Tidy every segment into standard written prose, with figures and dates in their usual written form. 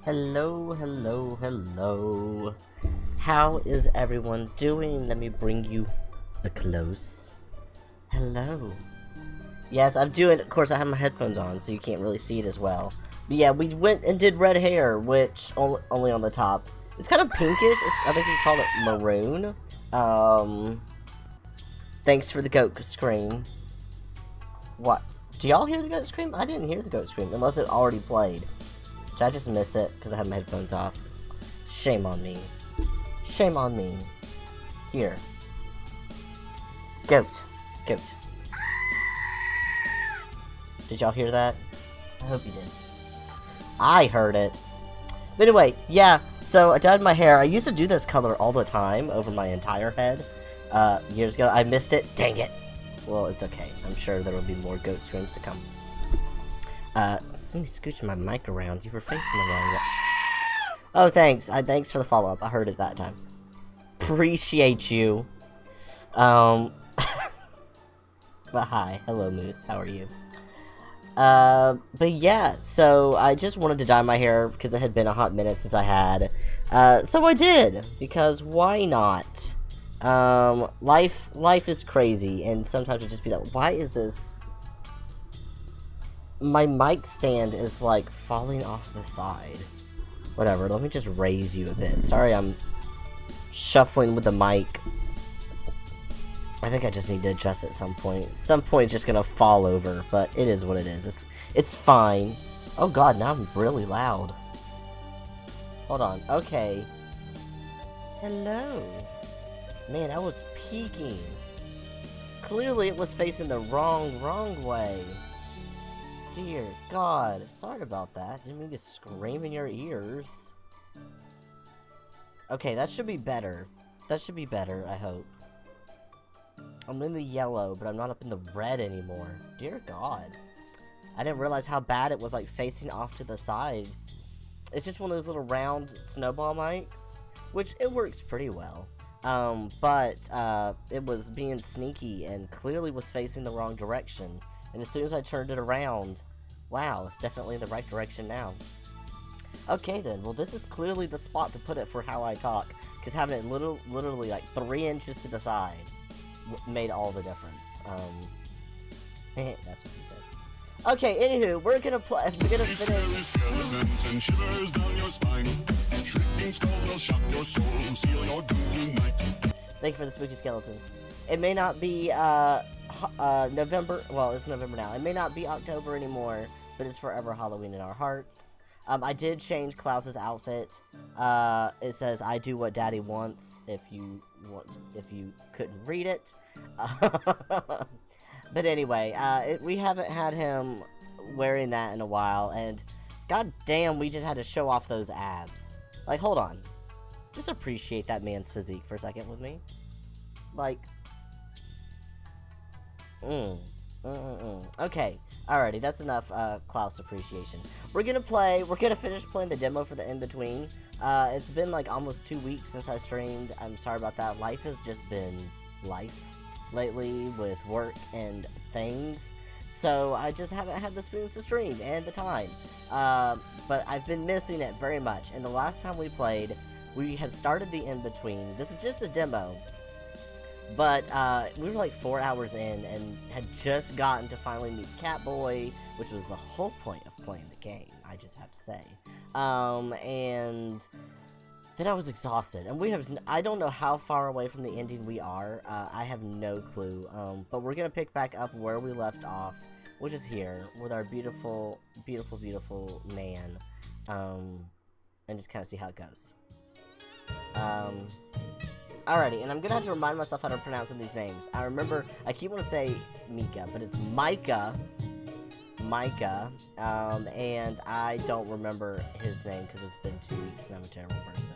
Hello, hello, hello. How is everyone doing? Let me bring you a close. Hello. Yes, I'm doing, of course I have my headphones on, so you can't really see it as well. But yeah, we went and did red hair, which, only on the top. It's kind of pinkish, I think you call it maroon. Thanks for the goat scream. What? Do y'all hear the goat scream? I didn't hear the goat scream, unless it already played. Did I just miss it because I have my headphones off? Shame on me. Shame on me. Here. Goat. Goat. Did y'all hear that? I hope you did. I heard it. But anyway, yeah, so I dyed my hair. I used to do this color all the time over my entire head. Years ago. I missed it. Dang it. Well, it's okay. I'm sure there will be more goat screams to come. Let me scooch my mic around. You were facing the wrong way. Oh, thanks. Thanks for the follow-up. I heard it that time. Appreciate you. But hi. Hello, Moose. How are you? But yeah, so I just wanted to dye my hair because it had been a hot minute since I had. So I did, because why not? Life is crazy, and sometimes it just be like, why is this? My mic stand is, like, falling off the side. Whatever, let me just raise you a bit. Sorry, I'm shuffling with the mic. I think I just need to adjust at some point. Some point it's just gonna fall over, but it is what it is. It's fine. Oh god, now I'm really loud. Hold on, okay. Hello. Man, I was peeking. Clearly it was facing the wrong way. Dear God, sorry about that. Didn't mean to scream in your ears. Okay, that should be better. That should be better, I hope. I'm in the yellow, but I'm not up in the red anymore. Dear God. I didn't realize how bad it was, like, facing off to the side. It's just one of those little round snowball mics, which it works pretty well. But it was being sneaky and clearly was facing the wrong direction. And as soon as I turned it around, wow, it's definitely in the right direction now. Okay then, well this is clearly the spot to put it for how I talk, because having it literally like 3 inches to the side made all the difference. That's what he said. Okay, anywho, we're gonna finish. Thank you for the spooky skeletons. It may not be November. Well, it's November now. It may not be October anymore, but it's forever Halloween in our hearts. I did change Klaus's outfit. It says "I do what Daddy wants." If you couldn't read it. But anyway, we haven't had him wearing that in a while, and god damn, we just had to show off those abs. Like, hold on. Just appreciate that man's physique for a second with me. Like, Okay, alrighty, that's enough, Klaus appreciation. We're gonna finish playing the demo for the in-between. It's been, like, almost 2 weeks since I streamed. I'm sorry about that. Life has just been life lately with work and things. So I just haven't had the spoons to stream and the time. But I've been missing it very much. And the last time we played, we had started the in-between. This is just a demo. But we were like 4 hours in and had just gotten to finally meet Catboy, which was the whole point of playing the game, I just have to say. And then I was exhausted. And I don't know how far away from the ending we are. I have no clue. But we're going to pick back up where we left off, which is here, with our beautiful, beautiful, beautiful man. And just kind of see how it goes. Alrighty, and I'm gonna have to remind myself how to pronounce these names. I keep wanting to say Mika, but it's Micah. And I don't remember his name because it's been 2 weeks and I'm a terrible person.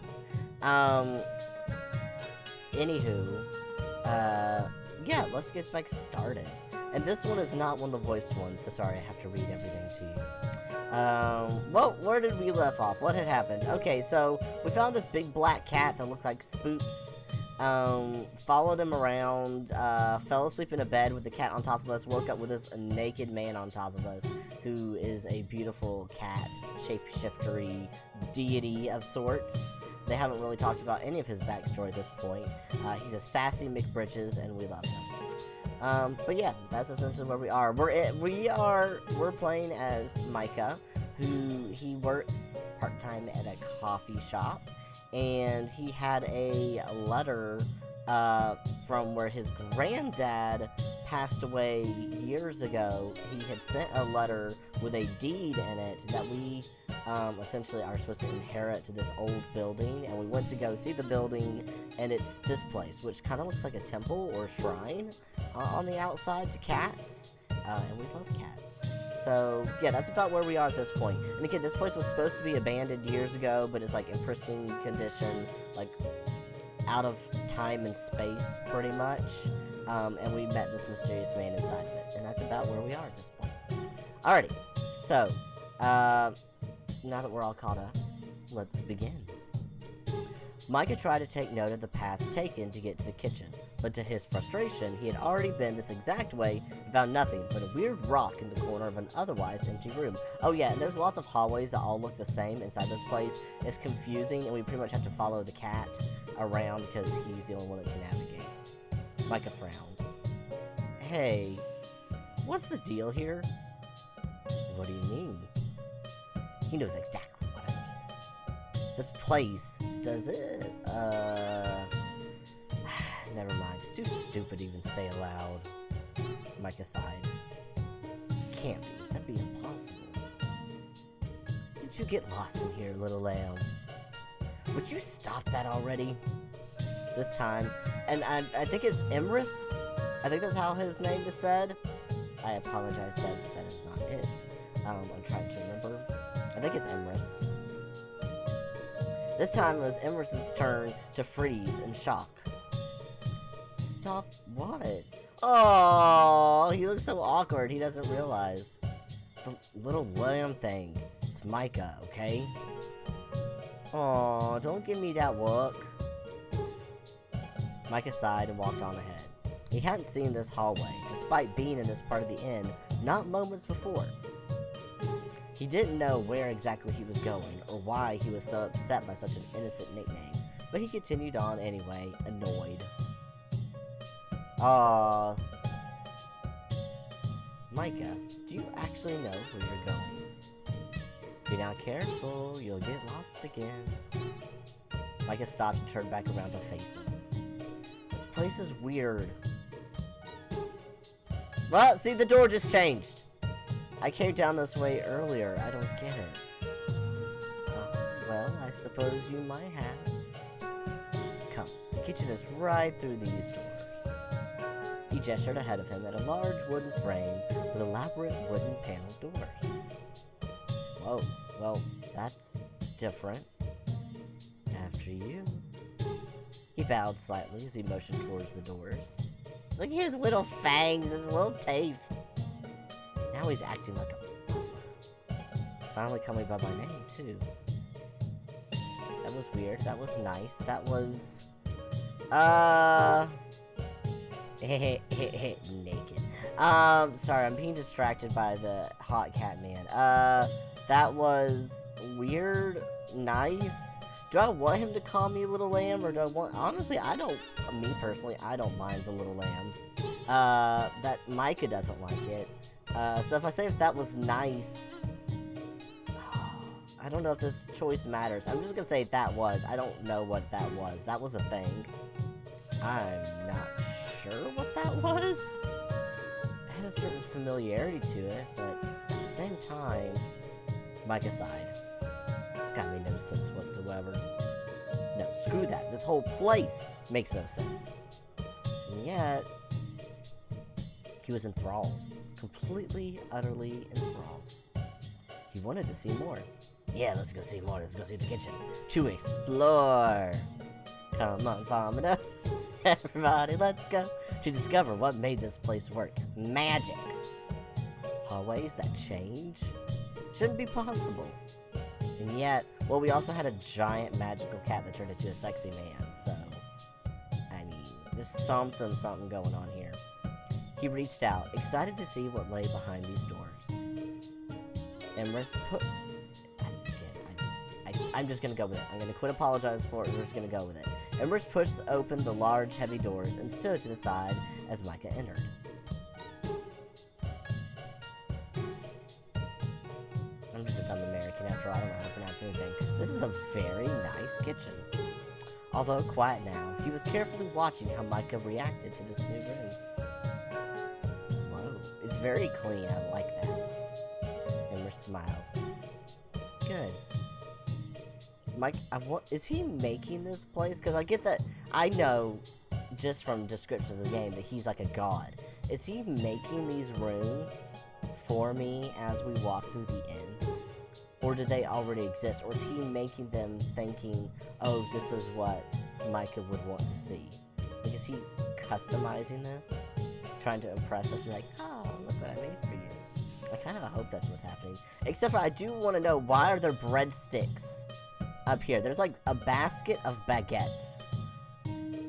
Anywho, yeah, let's get back started. And this one is not one of the voiced ones, so sorry, I have to read everything to you. Well, where did we left off? What had happened? Okay, so we found this big black cat that looked like Spooks. Followed him around, fell asleep in a bed with the cat on top of us, woke up with this naked man on top of us, who is a beautiful cat, shapeshiftery deity of sorts. They haven't really talked about any of his backstory at this point. He's a sassy McBritches, and we love him. But yeah, that's essentially where we are. We're playing as Micah, who he works part-time at a coffee shop, and he had a letter from where his granddad passed away years ago. He had sent a letter with a deed in it that we essentially are supposed to inherit to this old building, and we went to go see the building, and it's this place, which kind of looks like a temple or shrine on the outside to cats, and we love cats. So yeah, that's about where we are at this point. And again, this place was supposed to be abandoned years ago, but it's like in pristine condition, like out of time and space pretty much. And we met this mysterious man inside of it, and that's about where we are at this point. Alrighty, so now that we're all caught up, let's begin. Micah tried to take note of the path taken to get to the kitchen, but to his frustration, he had already been this exact way and found nothing but a weird rock in the corner of an otherwise empty room. Oh yeah, and there's lots of hallways that all look the same inside this place. It's confusing, and we pretty much have to follow the cat around because he's the only one that can navigate. Micah frowned. Hey, what's the deal here? What do you mean? He knows exactly what I mean. This place, does it? Never mind. It's too stupid to even say aloud. Micah sighed. Can't be. That'd be impossible. Did you get lost in here, little lamb? Would you stop that already? This time. And I think it's Emrys? I think that's how his name is said. I apologize, Debs, if that is not it. I'm trying to remember. I think it's Emrys. This time it was Emrys' turn to freeze in shock. Stop what? Oh, he looks so awkward, he doesn't realize. The little lamb thing. It's Micah, okay? Oh, don't give me that look. Micah sighed and walked on ahead. He hadn't seen this hallway, despite being in this part of the inn not moments before. He didn't know where exactly he was going, or why he was so upset by such an innocent nickname, but he continued on anyway, annoyed. Micah, do you actually know where you're going? If you're not careful, you'll get lost again. Micah stopped and turned back around to face him. This place is weird. Well, see, the door just changed. I came down this way earlier. I don't get it. Well, I suppose you might have. Come, the kitchen is right through these doors. He gestured ahead of him at a large wooden frame with elaborate wooden paneled doors. Whoa, well, that's different. After you. He bowed slightly as he motioned towards the doors. Look at his little fangs, his little teeth. Now he's acting like a bummer. Finally calling me by my name, too. That was weird. That was nice. That was... naked. Sorry, I'm being distracted by the hot cat man. That was weird, nice. Do I want him to call me Little Lamb, or do I want... Honestly, I don't... Me, personally, I don't mind the Little Lamb. That Micah doesn't like it. So if I say if that was nice... I don't know if this choice matters. I'm just gonna say that was. I don't know what that was. That was a thing. I'm not sure what that was. It had a certain familiarity to it, but at the same time... Micah sighed. It's got me no sense whatsoever. No, screw that. This whole place makes no sense. And yet, he was enthralled. Completely, utterly enthralled. He wanted to see more. Yeah, let's go see more. Let's go see the kitchen. To explore. Come on, Vominos. Everybody, let's go. To discover what made this place work. Magic. Hallways that change? Shouldn't be possible. And yet, well, we also had a giant magical cat that turned into a sexy man, so... There's something going on here. He reached out, excited to see what lay behind these doors. Emrys put... I'm just gonna go with it. I'm gonna quit apologizing for it, we're just gonna go with it. Emrys pushed open the large, heavy doors and stood to the side as Micah entered. I'm just a dumb American after all, I don't know how to pronounce anything. This is a very nice kitchen. Although quiet now, he was carefully watching how Micah reacted to this new room. Whoa, it's very clean, I like that. Emrys smiled. Good. Mike, is he making this place? Because I get that, I know, just from descriptions of the game, that he's like a god. Is he making these rooms for me as we walk through the inn? Or do they already exist? Or is he making them thinking, oh, this is what Micah would want to see? Like, is he customizing this? Trying to impress us and be like, oh, look what I made for you. I kind of hope that's what's happening. Except for I do want to know, why are there breadsticks up here? There's like a basket of baguettes.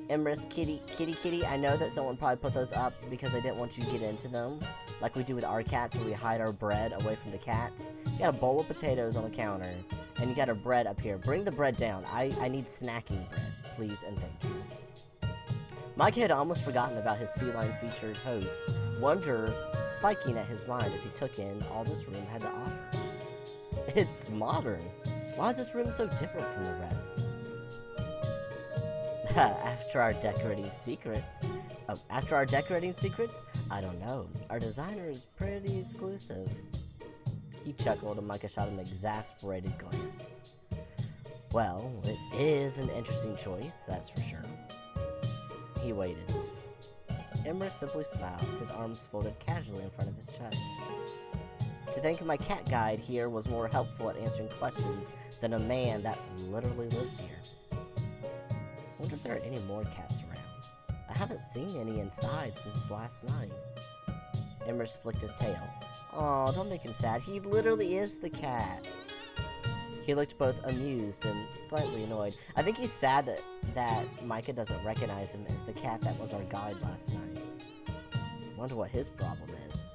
Emrys, kitty, I know that someone probably put those up because they didn't want you to get into them. Like we do with our cats where we hide our bread away from the cats. You got a bowl of potatoes on the counter, and you got our bread up here. Bring the bread down. I need snacking bread, please and thank you. Micah had almost forgotten about his feline-featured host, wonder spiking at his mind as he took in all this room had to offer. It's modern. Why is this room so different from the rest? After our decorating secrets, I don't know. Our designer is pretty exclusive. He chuckled and Micah shot him an exasperated glance. Well, it is an interesting choice, that's for sure. He waited. Emrys simply smiled, his arms folded casually in front of his chest. To think my cat guide here was more helpful at answering questions than a man that literally lives here. I wonder if there are any more cats around. I haven't seen any inside since last night. Emrys flicked his tail. Aw, don't make him sad. He literally is the cat. He looked both amused and slightly annoyed. I think he's sad that Micah doesn't recognize him as the cat that was our guide last night. Wonder what his problem is.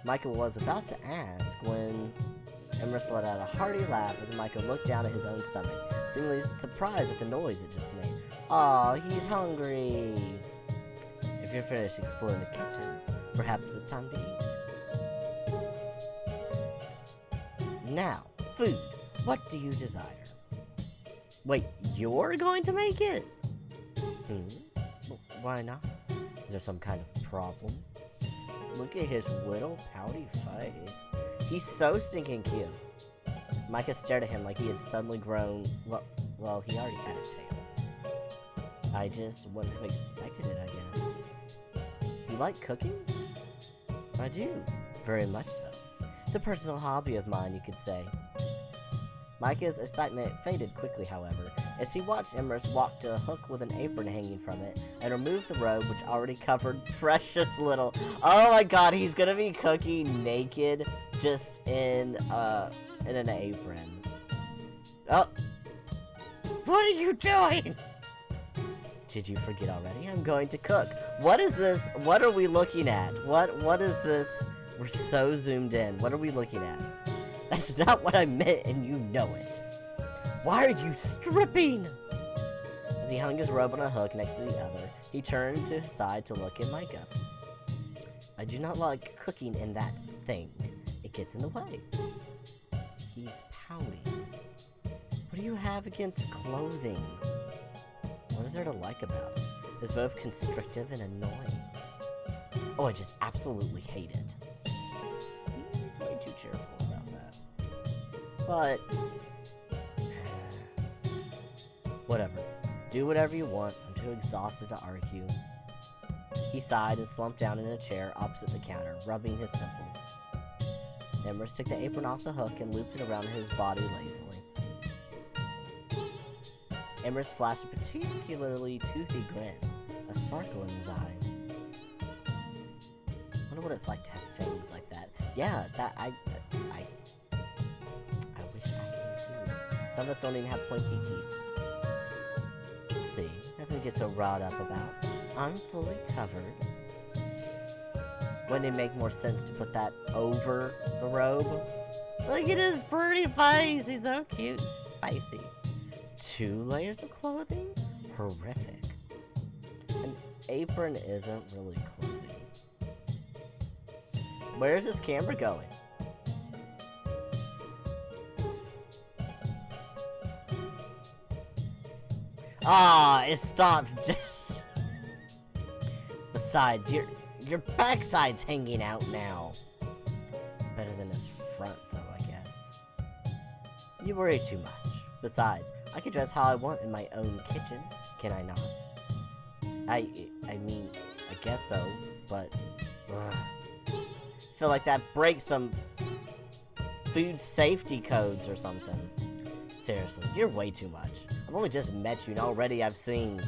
Micah was about to ask when Emrys let out a hearty laugh as Micah looked down at his own stomach, seemingly surprised at the noise it just made. Aw, he's hungry. If you're finished exploring the kitchen, perhaps it's time to eat. Now, food. What do you desire? Wait, you're going to make it? Why not? Is there some kind of problem? Look at his little pouty face. He's so stinking cute. Micah stared at him like he had suddenly grown... Well, he already had a tail. I just wouldn't have expected it, I guess. You like cooking? I do. Very much so. It's a personal hobby of mine, you could say. Micah's excitement faded quickly, however, as he watched Emrys walk to a hook with an apron hanging from it and remove the robe which already covered precious little... Oh my god, he's gonna be cooking naked just in an apron. Oh! What are you doing? Did you forget already? I'm going to cook. What is this? What are we looking at? What is this? We're so zoomed in. What are we looking at? That's not what I meant, and you know it. Why are you stripping? As he hung his robe on a hook next to the other, he turned to his side to look at Micah. I do not like cooking in that thing. It gets in the way. He's pouty. What do you have against clothing? What is there to like about it? It's both constrictive and annoying. Oh, I just absolutely hate it. He's way too cheerful about that. But... whatever. Do whatever you want. I'm too exhausted to argue. He sighed and slumped down in a chair opposite the counter, rubbing his temples. Emrys took the apron off the hook and looped it around his body lazily. Emrys flashed a particularly toothy grin, a sparkle in his eye. I wonder what it's like to have fangs like that. Yeah, I wish I could too. Some of us don't even have pointy teeth. see. Nothing to get so wrought up about. I'm fully covered. Wouldn't it make more sense to put that over the robe? Look at his pretty face. He's so cute and spicy. 2 layers of clothing? Horrific. An apron isn't really clothing. Where's this camera going? Ah, it stopped just... Besides, your backside's hanging out now. Better than his front, though, I guess. You worry too much. Besides, I can dress how I want in my own kitchen, can I not? I mean, I guess so, but... feel like that breaks some food safety codes or something. Seriously, you're way too much. I've only just met you, and already I've seen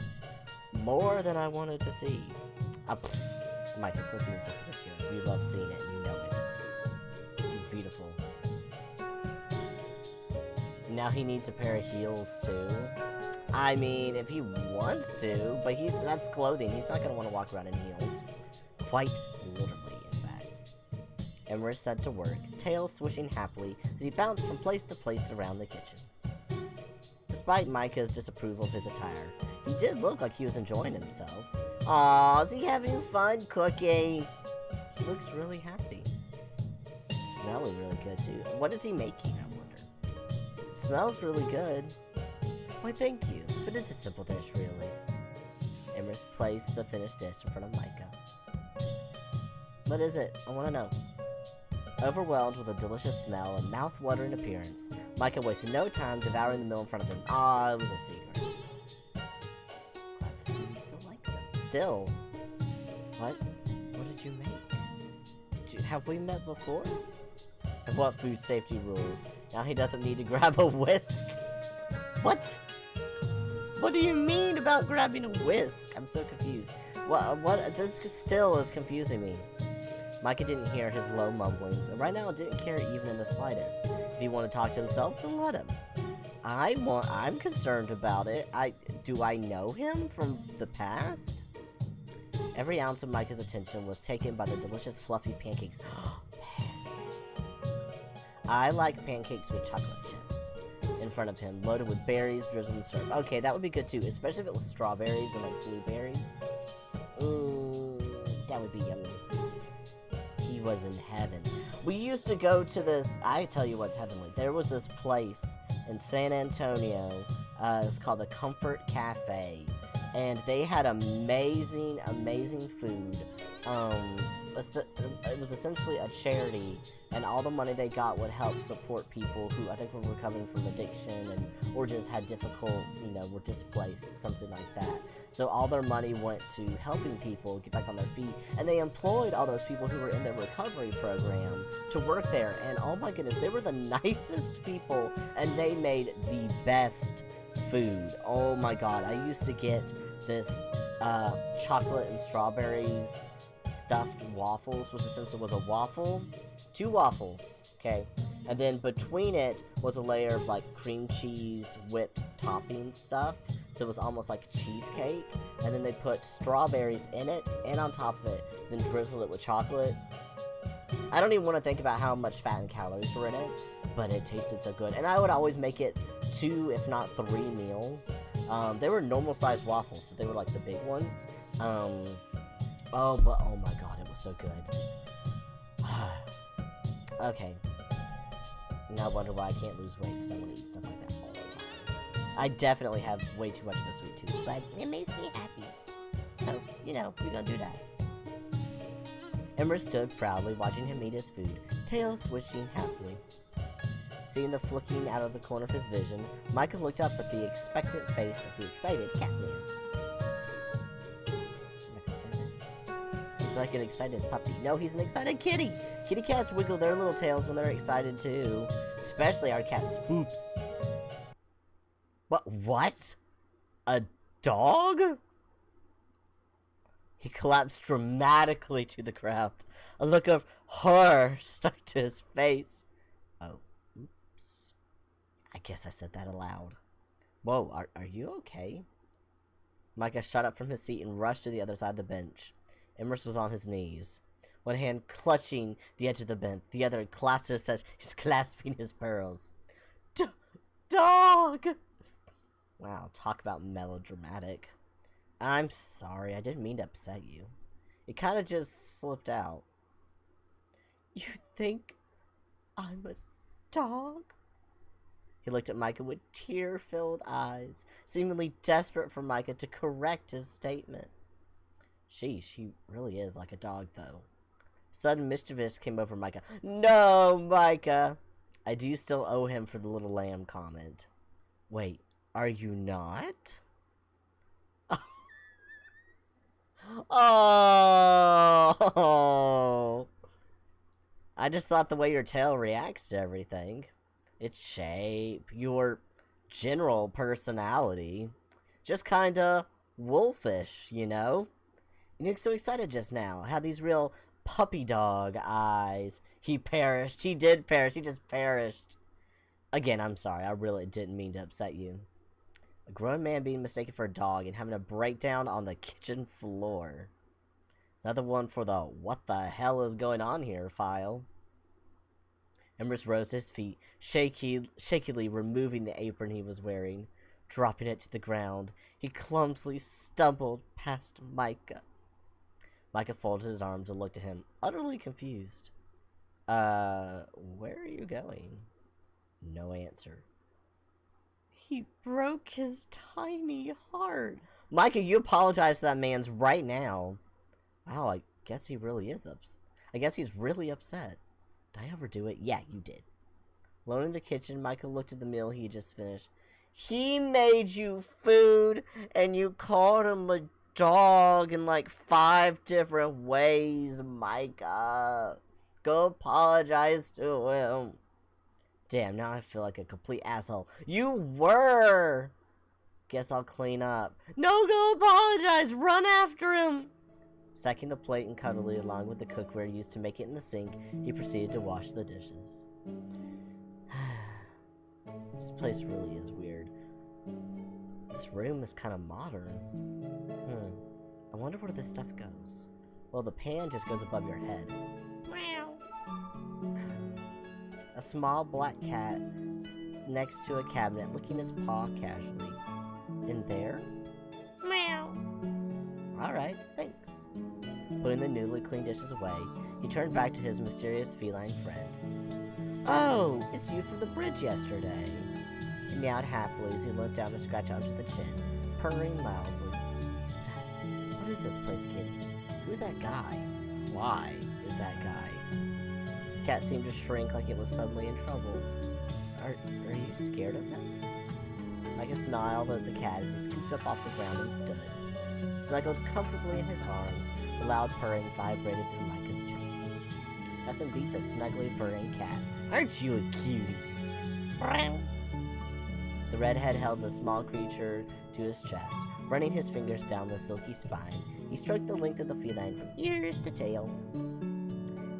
more than I wanted to see. Micah, quit being so particular. You love seeing it, and you know it. He's beautiful. Now he needs a pair of heels, too. I mean, if he wants to, but that's clothing. He's not going to want to walk around in heels. Quite literally, in fact. And we're set to work, tail swishing happily as he bounced from place to place around the kitchen. Despite Micah's disapproval of his attire, he did look like he was enjoying himself. Aw, is he having fun cooking? He looks really happy. Smelling really good, too. What is he making, I wonder? It smells really good. Why, thank you, but it's a simple dish, really. Emrys placed the finished dish in front of Micah. What is it? I want to know. Overwhelmed with a delicious smell and mouth-watering appearance, Micah wasted no time devouring the meal in front of him. Ah, it was a secret. Glad to see you still like them. Still? What? What did you make? Have we met before? And what food safety rules? Now he doesn't need to grab a whisk. What? What do you mean about grabbing a whisk? I'm so confused. What? This still is confusing me. Micah didn't hear his low mumblings, and right now didn't care even in the slightest. If he wanted to talk to himself, then let him. I'm concerned about it. Do I know him from the past? Every ounce of Micah's attention was taken by the delicious fluffy pancakes. I like pancakes with chocolate chips in front of him, loaded with berries, drizzled in syrup. Okay, that would be good too, especially if it was strawberries and like blueberries. That would be yummy. He was in heaven. We used to go to this, I tell you what's heavenly. There was this place in San Antonio, it's called the Comfort Cafe, and they had amazing, amazing food. It was essentially a charity, and all the money they got would help support people who I think were recovering from addiction or just had difficult, were displaced, something like that. So all their money went to helping people get back on their feet, and they employed all those people who were in their recovery program to work there, and oh my goodness, they were the nicest people, and they made the best food. Oh my god, I used to get this chocolate and strawberries stuffed waffles, which essentially was a waffle, 2 waffles, okay, and then between it was a layer of like cream cheese whipped topping stuff, so it was almost like cheesecake, and then they put strawberries in it and on top of it, then drizzled it with chocolate. I don't even want to think about how much fat and calories were in it, but it tasted so good, and I would always make it 2, if not 3 meals. They were normal sized waffles, so they were like the big ones. Oh my god, it was so good. Okay. Now I wonder why I can't lose weight, because I want to eat stuff like that all the time. I definitely have way too much of a sweet tooth, but it makes me happy. So, we're gonna do that. Ember stood proudly, watching him eat his food, tail swishing happily. Seeing the flicking out of the corner of his vision, Micah looked up at the expectant face of the excited Catman. He's like an excited puppy. No, he's an excited kitty! Kitty cats wiggle their little tails when they're excited too. Especially our cat Spoops. What? A dog? He collapsed dramatically to the ground. A look of horror stuck to his face. Oh, oops. I guess I said that aloud. Whoa, are you okay? Micah shot up from his seat and rushed to the other side of the bench. Emrys was on his knees, one hand clutching the edge of the bench, the other clasped his chest. He's clasping his pearls. Dog! Wow, talk about melodramatic. I'm sorry, I didn't mean to upset you. It kind of just slipped out. You think I'm a dog? He looked at Micah with tear-filled eyes, seemingly desperate for Micah to correct his statement. Sheesh, he really is like a dog, though. Sudden mischievous came over Micah. No, Micah! I do still owe him for the little lamb comment. Wait, are you not? Oh! I just thought the way your tail reacts to everything. Its shape, your general personality. Just kinda wolfish, you know? You look so excited just now. Had these real puppy dog eyes. He perished. He did perish. He just perished. Again, I'm sorry. I really didn't mean to upset you. A grown man being mistaken for a dog and having a breakdown on the kitchen floor. Another one for the what the hell is going on here file. Emrys rose to his feet, shakily removing the apron he was wearing. Dropping it to the ground, he clumsily stumbled past Micah. Micah folded his arms and looked at him, utterly confused. Where are you going? No answer. He broke his tiny heart. Micah, you apologize to that man's right now. Wow, I guess he really is upset. I guess he's really upset. Did I overdo it? Yeah, you did. Alone in the kitchen, Micah looked at the meal he had just finished. He made you food, and you called him a dog in like 5 different ways, Micah. Go apologize to him. Damn, now I feel like a complete asshole. You were! Guess I'll clean up. No, go apologize! Run after him! Stacking the plate and cutlery along with the cookware used to make it in the sink, he proceeded to wash the dishes. This place really is weird. This room is kind of modern. I wonder where this stuff goes. Well, the pan just goes above your head. Meow. A small black cat next to a cabinet, licking his paw casually. In there? Meow. Alright, thanks. Putting the newly cleaned dishes away, he turned back to his mysterious feline friend. Oh, it's you from the bridge yesterday. He meowed happily as he looked down to scratch onto the chin, purring loudly. What is this place, kitty? Who's that guy? Why is that guy? The cat seemed to shrink like it was suddenly in trouble. Are you scared of him? Micah smiled at the cat as he scooped up off the ground and stood. Snuggled comfortably in his arms, the loud purring vibrated through Micah's chest. Nothing beats a snuggly purring cat. Aren't you a cutie? The redhead held the small creature to his chest. Running his fingers down the silky spine, he stroked the length of the feline from ears to tail.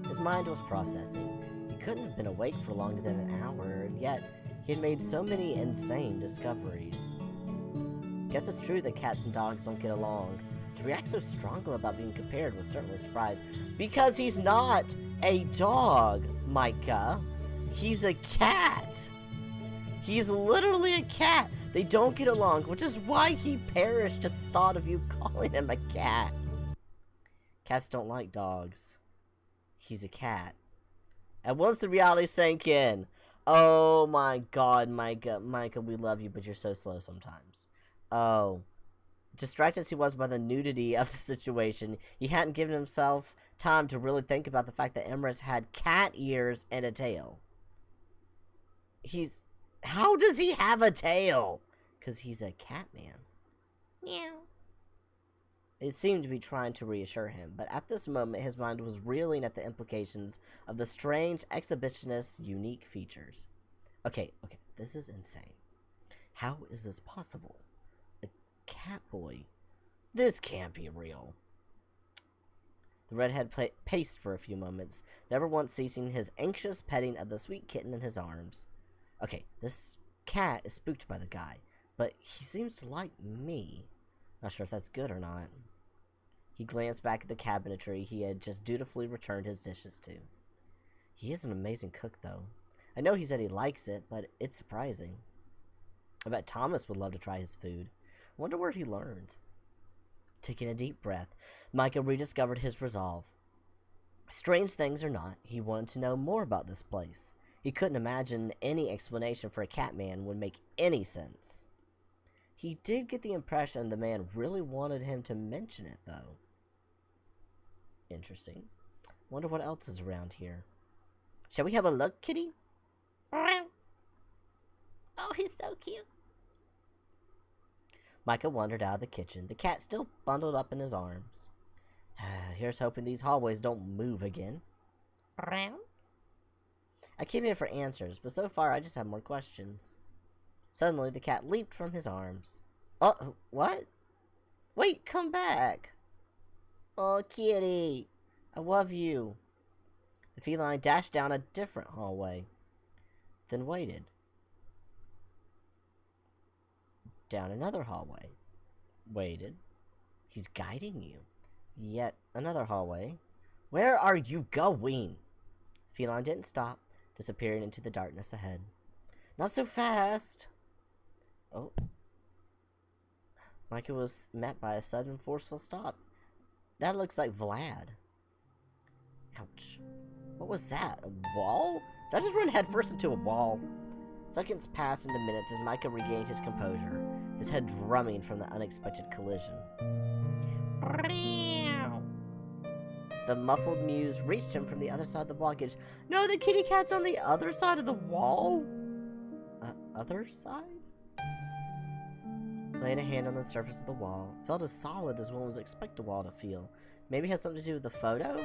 His mind was processing. He couldn't have been awake for longer than an hour, and yet he had made so many insane discoveries. Guess it's true that cats and dogs don't get along. To react so strongly about being compared was certainly a surprise. Because he's not a dog, Micah. He's a cat. He's literally a cat. They don't get along, which is why he perished at the thought of you calling him a cat. Cats don't like dogs. He's a cat. And once the reality sank in, oh my god, Micah, we love you, but you're so slow sometimes. Oh. Distracted as he was by the nudity of the situation, he hadn't given himself time to really think about the fact that Emrys had cat ears and a tail. How does he have a tail? Because he's a cat man. Meow. It seemed to be trying to reassure him, but at this moment his mind was reeling at the implications of the strange exhibitionist's unique features. Okay, this is insane. How is this possible? A catboy? This can't be real. The redhead paced for a few moments, never once ceasing his anxious petting of the sweet kitten in his arms. Okay, this cat is spooked by the guy, but he seems to like me. Not sure if that's good or not. He glanced back at the cabinetry he had just dutifully returned his dishes to. He is an amazing cook, though. I know he said he likes it, but it's surprising. I bet Thomas would love to try his food. I wonder where he learned. Taking a deep breath, Micah rediscovered his resolve. Strange things or not, he wanted to know more about this place. He couldn't imagine any explanation for a Catman would make any sense. He did get the impression the man really wanted him to mention it, though. Interesting. Wonder what else is around here. Shall we have a look, kitty? Oh, he's so cute. Micah wandered out of the kitchen, the cat still bundled up in his arms. Here's hoping these hallways don't move again. I came here for answers, but so far I just have more questions. Suddenly, the cat leaped from his arms. Oh, what? Wait, come back! Oh, kitty! I love you. The feline dashed down a different hallway, then waited. Down another hallway. Waited. He's guiding you. Yet another hallway. Where are you going? Feline didn't stop, disappearing into the darkness ahead. Not so fast! Oh. Micah was met by a sudden forceful stop. That looks like Vlad. Ouch. What was that? A wall? Did I just run headfirst into a wall? Seconds passed into minutes as Micah regained his composure, his head drumming from the unexpected collision. The muffled mews reached him from the other side of the blockage. No, the kitty cat's on the other side of the wall? Other side? Laying a hand on the surface of the wall, felt as solid as one would expect a wall to feel. Maybe it has something to do with the photo?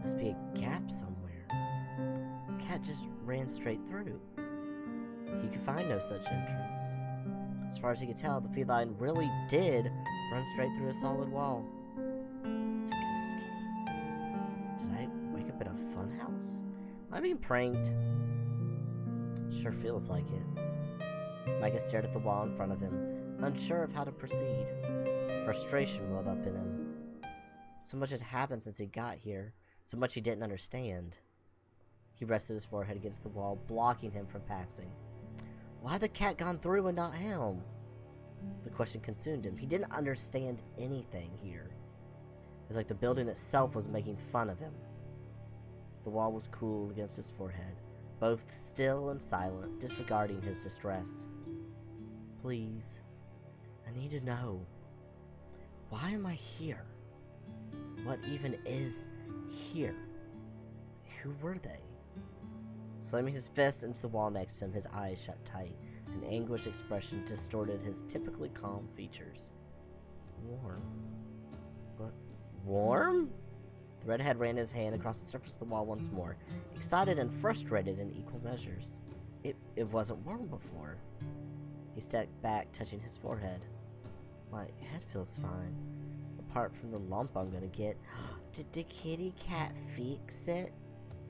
Must be a gap somewhere. Cat just ran straight through. He could find no such entrance. As far as he could tell, the feline really did run straight through a solid wall. It's a ghost kitty. Did I wake up in a funhouse? Am I being pranked? Sure feels like it. Micah stared at the wall in front of him, unsure of how to proceed. Frustration welled up in him. So much had happened since he got here, so much he didn't understand. He rested his forehead against the wall, blocking him from passing. Why had the cat gone through and not him? The question consumed him. He didn't understand anything here. It was like the building itself was making fun of him. The wall was cool against his forehead, both still and silent, disregarding his distress. Please, I need to know. Why am I here? What even is here? Who were they? Slamming his fist into the wall next to him, his eyes shut tight. An anguished expression distorted his typically calm features. Warm? What? Warm? The redhead ran his hand across the surface of the wall once more, excited and frustrated in equal measures. It wasn't warm before. He stepped back, touching his forehead. My head feels fine, apart from the lump I'm gonna get. Did the kitty cat fix it?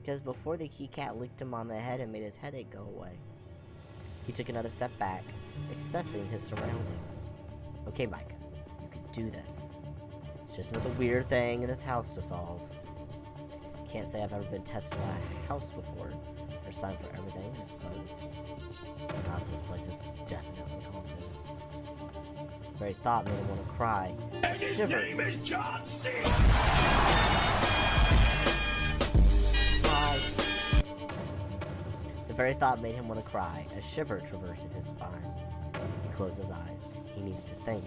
Because before the kitty cat licked him on the head and made his headache go away. He took another step back, assessing his surroundings. Okay, Micah, you can do this. It's just another weird thing in this house to solve. Can't say I've ever been tested by a house before. There's time for everything, I suppose. Gods, this place is definitely haunted. The very thought made him want to cry. And his name is John C. The very thought made him want to cry, a shiver traversing his spine. He closed his eyes. He needed to think.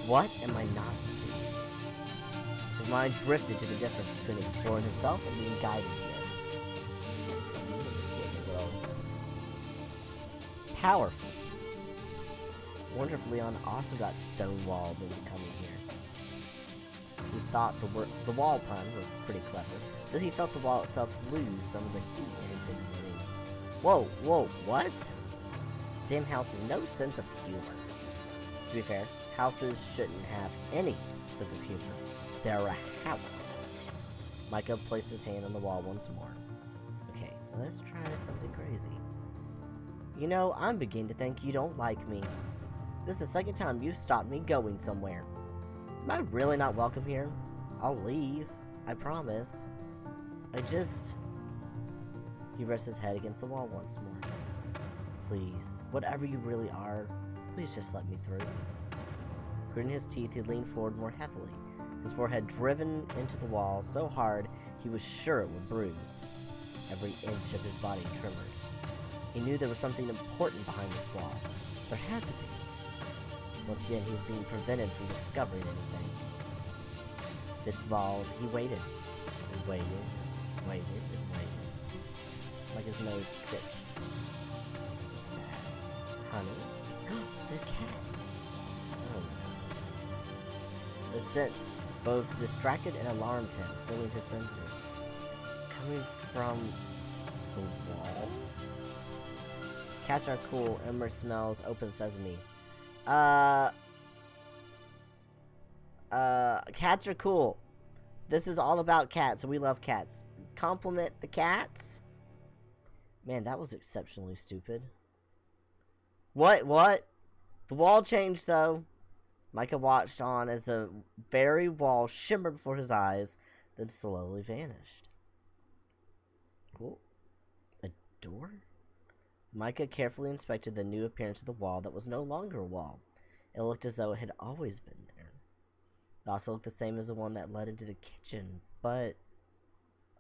What am I not seeing? His mind drifted to the difference between exploring himself and being guided here. The music is getting a little powerful. Wonder if Leon also got stonewalled into coming here. He thought the wall pun was pretty clever, till he felt the wall itself lose some of the heat it had been emitting. Whoa, what? This damn house has no sense of humor. To be fair, houses shouldn't have any sense of humor. They're a house. Micah placed his hand on the wall once more. Okay, let's try something crazy. You know, I'm beginning to think you don't like me. This is the second time you've stopped me going somewhere. Am I really not welcome here? I'll leave. I promise. He rests his head against the wall once more. Please, whatever you really are, please just let me through. Gritting his teeth, he leaned forward more heavily, his forehead driven into the wall so hard he was sure it would bruise. Every inch of his body trembled. He knew there was something important behind this wall. There had to be. Once again, he's being prevented from discovering anything. Fist balled, he waited. And waited, and waited. Like his nose twitched. What's that? Honey? The cat! Oh no. The scent both distracted and alarmed him, filling his senses. It's coming from the wall? Cats are cool. Emmer smells open sesame. Cats are cool. This is all about cats, and we love cats. Compliment the cats? Man, that was exceptionally stupid. What? The wall changed, though. Micah watched on as the very wall shimmered before his eyes, then slowly vanished. Cool. A door? Micah carefully inspected the new appearance of the wall that was no longer a wall. It looked as though it had always been there. It also looked the same as the one that led into the kitchen, but...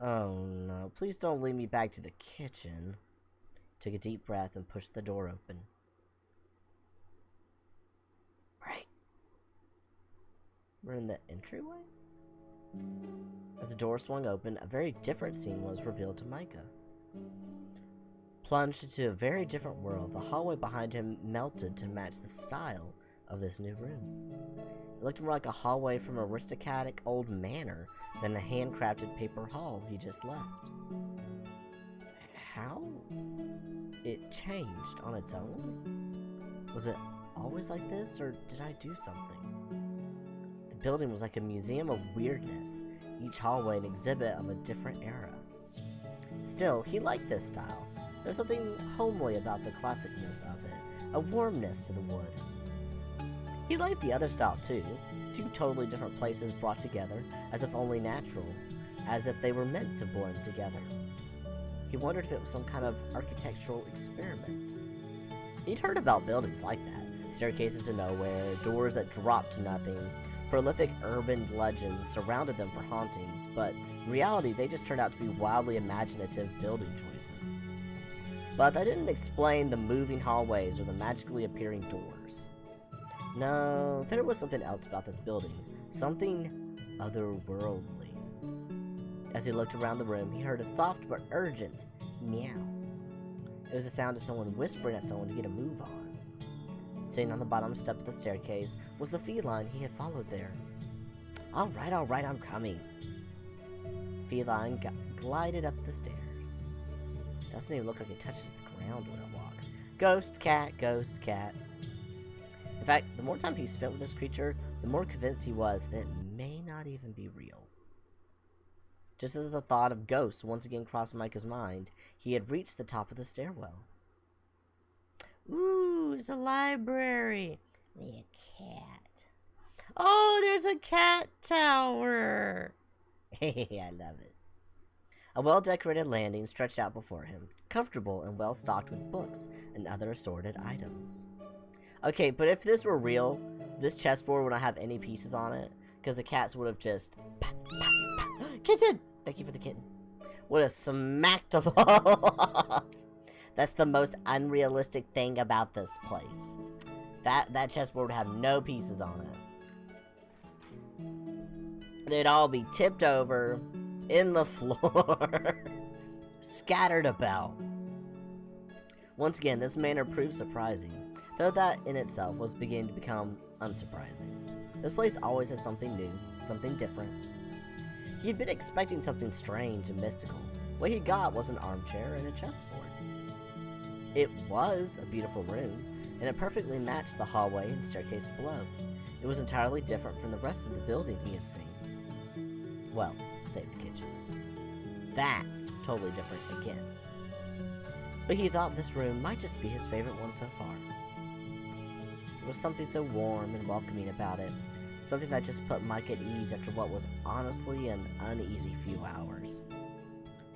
Oh no, please don't lead me back to the kitchen. Took a deep breath and pushed the door open. Right. We're in the entryway? As the door swung open, a very different scene was revealed to Micah. Plunged into a very different world, the hallway behind him melted to match the style of this new room. It looked more like a hallway from an aristocratic old manor than the handcrafted paper hall he just left. How? It changed on its own? Was it always like this, or did I do something? The building was like a museum of weirdness, each hallway an exhibit of a different era. Still, he liked this style. There's something homely about the classicness of it, a warmness to the wood. He liked the other style too, two totally different places brought together, as if only natural, as if they were meant to blend together. He wondered if it was some kind of architectural experiment. He'd heard about buildings like that, staircases to nowhere, doors that dropped to nothing. Prolific urban legends surrounded them for hauntings, but in reality they just turned out to be wildly imaginative building choices. But that didn't explain the moving hallways or the magically appearing doors. No, there was something else about this building, something otherworldly. As he looked around the room, he heard a soft but urgent meow. It was the sound of someone whispering at someone to get a move on. Sitting on the bottom step of the staircase was the feline he had followed there. All right, I'm coming. The feline glided up the stairs. Doesn't even look like it touches the ground when it walks. Ghost cat, ghost cat. In fact, the more time he spent with this creature, the more convinced he was that it may not even be real. Just as the thought of ghosts once again crossed Micah's mind, he had reached the top of the stairwell. Ooh, it's a library. Me a cat. Oh, there's a cat tower. Hey, I love it. A well-decorated landing stretched out before him, comfortable and well-stocked with books and other assorted items. Okay, but if this were real, this chessboard would not have any pieces on it, because the cats would have just... Kitten! Thank you for the kitten. Would have smacked them all off. That's the most unrealistic thing about this place. That chessboard would have no pieces on it. They'd all be tipped over, in the floor, scattered about. Once again, this manor proved surprising, though that in itself was beginning to become unsurprising. This place always had something new, something different. He had been expecting something strange and mystical. What he got was an armchair and a chessboard. It was a beautiful room, and it perfectly matched the hallway and staircase below. It was entirely different from the rest of the building he had seen. Well, save the kitchen. That's totally different again. But he thought this room might just be his favorite one so far. was something so warm and welcoming about it. Something that just put Mike at ease after what was honestly an uneasy few hours.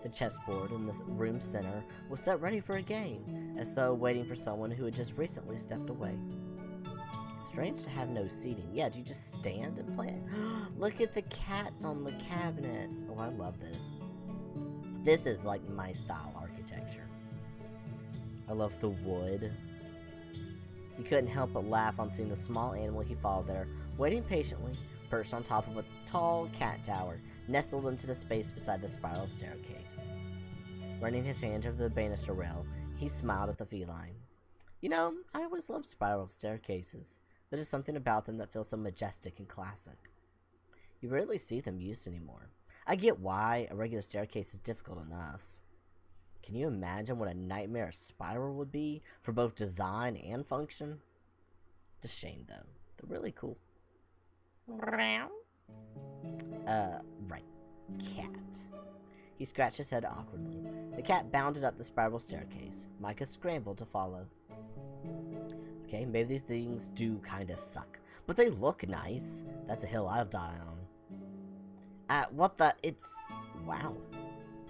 The chessboard in the room's center was set ready for a game, as though waiting for someone who had just recently stepped away. Strange to have no seating. Yeah, do you just stand and play it? Look at the cats on the cabinets. Oh, I love this. This is like my style architecture. I love the wood. He couldn't help but laugh on seeing the small animal he followed there, waiting patiently, perched on top of a tall cat tower, nestled into the space beside the spiral staircase. Running his hand over the banister rail, he smiled at the feline. You know, I always loved spiral staircases. There's something about them that feels so majestic and classic. You rarely see them used anymore. I get why a regular staircase is difficult enough. Can you imagine what a nightmare a spiral would be for both design and function? It's a shame though. They're really cool. Right. Cat. He scratched his head awkwardly. The cat bounded up the spiral staircase. Micah scrambled to follow. Okay, maybe these things do kinda suck, but they look nice. That's a hill I'll die on. What the? Wow.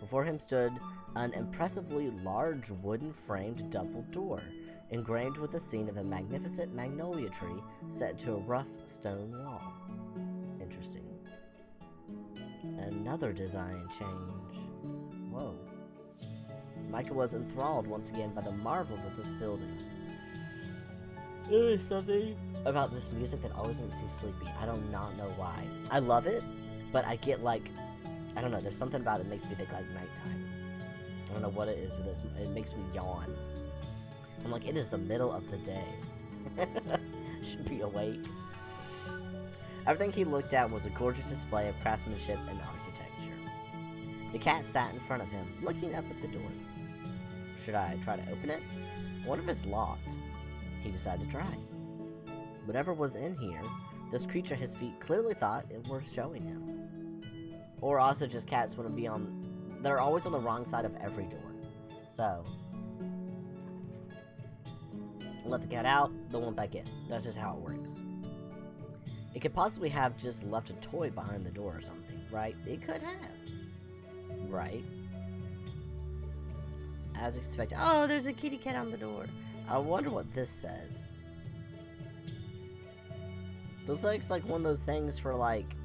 Before him stood an impressively large wooden-framed double door, engraved with the scene of a magnificent magnolia tree set to a rough stone wall. Interesting. Another design change. Whoa. Micah was enthralled once again by the marvels of this building. There is something about this music that always makes me sleepy. I do not know why. I love it, but I get like, I don't know, there's something about it that makes me think like nighttime. I don't know what it is with this. It makes me yawn. I'm like, it is the middle of the day. Should be awake. Everything he looked at was a gorgeous display of craftsmanship and architecture. The cat sat in front of him, looking up at the door. Should I try to open it? I wonder if it's locked. He decided to try. Whatever was in here, this creature his feet clearly thought it worth showing him. Or also just cats want to be on... They're always on the wrong side of every door. So... let the cat out, they'll want back in. That's just how it works. It could possibly have just left a toy behind the door or something, right? It could have. Right? As expected. Oh, there's a kitty cat on the door. I wonder what this says. Looks like one of those things for like...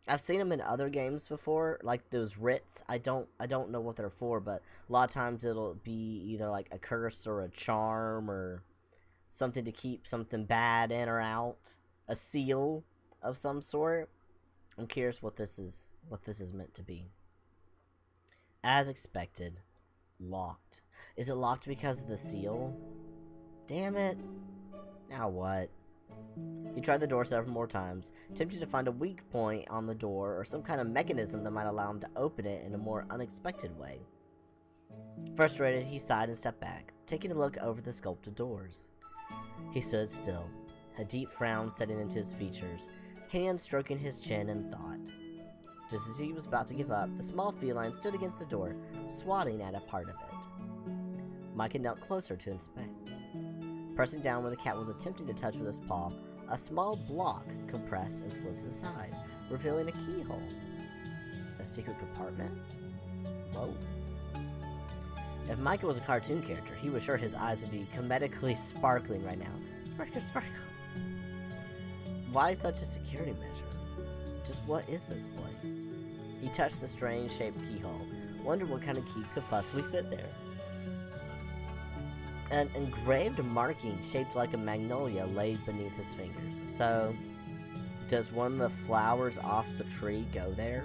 I've seen them in other games before, like those writs. I don't know what they're for, but a lot of times it'll be either like a curse or a charm or something to keep something bad in or out. A seal of some sort. I'm curious what this is meant to be. As expected, locked. Is it locked because of the seal? Damn it. Now what? He tried the door several more times, tempted to find a weak point on the door or some kind of mechanism that might allow him to open it in a more unexpected way. Frustrated, he sighed and stepped back, taking a look over the sculpted doors. He stood still, a deep frown setting into his features, hand stroking his chin in thought. Just as he was about to give up, the small feline stood against the door, swatting at a part of it. Micah knelt closer to inspect. Pressing down where the cat was attempting to touch with his paw, a small block compressed and slid to the side, revealing a keyhole. A secret compartment? Whoa. If Micah was a cartoon character, he was sure his eyes would be comedically sparkling right now. Sparkle, sparkle. Why such a security measure? Just what is this place? He touched the strange-shaped keyhole, wondered what kind of key could possibly fit there. An engraved marking shaped like a magnolia laid beneath his fingers. So, does one of the flowers off the tree go there?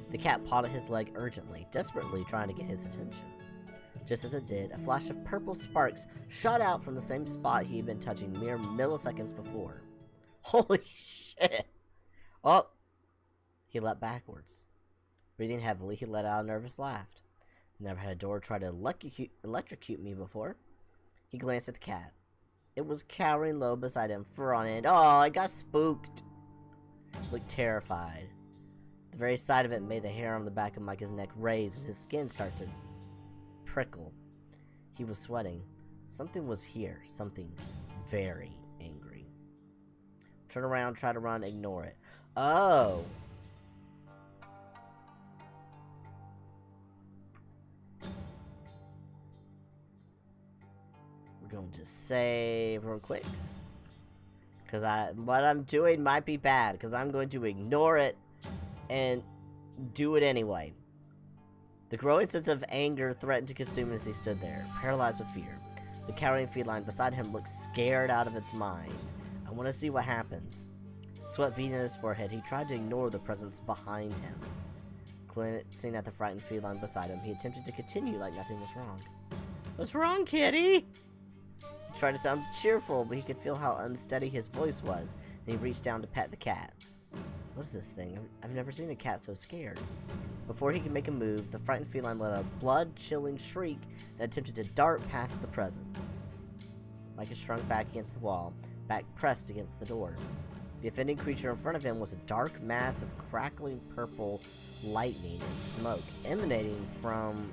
The cat pawed at his leg urgently, desperately trying to get his attention. Just as it did, a flash of purple sparks shot out from the same spot he had been touching mere milliseconds before. Holy shit! Oh! He leapt backwards. Breathing heavily, he let out a nervous laugh. Never had a door try to electrocute me before. He glanced at the cat. It was cowering low beside him, fur on end. Oh, I got spooked. Looked terrified. The very sight of it made the hair on the back of Micah's neck raise and his skin start to prickle. He was sweating. Something was here. Something very angry. Turn around, try to run, ignore it. Oh! We're going to save real quick. Because what I'm doing might be bad. Because I'm going to ignore it and do it anyway. The growing sense of anger threatened to consume him as he stood there, paralyzed with fear. The cowering feline beside him looked scared out of its mind. I want to see what happens. Sweat beading on his forehead, he tried to ignore the presence behind him. Glancing at the frightened feline beside him, he attempted to continue like nothing was wrong. What's wrong, kitty? He tried to sound cheerful, but he could feel how unsteady his voice was, and he reached down to pet the cat. What is this thing? I've never seen a cat so scared. Before he could make a move, the frightened feline let a blood-chilling shriek and attempted to dart past the presence. Micah shrunk back against the wall, back pressed against the door. The offending creature in front of him was a dark mass of crackling purple lightning and smoke emanating from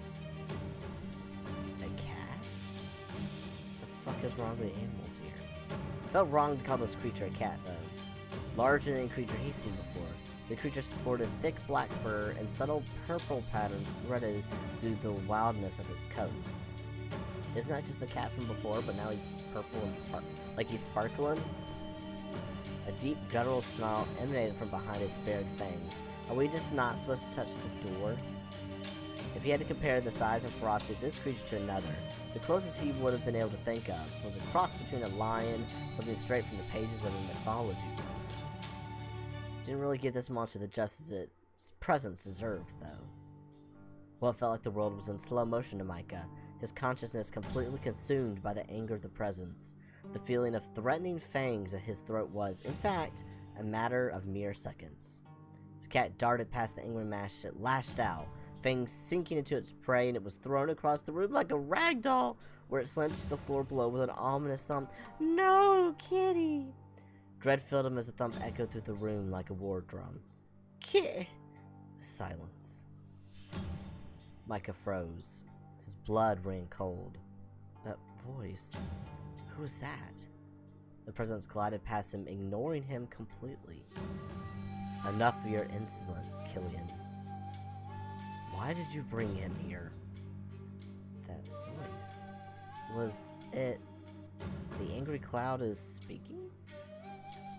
a cat? What the fuck is wrong with animals here? It felt wrong to call this creature a cat, though. Larger than any creature he's seen before, the creature sported thick black fur and subtle purple patterns threaded through the wildness of its coat. Isn't that just the cat from before, but now he's purple and like he's sparkling? A deep guttural snarl emanated from behind its bared fangs. Are we just not supposed to touch the door? If he had to compare the size and ferocity of this creature to another, the closest he would have been able to think of was a cross between a lion, something straight from the pages of a mythology book. Didn't really give this monster the justice its presence deserved, though. Well, it felt like the world was in slow motion to Micah, his consciousness completely consumed by the anger of the presence. The feeling of threatening fangs at his throat was, in fact, a matter of mere seconds. As the cat darted past the angry mash, it lashed out, fangs sinking into its prey, and it was thrown across the room like a rag doll, where it slammed to the floor below with an ominous thump. No, kitty! Dread filled him as the thump echoed through the room like a war drum. Kitty! Silence. Micah froze. His blood ran cold. That voice. Who was that? The presence glided past him, ignoring him completely. Enough of your insolence, Killian. Why did you bring him here? That voice. Was it the angry cloud is speaking?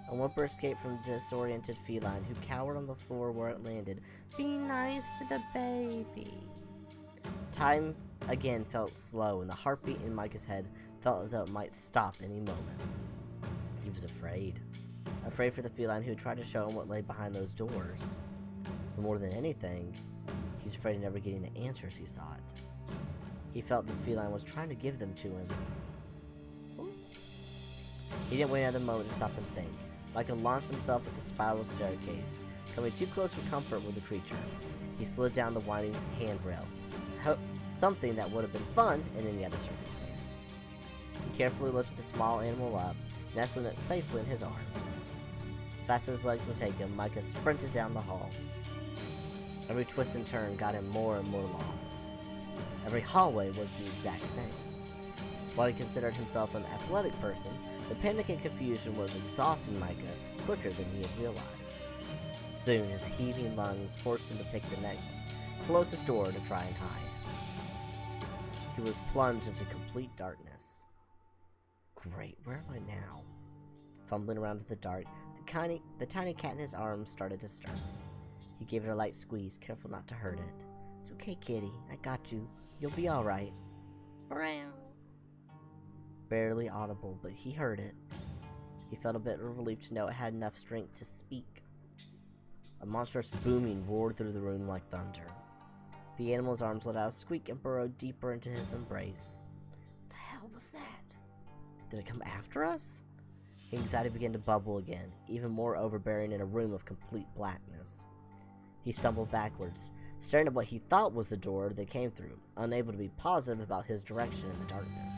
A whimper escaped from the disoriented feline, who cowered on the floor where it landed. Be nice to the baby. Time again felt slow, and the heartbeat in Micah's head felt as though it might stop any moment. He was afraid. Afraid for the feline who tried to show him what lay behind those doors. But more than anything, he's afraid of never getting the answers he sought. He felt this feline was trying to give them to him. He didn't wait another moment to stop and think. Micah launched himself at the spiral staircase, coming too close for comfort with the creature. He slid down the winding handrail, something that would have been fun in any other circumstance. He carefully lifted the small animal up, nestling it safely in his arms. As fast as his legs would take him, Micah sprinted down the hall. Every twist and turn got him more and more lost. Every hallway was the exact same. While he considered himself an athletic person, the panic and confusion was exhausting Micah quicker than he had realized. Soon, his heaving lungs forced him to pick the next closest door to try and hide. He was plunged into complete darkness. Great, where am I now? Fumbling around in the dark, the tiny cat in his arms started to stir. He gave it a light squeeze, careful not to hurt it. It's okay, kitty. I got you. You'll be alright. Barely audible, but he heard it. He felt a bit of relief to know it had enough strength to speak. A monstrous booming roared through the room like thunder. The animal's arms let out a squeak and burrowed deeper into his embrace. What the hell was that? Did it come after us? His anxiety began to bubble again, even more overbearing in a room of complete blackness. He stumbled backwards, staring at what he thought was the door they came through, unable to be positive about his direction in the darkness.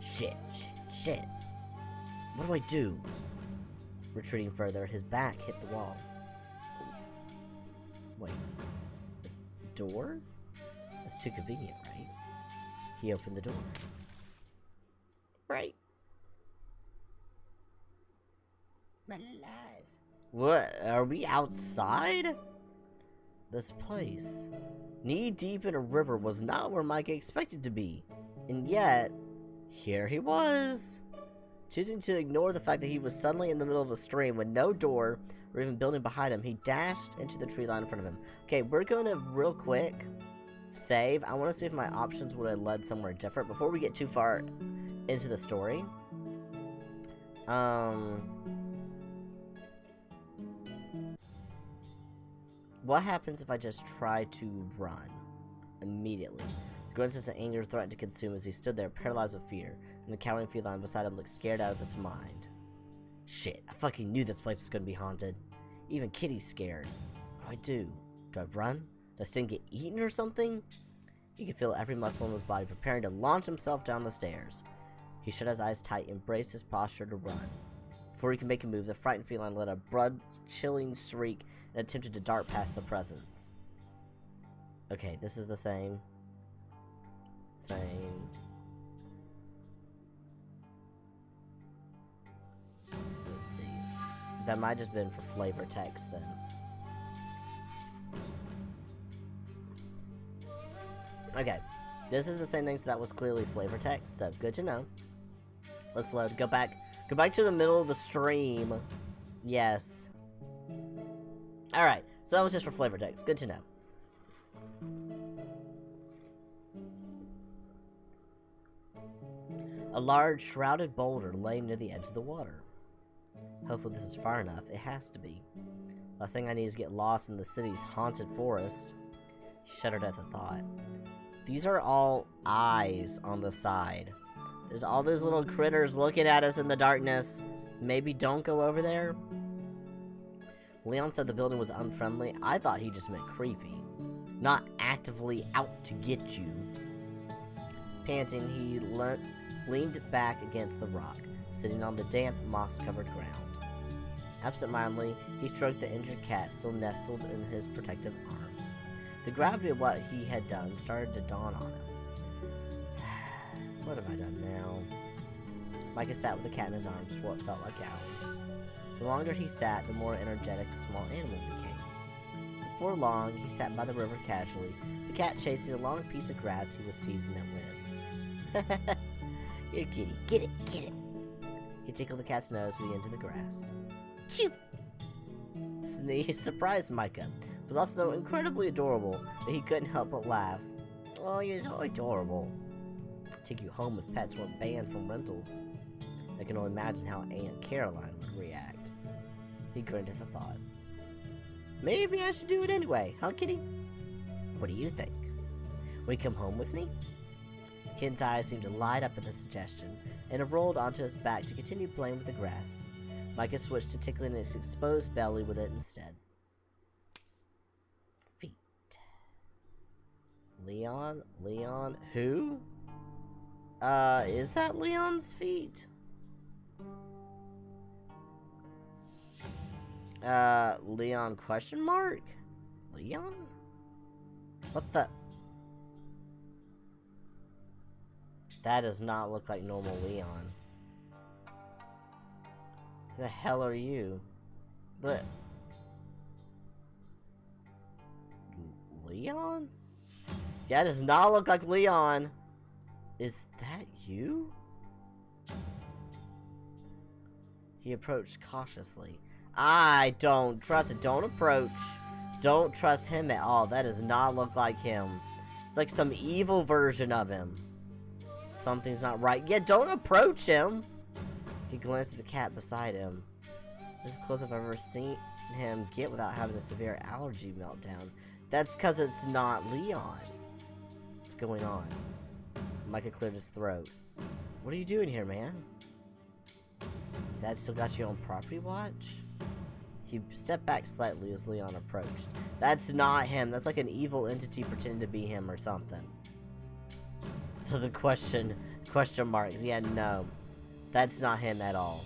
Shit. What do I do? Retreating further, his back hit the wall. Wait. The door? That's too convenient, right? He opened the door. Right. My lies. What? Are we outside? This place, knee deep in a river, was not where Micah expected to be. And yet, here he was. Choosing to ignore the fact that he was suddenly in the middle of a stream with no door or even building behind him, he dashed into the tree line in front of him. Okay, we're going to real quick save. I want to see if my options would have led somewhere different before we get too far into the story. What happens if I just try to run immediately? The growing sense of anger threatened to consume as he stood there, paralyzed with fear, and the cowering feline beside him looked scared out of its mind. Shit, I fucking knew this place was gonna be haunted. Even Kitty's scared. What do I do? Do I run? Does Sting get eaten or something? He could feel every muscle in his body preparing to launch himself down the stairs. He shut his eyes tight and braced his posture to run. Before he could make a move, the frightened feline let a blood-chilling shriek and attempted to dart past the presence. Okay, this is the same. Let's see. That might just been for flavor text then. Okay, this is the same thing, so that was clearly flavor text, so good to know. Let's load. Go back to the middle of the stream. Yes. Alright, so that was just for flavor text. Good to know. A large, shrouded boulder lay near the edge of the water. Hopefully this is far enough. It has to be. Last thing I need is get lost in the city's haunted forest. He shuddered at the thought. These are all eyes on the side. There's all these little critters looking at us in the darkness. Maybe don't go over there. Leon said the building was unfriendly. I thought he just meant creepy. Not actively out to get you. Panting, he leaned back against the rock, sitting on the damp, moss-covered ground. Absent-mindedly, he stroked the injured cat still nestled in his protective arms. The gravity of what he had done started to dawn on him. What have I done now? Micah sat with the cat in his arms for what felt like hours. The longer he sat, the more energetic the small animal became. Before long, he sat by the river casually, the cat chasing a long piece of grass he was teasing it with. Here, kitty, get it, get it. He tickled the cat's nose with the end of the grass. Chew! He surprised Micah. It was also incredibly adorable that he couldn't help but laugh. Oh, you're so adorable. Take you home if pets weren't banned from rentals. I can only imagine how Aunt Caroline would react. He grinned at the thought. Maybe I should do it anyway, huh, kitty? What do you think? Will you come home with me? The kid's eyes seemed to light up at the suggestion, and it rolled onto his back to continue playing with the grass. Micah switched to tickling his exposed belly with it instead. Feet. Leon? Who? Is that Leon's feet? Leon question mark? Leon? What the? That does not look like normal Leon. Who the hell are you? But Leon? Yeah, does not look like Leon. Is that you? He approached cautiously. I don't trust it. Don't approach. Don't trust him at all. That does not look like him. It's like some evil version of him. Something's not right. Yeah, don't approach him. He glanced at the cat beside him. This is close I've ever seen him get without having a severe allergy meltdown. That's because it's not Leon. What's going on? Micah cleared his throat. What are you doing here, man? Dad still got you on property watch? He stepped back slightly as Leon approached. That's not him. That's like an evil entity pretending to be him or something. The question marks. Yeah, no. That's not him at all.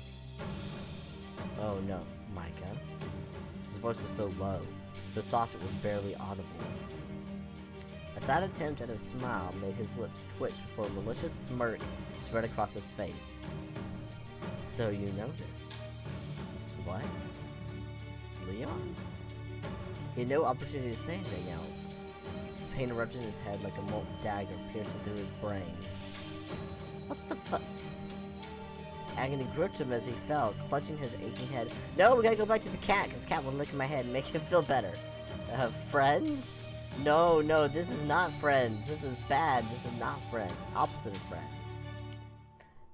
Oh no, Micah. His voice was so low, so soft it was barely audible. A sad attempt at a smile made his lips twitch before a malicious smirk spread across his face. So you noticed. What? Leon? He had no opportunity to say anything else. Pain erupted in his head like a molten dagger piercing through his brain. What the fuck? Agony gripped him as he fell, clutching his aching head. No, we gotta go back to the cat, because the cat will lick my head and make him feel better. Friends? No, this is not friends. This is bad. This is not friends. Opposite of friends.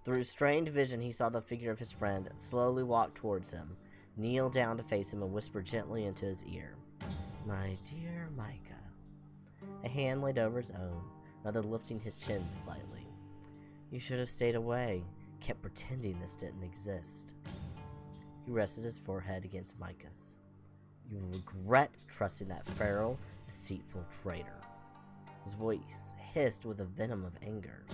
Through strained vision, he saw the figure of his friend slowly walk towards him, kneel down to face him, and whisper gently into his ear. My dear Micah. A hand laid over his own, another lifting his chin slightly. You should have stayed away, kept pretending this didn't exist. He rested his forehead against Micah's. You will regret trusting that feral, deceitful traitor. His voice hissed with a venom of anger.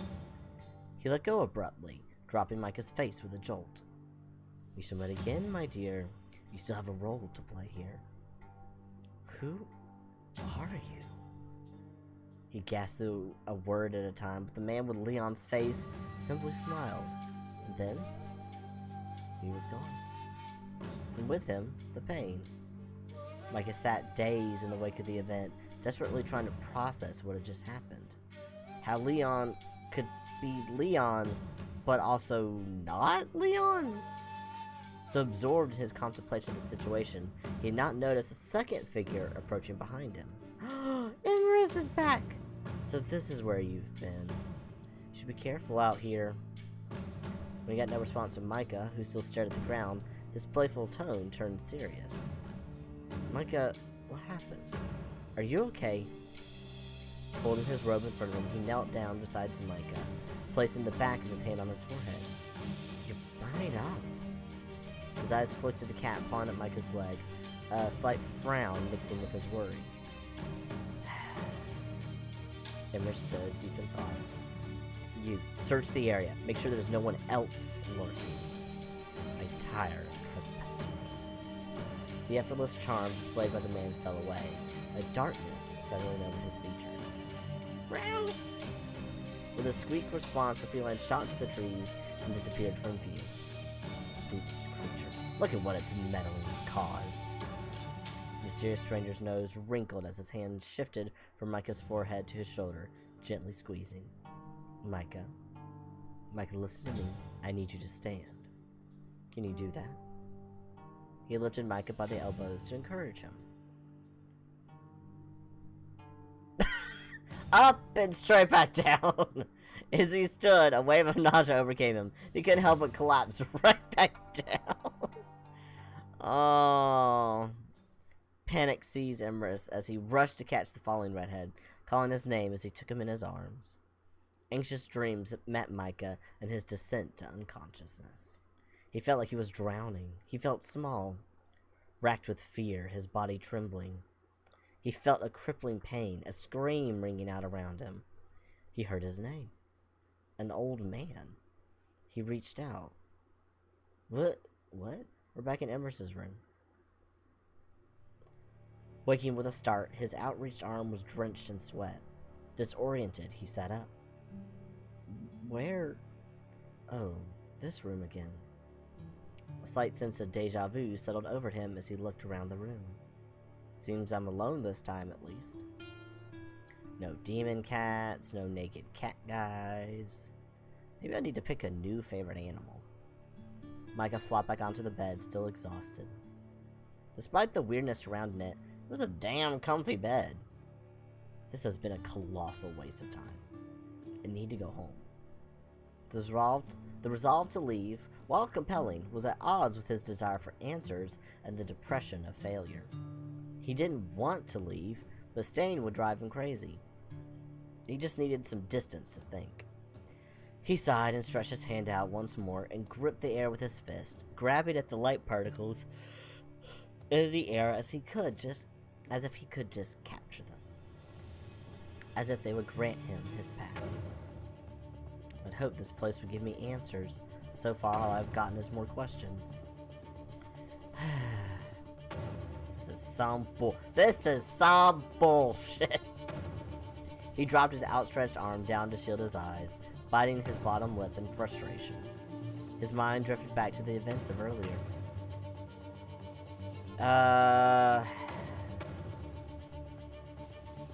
He let go abruptly, dropping Micah's face with a jolt. We shall meet again, my dear. You still have a role to play here. Who are you? He gasped through a word at a time, but the man with Leon's face simply smiled. And then, he was gone. And with him, the pain. Micah sat dazed in the wake of the event, desperately trying to process what had just happened. How Leon could be Leon, but also not Leon? So absorbed in his contemplation of the situation, he had not noticed a second figure approaching behind him. Emerus is back! So this is where you've been. You should be careful out here. When he got no response from Micah, who still stared at the ground, his playful tone turned serious. Micah, what happened? Are you okay? Folding his robe in front of him, he knelt down beside Micah, placing the back of his hand on his forehead. You're burning up. His eyes flicked to the cat pawing at Micah's leg, a slight frown mixing with his worry. Emmer stood, deep in thought. You search the area. Make sure there's no one else lurking. I'm tired of trespassers. The effortless charm displayed by the man fell away, a darkness settling over his features. Meow. With a squeak response, the feline shot into the trees and disappeared from view. Foolish creature. Look at what its meddling has caused. The mysterious stranger's nose wrinkled as his hand shifted from Micah's forehead to his shoulder, gently squeezing. Micah, listen to me. I need you to stand. Can you do that? He lifted Micah by the elbows to encourage him. Up and straight back down! As he stood, a wave of nausea overcame him. He couldn't help but collapse right back down. Oh. Panic seized Emrys as he rushed to catch the falling redhead, calling his name as he took him in his arms. Anxious dreams met Micah in his descent to unconsciousness. He felt like he was drowning. He felt small, racked with fear, his body trembling. He felt a crippling pain, a scream ringing out around him. He heard his name. An old man. He reached out. What? We're back in Emrys' room. Waking with a start, his outreached arm was drenched in sweat. Disoriented, he sat up. Where? Oh, this room again. A slight sense of deja vu settled over him as he looked around the room. Seems I'm alone this time, at least. No demon cats, no naked cat guys. Maybe I need to pick a new favorite animal. Micah flopped back onto the bed, still exhausted. Despite the weirdness surrounding it, it was a damn comfy bed. This has been a colossal waste of time. I need to go home. The resolve to leave, while compelling, was at odds with his desire for answers and the depression of failure. He didn't want to leave, but staying would drive him crazy. He just needed some distance to think. He sighed and stretched his hand out once more and gripped the air with his fist, grabbing at the light particles in the air as he could, just as if he could just capture them. As if they would grant him his past. I'd hoped this place would give me answers. So far, all I've gotten is more questions. This is some bullshit. He dropped his outstretched arm down to shield his eyes, biting his bottom lip in frustration. His mind drifted back to the events of earlier.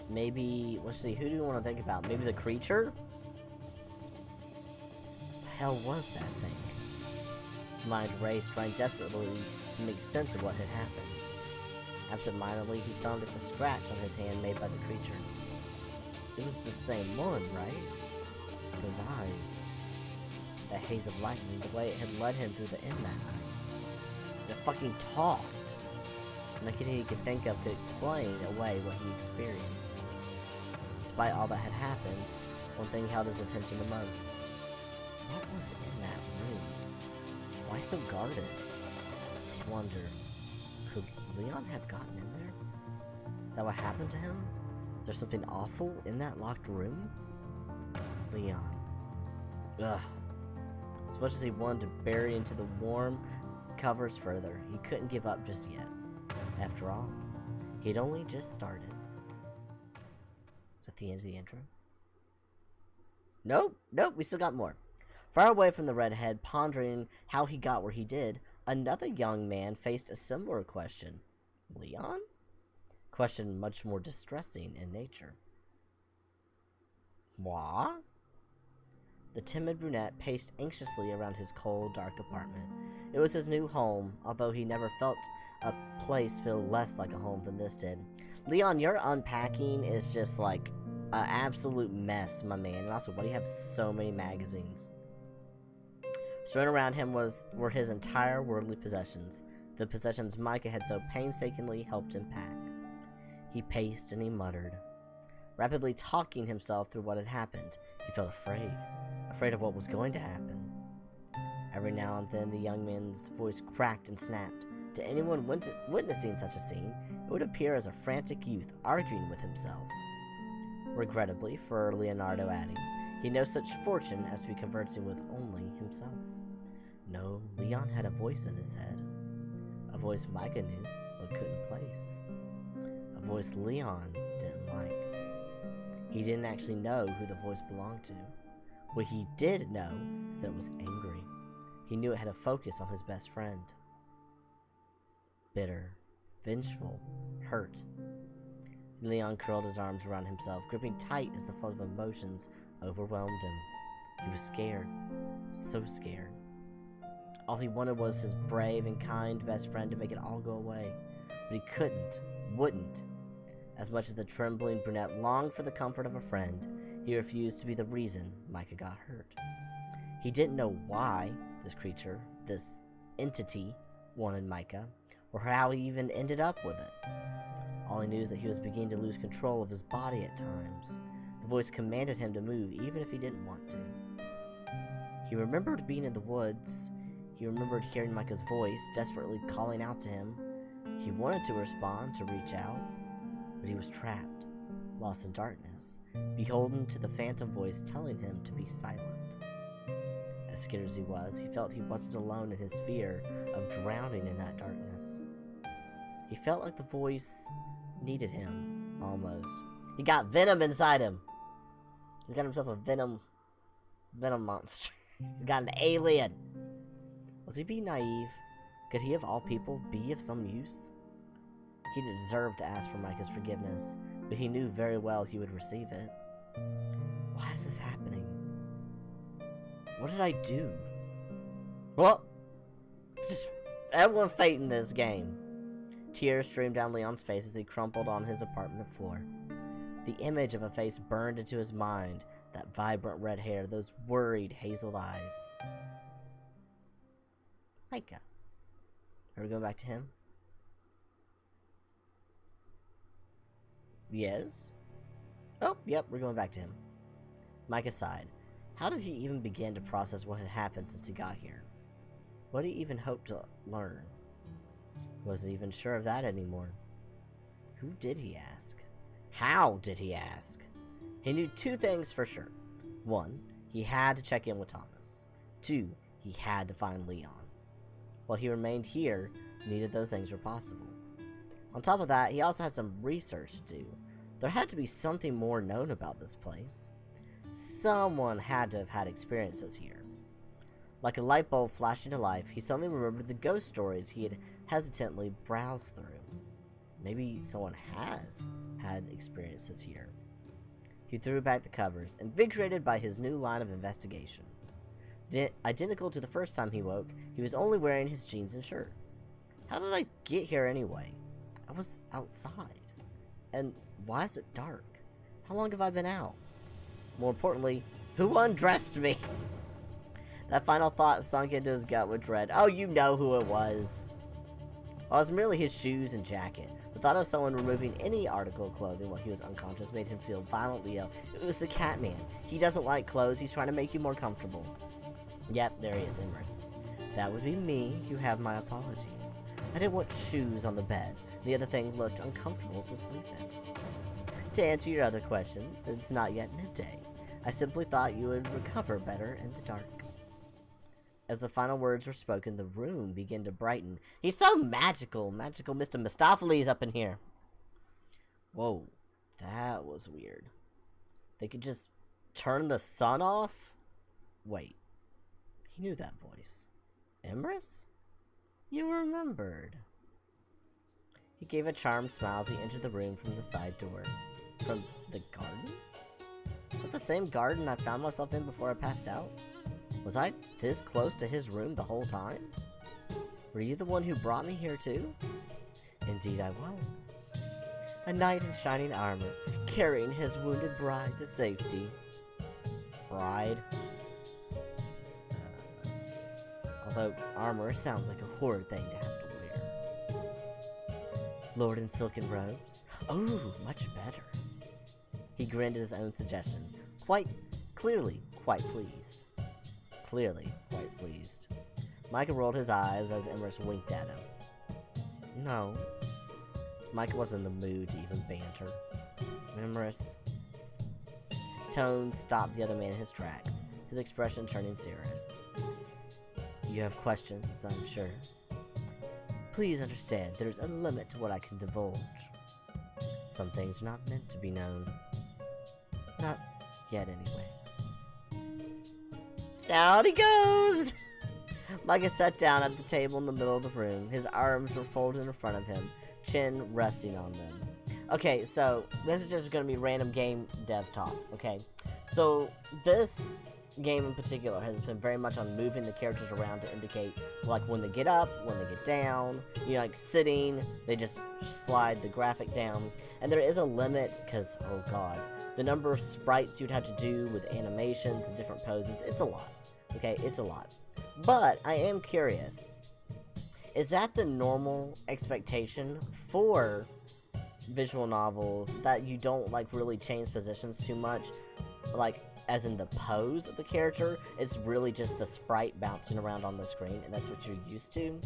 Maybe, let's see, who do you want to think about? Maybe the creature? What the hell was that thing? His mind raced, trying desperately to make sense of what had happened. Absent-mindedly, he thumbed at the scratch on his hand made by the creature. It was the same one, right? Those eyes. That haze of lightning, the way it had led him through the inn that night. It fucking talked. Nothing he could think of could explain away what he experienced. Despite all that had happened, one thing held his attention the most. What was in that room? Why so guarded? I wonder, could Leon have gotten in there? Is that what happened to him? Is there something awful in that locked room? Leon. Ugh. As much as he wanted to bury into the warm covers further, he couldn't give up just yet. After all, he'd only just started. Is that the end of the intro? Nope, we still got more. Far away from the redhead, pondering how he got where he did, another young man faced a similar question. Leon? Question much more distressing in nature. Moi? The timid brunette paced anxiously around his cold, dark apartment. It was his new home, although he never felt a place feel less like a home than this did. Leon, your unpacking is just like an absolute mess, my man. And also, why do you have so many magazines? Strewn around him were his entire worldly possessions, the possessions Micah had so painstakingly helped him pack. He paced and he muttered, rapidly talking himself through what had happened. He felt afraid of what was going to happen. Every now and then, the young man's voice cracked and snapped. To anyone witnessing such a scene, it would appear as a frantic youth arguing with himself. Regrettably, for Leonardo adding, he had no such fortune as to be conversing with only himself. No, Leon had a voice in his head. A voice Micah knew, but couldn't place. A voice Leon didn't like. He didn't actually know who the voice belonged to. What he did know is that it was angry. He knew it had a focus on his best friend. Bitter, vengeful, hurt. Leon curled his arms around himself, gripping tight as the flood of emotions overwhelmed him. He was scared. So scared. All he wanted was his brave and kind best friend to make it all go away. But he wouldn't. As much as the trembling brunette longed for the comfort of a friend, he refused to be the reason Micah got hurt. He didn't know why this creature, this entity, wanted Micah, or how he even ended up with it. All he knew is that he was beginning to lose control of his body at times. The voice commanded him to move, even if he didn't want to. He remembered being in the woods. He remembered hearing Micah's voice, desperately calling out to him. He wanted to respond, to reach out, but he was trapped, lost in darkness, beholden to the phantom voice telling him to be silent. As scared as he was, he felt he wasn't alone in his fear of drowning in that darkness. He felt like the voice needed him, almost. He got venom inside him. He's got himself a venom monster. He's got an alien. Was he being naive? Could he of all people be of some use? He deserved to ask for Micah's forgiveness, but he knew very well he would receive it. Why is this happening? What did I do? Well, just everyone fate in this game. Tears streamed down Leon's face as he crumpled on his apartment floor. The image of a face burned into his mind, that vibrant red hair, those worried hazel eyes. Micah. Are we going back to him? Yes? Oh, yep, we're going back to him. Micah sighed. How did he even begin to process what had happened since he got here? What did he even hope to learn? He wasn't even sure of that anymore. Who did he ask? How did he ask? He knew two things for sure. One, he had to check in with Thomas. Two, he had to find Leon. While he remained here, neither of those things were possible. On top of that, he also had some research to do. There had to be something more known about this place. Someone had to have had experiences here. Like a light bulb flashing to life, he suddenly remembered the ghost stories he had hesitantly browsed through. Maybe someone has had experiences here. He threw back the covers, invigorated by his new line of investigation. Identical to the first time he woke, he was only wearing his jeans and shirt. How did I get here anyway? I was outside. And why is it dark? How long have I been out? More importantly, who undressed me? That final thought sunk into his gut with dread. Oh, you know who it was. Well, it was merely his shoes and jacket. The thought of someone removing any article of clothing while he was unconscious made him feel violently ill. It was the Catman. He doesn't like clothes. He's trying to make you more comfortable. Yep, there he is, Immerse. That would be me. You have my apologies. I didn't want shoes on the bed. The other thing looked uncomfortable to sleep in. To answer your other questions, it's not yet midday. I simply thought you would recover better in the dark. As the final words were spoken, the room began to brighten. He's so magical. Magical Mr. Mistopheles up in here. Whoa, that was weird. They could just turn the sun off? Wait, he knew that voice. Emrys? You remembered. He gave a charmed smile as he entered the room from the side door. From the garden? Is that the same garden I found myself in before I passed out? Was I this close to his room the whole time? Were you the one who brought me here too? Indeed I was. A knight in shining armor, carrying his wounded bride to safety. Bride? Although armor sounds like a horrid thing to have to wear. Lord in silken robes? Oh, much better. He grinned at his own suggestion, quite pleased. Clearly quite pleased. Micah rolled his eyes as Emrys winked at him. No. Micah wasn't in the mood to even banter. Emrys. His tone stopped the other man in his tracks, his expression turning serious. You have questions, I'm sure. Please understand, there's a limit to what I can divulge. Some things are not meant to be known. Not yet, anyway. Down he goes! Micah sat down at the table in the middle of the room. His arms were folded in front of him, chin resting on them. Okay, so this is just going to be random game dev talk, okay? So this game in particular has been very much on moving the characters around to indicate, like, when they get up, when they get down, you know, like sitting, they just slide the graphic down. And there is a limit, because, oh god, the number of sprites you'd have to do with animations and different poses, it's a lot. Okay, it's a lot. But I am curious, is that the normal expectation for visual novels, that you don't, like, really change positions too much? Like, as in the pose of the character, it's really just the sprite bouncing around on the screen, and that's what you're used to?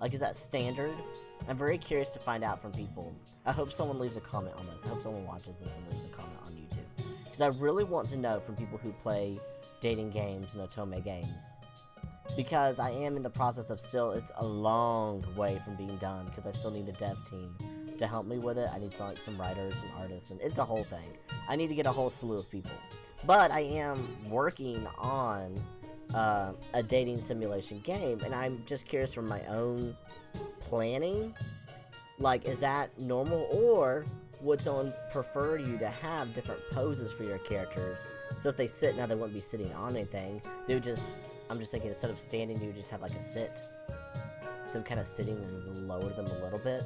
Like, is that standard? I'm very curious to find out from people. I hope someone leaves a comment on this. I hope someone watches this and leaves a comment on YouTube. Because I really want to know from people who play dating games and otome games. Because I am in the process of it's a long way from being done, because I still need a dev team to help me with it. I need some writers and artists, and it's a whole thing. I need to get a whole slew of people. But I am working on a dating simulation game, and I'm just curious from my own planning, like, is that normal, or would someone prefer you to have different poses for your characters, so if they sit, now they wouldn't be sitting on anything, they would just, I'm just thinking, instead of standing, you would just have like a sit, them kind of sitting and lower them a little bit.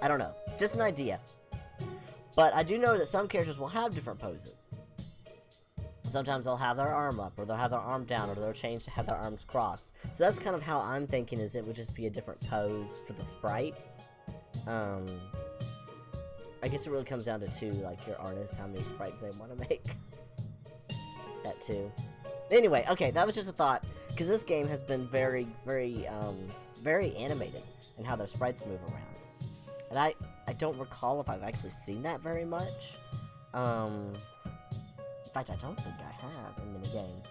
I don't know, just an idea. But I do know that some characters will have different poses. Sometimes they'll have their arm up, or they'll have their arm down, or they'll change to have their arms crossed. So that's kind of how I'm thinking, is it would just be a different pose for the sprite. I guess it really comes down to, too, like, your artist, how many sprites they want to make. That, too. Anyway, okay, that was just a thought, because this game has been very, very animated in how their sprites move around. And I don't recall if I've actually seen that very much. In fact, I don't think I have in many games.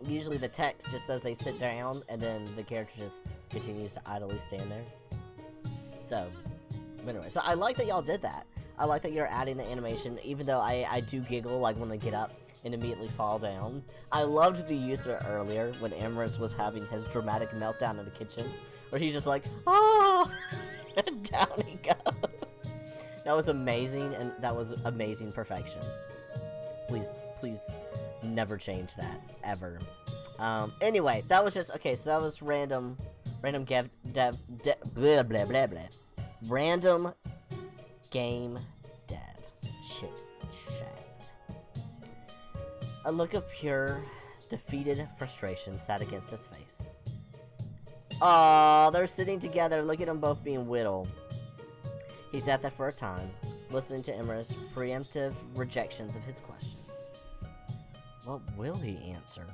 Usually the text just says they sit down, and then the character just continues to idly stand there. So, But anyway, so I like that y'all did that. I like that you're adding the animation, even though I do giggle like when they get up and immediately fall down. I loved the use of it earlier when Amorous was having his dramatic meltdown in the kitchen, where he's just like, oh, and down he goes. That was amazing, and that was amazing perfection. Please, never change that, ever. Anyway, that was just, okay, so that was random blah, blah, blah, blah. Random game dev. Shit. A look of pure, defeated frustration sat against his face. Aw, they're sitting together. Look at them both being whittled. He sat there for a time, listening to Emmer's preemptive rejections of his questions. What will he answer?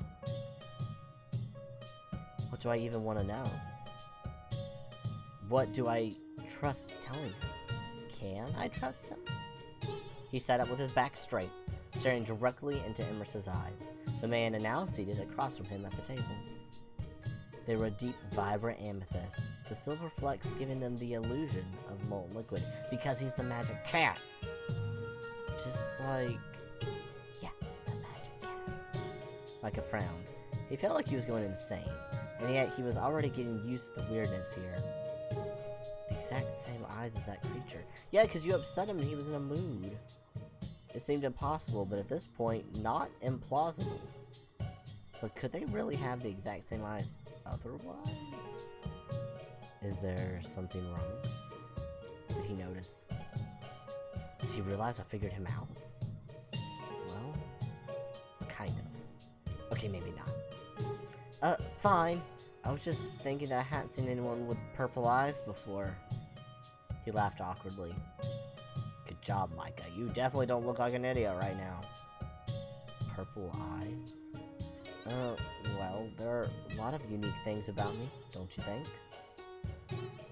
What do I even want to know? What do I trust telling him? Can I trust him? He sat up with his back straight, staring directly into Emerson's eyes, the man now seated across from him at the table. They were a deep, vibrant amethyst, the silver flecks giving them the illusion of molten liquid, because he's the magic cat. Just like... yeah, the magic cat. Micah frowned. He felt like he was going insane, and yet he was already getting used to the weirdness here. The exact same eyes as that creature. Yeah, because you upset him and he was in a mood. It seemed impossible, but at this point, not implausible. But could they really have the exact same eyes otherwise? Is there something wrong? Did he notice? Does he realize I figured him out? Well, kind of. Okay, maybe not. Fine. I was just thinking that I hadn't seen anyone with purple eyes before. He laughed awkwardly. Good job, Micah. You definitely don't look like an idiot right now. Purple eyes? Well, there are a lot of unique things about me, don't you think?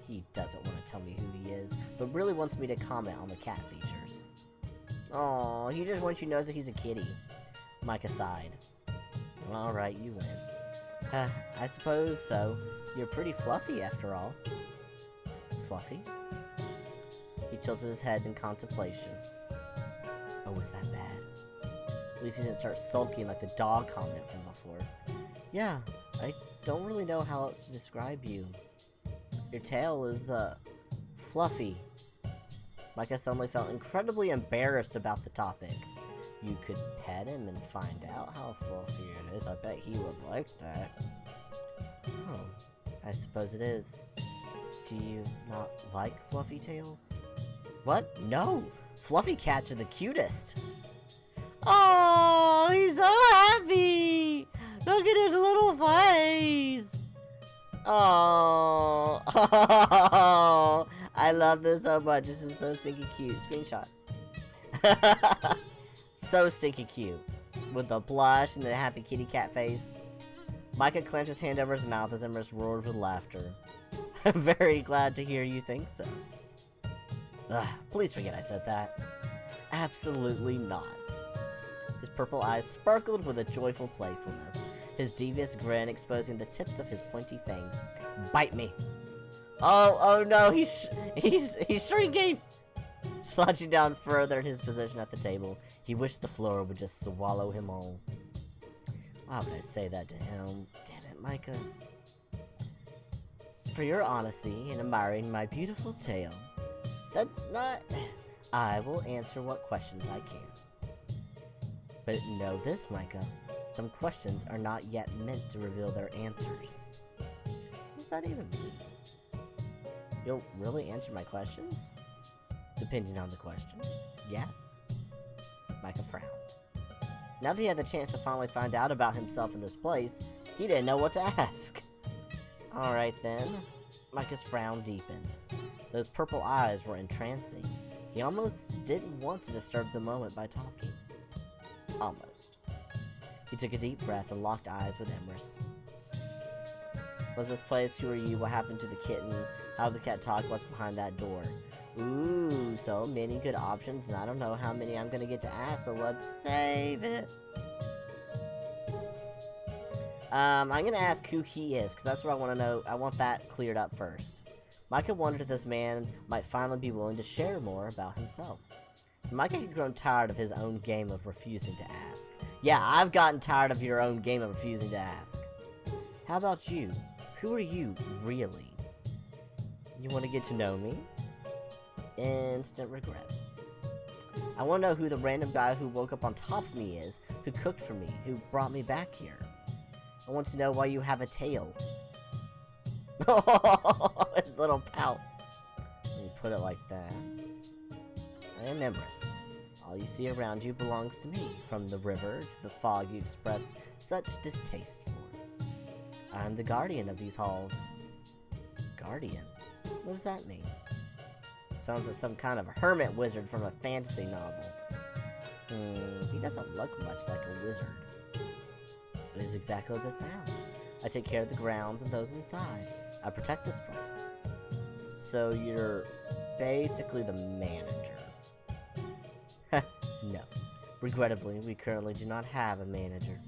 He doesn't want to tell me who he is, but really wants me to comment on the cat features. Aw, he just wants you to know that he's a kitty. Micah sighed. Alright, you win. I suppose so. You're pretty fluffy, after all. Fluffy? He tilted his head in contemplation. Oh, is that bad? At least he didn't start sulking like the dog comment from before. Yeah, I don't really know how else to describe you. Your tail is, fluffy. Micah suddenly felt incredibly embarrassed about the topic. You could pet him and find out how fluffy it is. I bet he would like that. Oh, I suppose it is. Do you not like fluffy tails? What? No! Fluffy cats are the cutest! Oh, he's so happy! Look at his little face! Oh, I love this so much. This is so stinky cute. Screenshot. So stinky cute. With the blush and the happy kitty cat face. Micah clamped his hand over his mouth as Emrys roared with laughter. I'm very glad to hear you think so. Ugh, please forget I said that. Absolutely not. His purple eyes sparkled with a joyful playfulness, his devious grin exposing the tips of his pointy fangs. Bite me! Oh no, he's shrinking! Slouching down further in his position at the table, he wished the floor would just swallow him whole. Why would I say that to him? Damn it, Micah. For your honesty in admiring my beautiful tail, that's not... I will answer what questions I can. But know this, Micah. Some questions are not yet meant to reveal their answers. What does that even mean? You'll really answer my questions? Depending on the question. Yes. Micah frowned. Now that he had the chance to finally find out about himself in this place, he didn't know what to ask. Alright then. Micah's frown deepened. Those purple eyes were entrancing. He almost didn't want to disturb the moment by talking. Almost. He took a deep breath and locked eyes with Emrys. Was this place? Who are you? What happened to the kitten? How did the cat talk? What's behind that door? Ooh, so many good options, and I don't know how many I'm gonna get to ask, so let's save it. I'm gonna ask who he is, because that's what I want to know. I want that cleared up first. Micah wondered if this man might finally be willing to share more about himself. Micah had grown tired of his own game of refusing to ask. Yeah, I've gotten tired of your own game of refusing to ask. How about you? Who are you, really? You want to get to know me? Instant regret. I want to know who the random guy who woke up on top of me is, who cooked for me, who brought me back here. I want to know why you have a tail. His little pout. Let me put it like that. I am Empress. All you see around you belongs to me, from the river to the fog you expressed such distaste for. I'm the guardian of these halls. Guardian? What does that mean? Sounds like some kind of hermit wizard from a fantasy novel. He doesn't look much like a wizard. It is exactly as it sounds. I take care of the grounds and those inside. I protect this place. So you're basically the manager. No. Regrettably, we currently do not have a manager.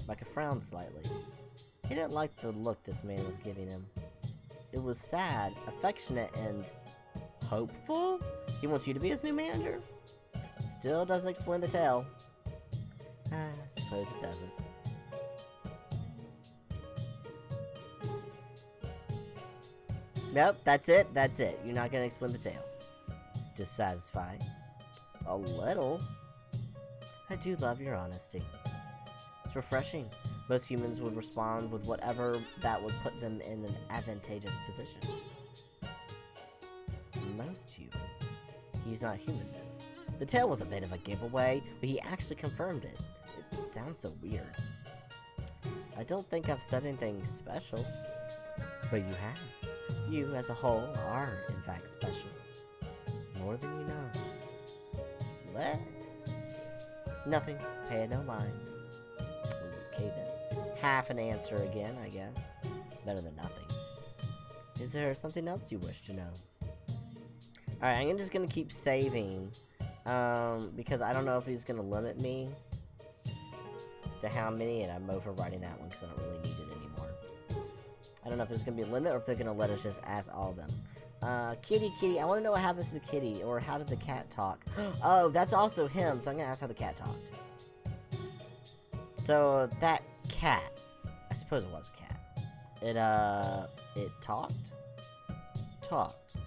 Micah frowned slightly. He didn't like the look this man was giving him. It was sad, affectionate, and hopeful? He wants you to be his new manager? Still doesn't explain the tale. I suppose it doesn't. Nope, that's it. You're not gonna explain the tale. Dissatisfied? A little. I do love your honesty. It's refreshing. Most humans would respond with whatever that would put them in an advantageous position. Most humans. He's not human then. The tale was a bit of a giveaway, but he actually confirmed it. It sounds so weird. I don't think I've said anything special. But you have. You, as a whole, are, in fact, special. More than you know. What? Nothing. Pay it no mind. Okay then. Half an answer again, I guess. Better than nothing. Is there something else you wish to know? Alright, I'm just gonna keep saving. Because I don't know if he's gonna limit me to how many, and I'm overwriting that one because I don't really need it anymore. I don't know if there's gonna be a limit or if they're gonna let us just ask all of them. Kitty, I want to know what happens to the kitty, or how did the cat talk? Oh, that's also him, so I'm gonna ask how the cat talked. So, that cat, I suppose it was a cat. It talked? Talked.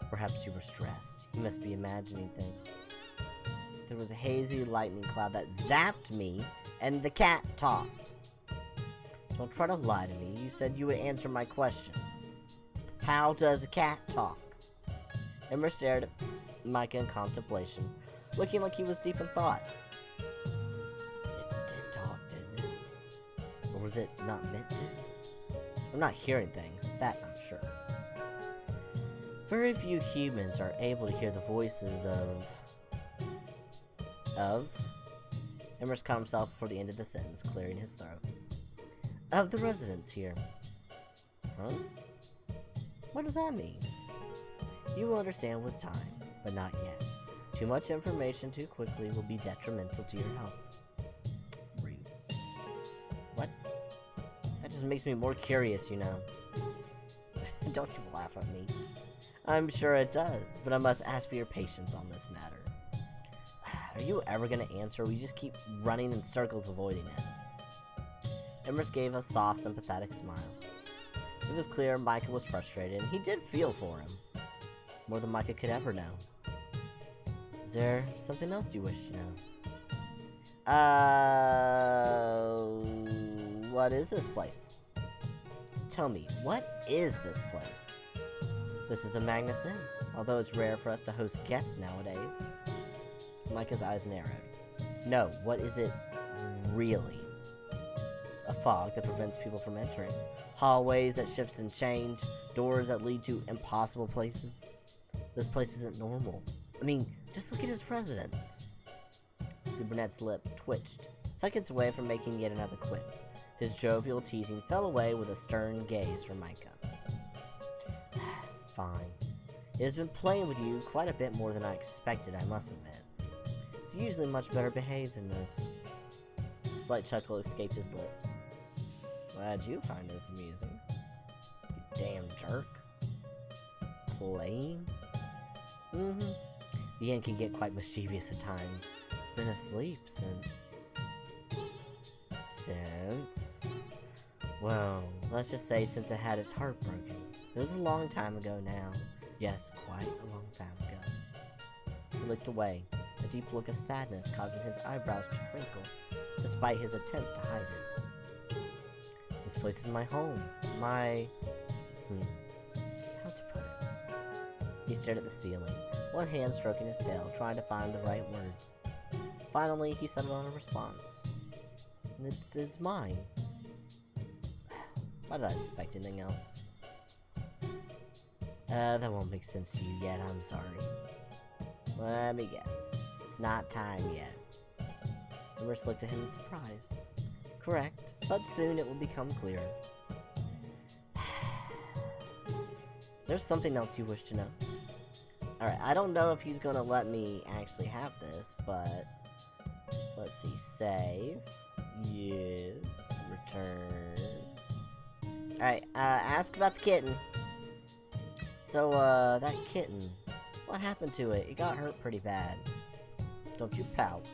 Perhaps you were stressed. You must be imagining things. There was a hazy lightning cloud that zapped me, and the cat talked. Don't try to lie to me. You said you would answer my questions. How does a cat talk? Ember stared at Micah in contemplation, looking like he was deep in thought. It did talk, didn't it? Or was it not meant to? I'm not hearing things, that I'm sure. Very few humans are able to hear the voices of? Embers caught himself before the end of the sentence, clearing his throat. Of the residents here. Huh? What does that mean? You will understand with time, but not yet. Too much information too quickly will be detrimental to your health. Rude. What? That just makes me more curious, you know. Don't you laugh at me. I'm sure it does, but I must ask for your patience on this matter. Are you ever going to answer, or will you just keep running in circles avoiding it? Embers gave a soft, sympathetic smile. It was clear Micah was frustrated, and he did feel for him. More than Micah could ever know. Is there something else you wish to know? What is this place? Tell me, what is this place? This is the Magnus Inn, although it's rare for us to host guests nowadays. Micah's eyes narrowed. No, what is it really? A fog that prevents people from entering. Hallways that shift and change. Doors that lead to impossible places. This place isn't normal. I mean, just look at his residence. The brunette's lip twitched, seconds away from making yet another quip. His jovial teasing fell away with a stern gaze from Micah. Fine. It has been playing with you quite a bit more than I expected, I must admit. It's usually much better behaved than this. A slight chuckle escaped his lips. Glad you find this amusing. You damn jerk. playing? Mm-hmm. The ant can get quite mischievous at times. It's been asleep since... Well, let's just say since it had its heart broken. It was a long time ago now. Yes, quite a long time ago. He looked away, a deep look of sadness causing his eyebrows to crinkle, despite his attempt to hide it. This place is my home. My... how to put it? He stared at the ceiling, one hand stroking his tail, trying to find the right words. Finally, he settled on a response. This is mine. Why did I expect anything else? That won't make sense to you yet, I'm sorry. Let me guess. It's not time yet. Emrys looked at him in surprise. Correct, but soon it will become clearer. Is there something else you wish to know? Alright, I don't know if he's gonna let me actually have this, but... let's see, save. Yes. Return. Alright, ask about the kitten. So, that kitten, what happened to it? It got hurt pretty bad. Don't you pout.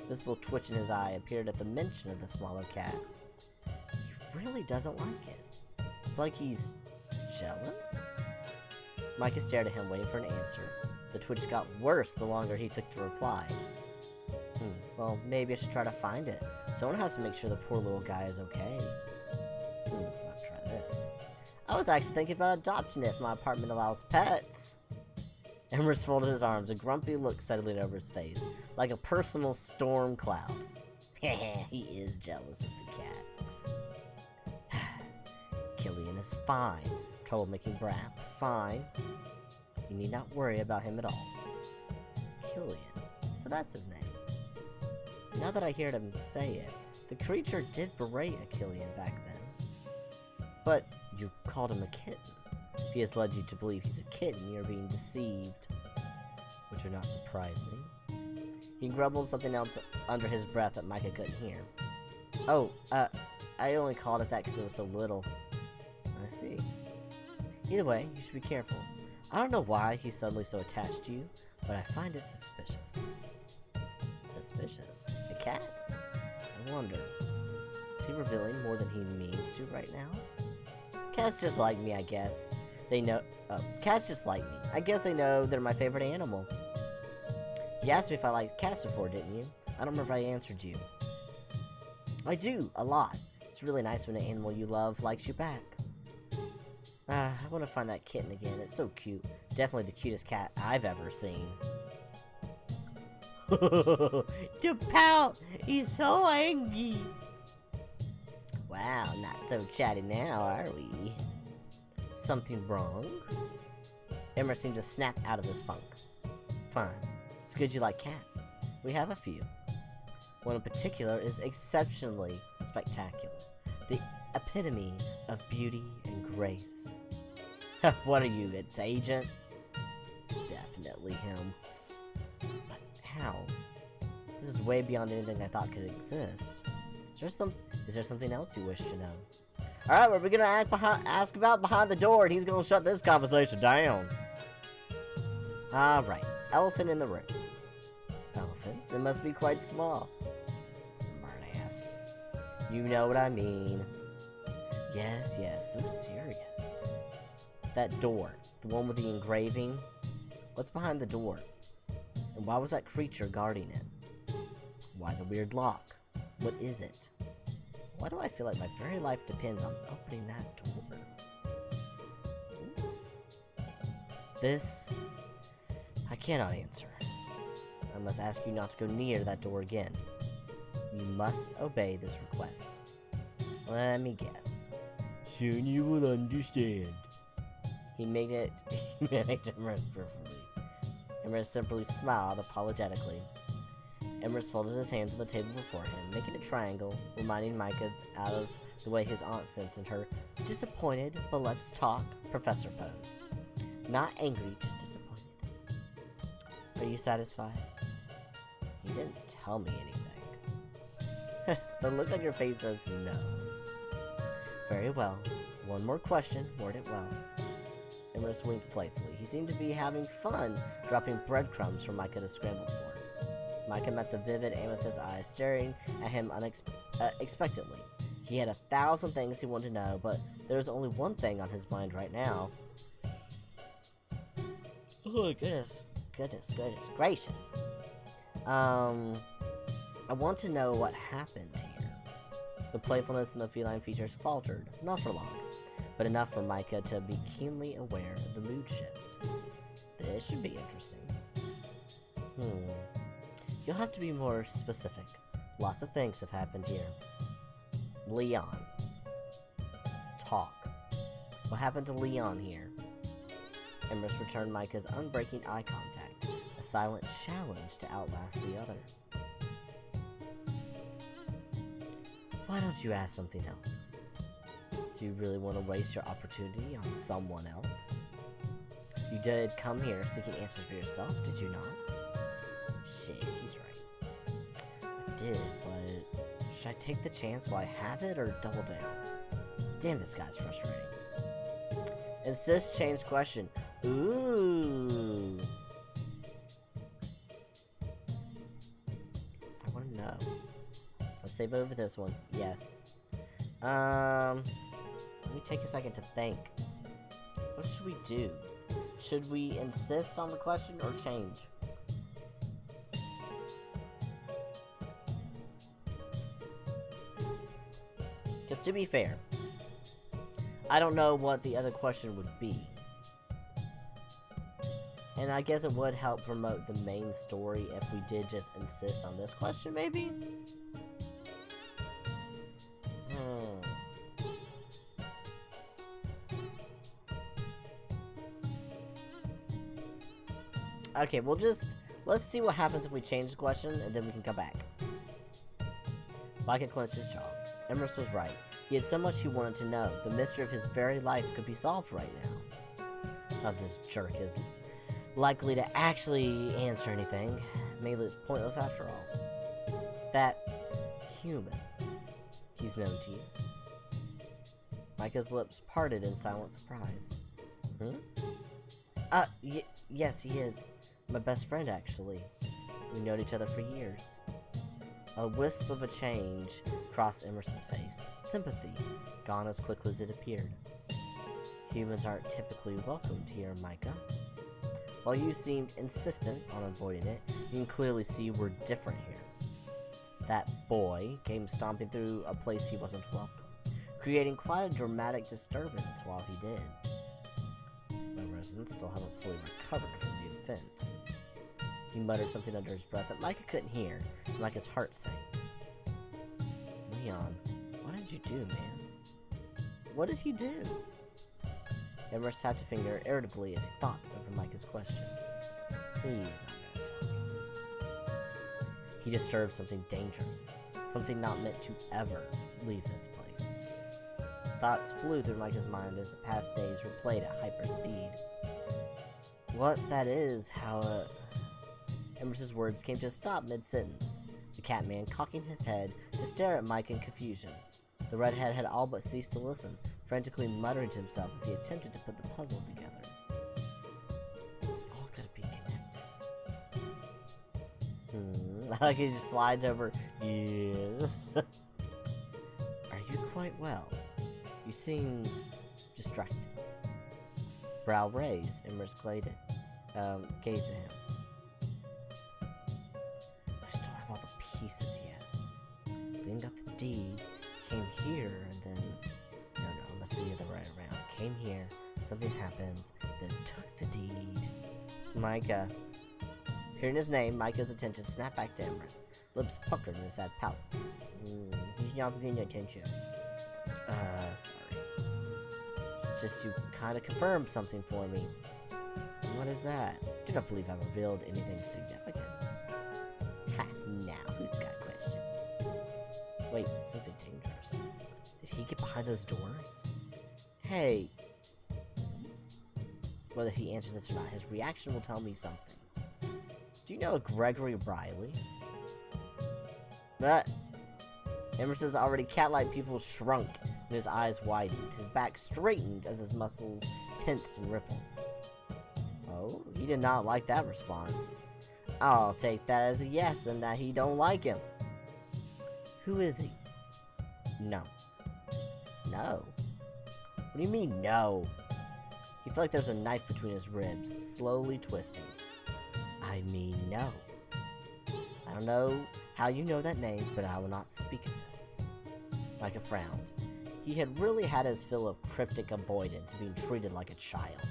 Visible twitch in his eye appeared at the mention of the smaller cat. He really doesn't like it. It's like he's jealous? Micah stared at him, waiting for an answer. The twitch got worse the longer he took to reply. Well, maybe I should try to find it. Someone has to make sure the poor little guy is okay. Let's try this. I was actually thinking about adopting it if my apartment allows pets. Emrys folded his arms, a grumpy look settling over his face, like a personal storm cloud. He is jealous of the cat. Killian is fine. Troublemaking brat, fine. You need not worry about him at all. Killian. So that's his name. Now that I hear him say it, the creature did berate a Killian back then. But you called him a kitten. If he has led you to believe he's a kitten, you're being deceived. Which would not surprise me. He grumbled something else under his breath that Micah couldn't hear. Oh, I only called it that because it was so little. I see. Either way, you should be careful. I don't know why he's suddenly so attached to you, but I find it suspicious. Suspicious? A cat? I wonder. Is he revealing more than he means to right now? Cats just like me, I guess. They know... cats just like me. I guess they know they're my favorite animal. You asked me if I liked cats before, didn't you? I don't remember if I answered you. I do, a lot. It's really nice when an animal you love likes you back. I want to find that kitten again. It's so cute. Definitely the cutest cat I've ever seen. To pout! He's so angry! Wow, not so chatty now, are we? Something wrong? Emrys seemed to snap out of his funk. Fine. It's good you like cats. We have a few. One in particular is exceptionally spectacular. The epitome of beauty and grace. What are you, its agent? It's definitely him. But how? This is way beyond anything I thought could exist. Is there something else you wish to know? Alright, we're gonna ask about behind the door, and he's gonna shut this conversation down. Alright, elephant in the room. Elephant? It must be quite small. Smartass. You know what I mean. Yes, so serious. That door, the one with the engraving. What's behind the door? And why was that creature guarding it? Why the weird lock? What is it? Why do I feel like my very life depends on opening that door? This... I cannot answer. I must ask you not to go near that door again. You must obey this request. Let me guess. Soon you will understand. He mimicked Emrys perfectly. Emrys simply smiled apologetically. Emrys folded his hands on the table before him, making a triangle, reminding Micah out of the way his aunt sits in her disappointed, but let's talk professor pose. Not angry, just disappointed. Are you satisfied? You didn't tell me anything. The look on your face says no. Very well. One more question, word it well. Emrys winked playfully. He seemed to be having fun dropping breadcrumbs for Micah to scramble for. Micah met the vivid amethyst eyes staring at him unexpectedly. He had 1,000 things he wanted to know, but there was only one thing on his mind right now. Oh, goodness gracious. I want to know what happened here. The playfulness in the feline features faltered, not for long, but enough for Micah to be keenly aware of the mood shift. This should be interesting. You'll have to be more specific. Lots of things have happened here. Leon. Talk. What happened to Leon here? Emrys returned Micah's unbreaking eye contact, a silent challenge to outlast the other. Why don't you ask something else? Do you really want to waste your opportunity on someone else? You did come here seeking answers for yourself, did you not? Shit, he's right. I did, but should I take the chance while I have it or double down? Damn, this guy's frustrating. Insist, change question. Ooh. I want to know. Let's save over this one. Yes. Let me take a second to think. What should we do? Should we insist on the question or change? Because to be fair, I don't know what the other question would be. And I guess it would help promote the main story if we did just insist on this question, maybe? Okay, let's see what happens if we change the question, and then we can come back. Micah clenched his jaw. Emrys was right. He had so much he wanted to know. The mystery of his very life could be solved right now. Now this jerk is likely to actually answer anything. Maybe it's pointless after all. That human, he's known to you. Micah's lips parted in silent surprise. Yes, he is. My best friend, actually. We've known each other for years. A wisp of a change crossed Emrys' face. Sympathy, gone as quickly as it appeared. Humans aren't typically welcomed here, Micah. While you seemed insistent on avoiding it, you can clearly see we're different here. That boy came stomping through a place he wasn't welcome, creating quite a dramatic disturbance while he did. My residents still haven't fully recovered from the event. He muttered something under his breath that Micah couldn't hear, and Micah's heart sank. Leon, what did you do, man? What did he do? Emrys tapped a finger irritably as he thought over Micah's question. He's not gonna tell me. He disturbed something dangerous, something not meant to ever leave this place. Thoughts flew through Micah's mind as the past days were played at hyperspeed. What that is, how Emrys' words came to a stop mid-sentence, the Catman cocking his head to stare at Micah in confusion. The redhead had all but ceased to listen, frantically muttering to himself as he attempted to put the puzzle together. It's all gonna be connected. Like he just slides over. Yes. Are you quite well? You seem distracted. Brow raised, Emrys gazed at him. I just don't have all the pieces yet. Then got the deed, came here, and then... No, it must be the other way around. Came here, something happened, then took the deed. Micah. Hearing his name, Micah's attention snapped back to Emrys, lips puckered in a sad pout. He's not paying attention. Sorry. Just to kind of confirm something for me. What is that? Do not believe I've revealed anything significant. Ha, now who's got questions? Wait, something dangerous. Did he get behind those doors? Hey. Whether he answers this or not, his reaction will tell me something. Do you know a Gregory Riley? But Emrys' already cat-like pupils shrunk and his eyes widened. His back straightened as his muscles tensed and rippled. Oh, he did not like that response. I'll take that as a yes and that he don't like him. Who is he? No. No? What do you mean, no? He felt like there was a knife between his ribs, slowly twisting. I mean, no. I don't know how you know that name, but I will not speak of this. Micah frowned. He had really had his fill of cryptic avoidance, being treated like a child.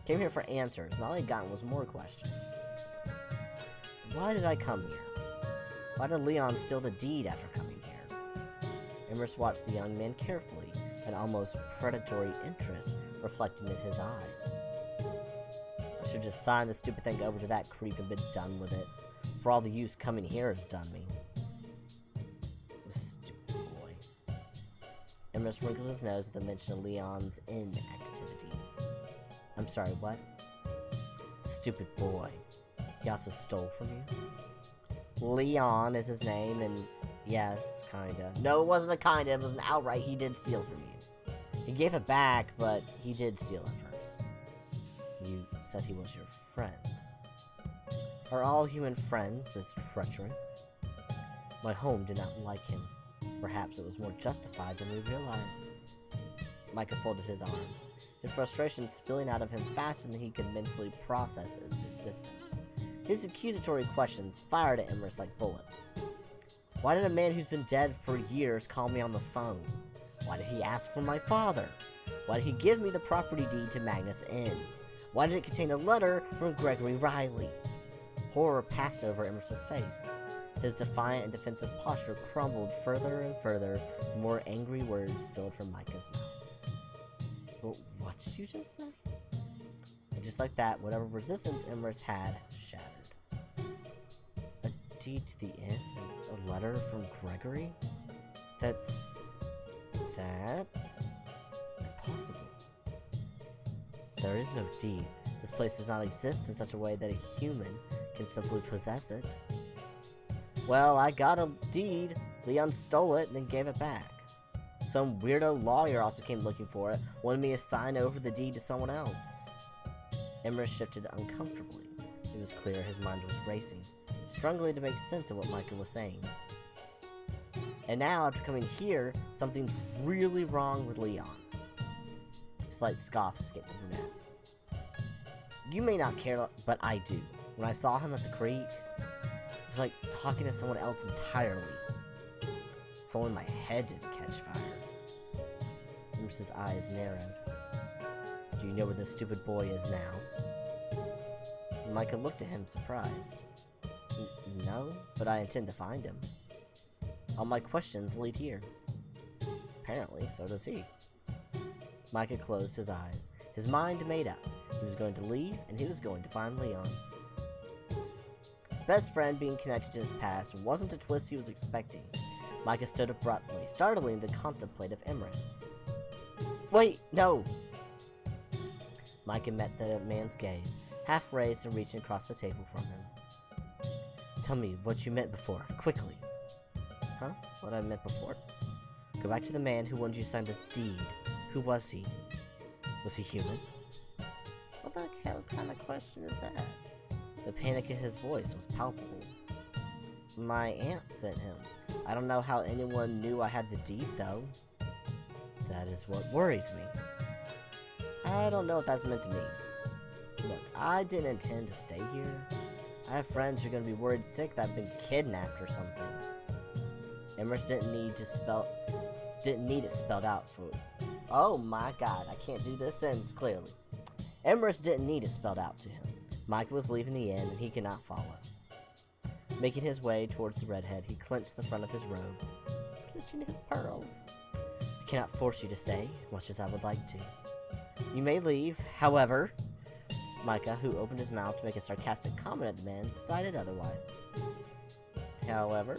Came here for answers, and all he'd gotten was more questions. Why did I come here? Why did Leon steal the deed after coming here? Emrys watched the young man carefully, an almost predatory interest reflected in his eyes. I should just sign this stupid thing over to that creep and been done with it. For all the use coming here has done me. This stupid boy. Emrys wrinkled his nose at the mention of Leon's inactivities. I'm sorry, what? The stupid boy. He also stole from you? Leon is his name, and yes, kinda. No, it wasn't a kinda, it was an outright he did steal from you. He gave it back, but he did steal it first. You said he was your friend. Are all human friends this treacherous? My home did not like him. Perhaps it was more justified than we realized. Micah folded his arms, his frustration spilling out of him faster than he could mentally process its existence. His accusatory questions fired at Emrys like bullets. Why did a man who's been dead for years call me on the phone? Why did he ask for my father? Why did he give me the property deed to Magnus Inn? Why did it contain a letter from Gregory Riley? Horror passed over Emrys' face. His defiant and defensive posture crumbled further and further, the more angry words spilled from Micah's mouth. What did you just say? And just like that, whatever resistance Emrys had shattered. A deed to the inn? A letter from Gregory? That's impossible. There is no deed. This place does not exist in such a way that a human can simply possess it. Well, I got a deed. Leon stole it and then gave it back. Some weirdo lawyer also came looking for it, wanted me to sign over the deed to someone else. Emrys shifted uncomfortably. It was clear his mind was racing, struggling to make sense of what Micah was saying. And now, after coming here, something's really wrong with Leon. A slight scoff escaped the brunette. You may not care, but I do. When I saw him at the creek, it was like talking to someone else entirely. If only my head didn't catch fire. Emrys' eyes narrowed. Do you know where this stupid boy is now? Micah looked at him, surprised. No, but I intend to find him. All my questions lead here. Apparently, so does he. Micah closed his eyes, his mind made up. He was going to leave, and he was going to find Leon. His best friend being connected to his past wasn't a twist he was expecting. Micah stood abruptly, startling the contemplative Emrys. Wait, no! Micah met the man's gaze, half raised and reaching across the table from him. Tell me what you meant before, quickly. Huh? What I meant before? Go back to the man who wanted you to sign this deed. Who was he? Was he human? What the hell kind of question is that? The panic in his voice was palpable. My aunt sent him. I don't know how anyone knew I had the deed, though. That is what worries me. I don't know if that's meant to mean. Look, I didn't intend to stay here. I have friends who are going to be worried sick that I've been kidnapped or something. Emrys didn't need it spelled out for... Oh my god, I can't do this sentence clearly. Emrys didn't need it spelled out to him. Micah was leaving the inn and he could not follow. Making his way towards the redhead, he clenched the front of his robe, clutching his pearls. I cannot force you to stay, much as I would like to. You may leave, however... Micah, who opened his mouth to make a sarcastic comment at the man, decided otherwise. However,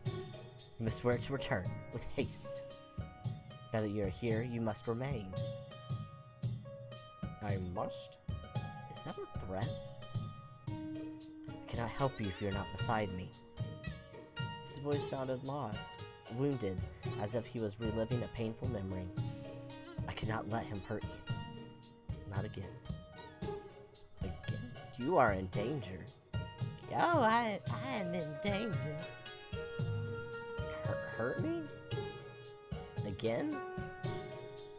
you must swear to return, with haste. Now that you are here, you must remain. I must? Is that a threat? I cannot help you if you're not beside me. His voice sounded lost. wounded, as if he was reliving a painful memory. I cannot let him hurt you. Not again. Again? You are in danger. Oh, I am in danger. Hurt me? Again?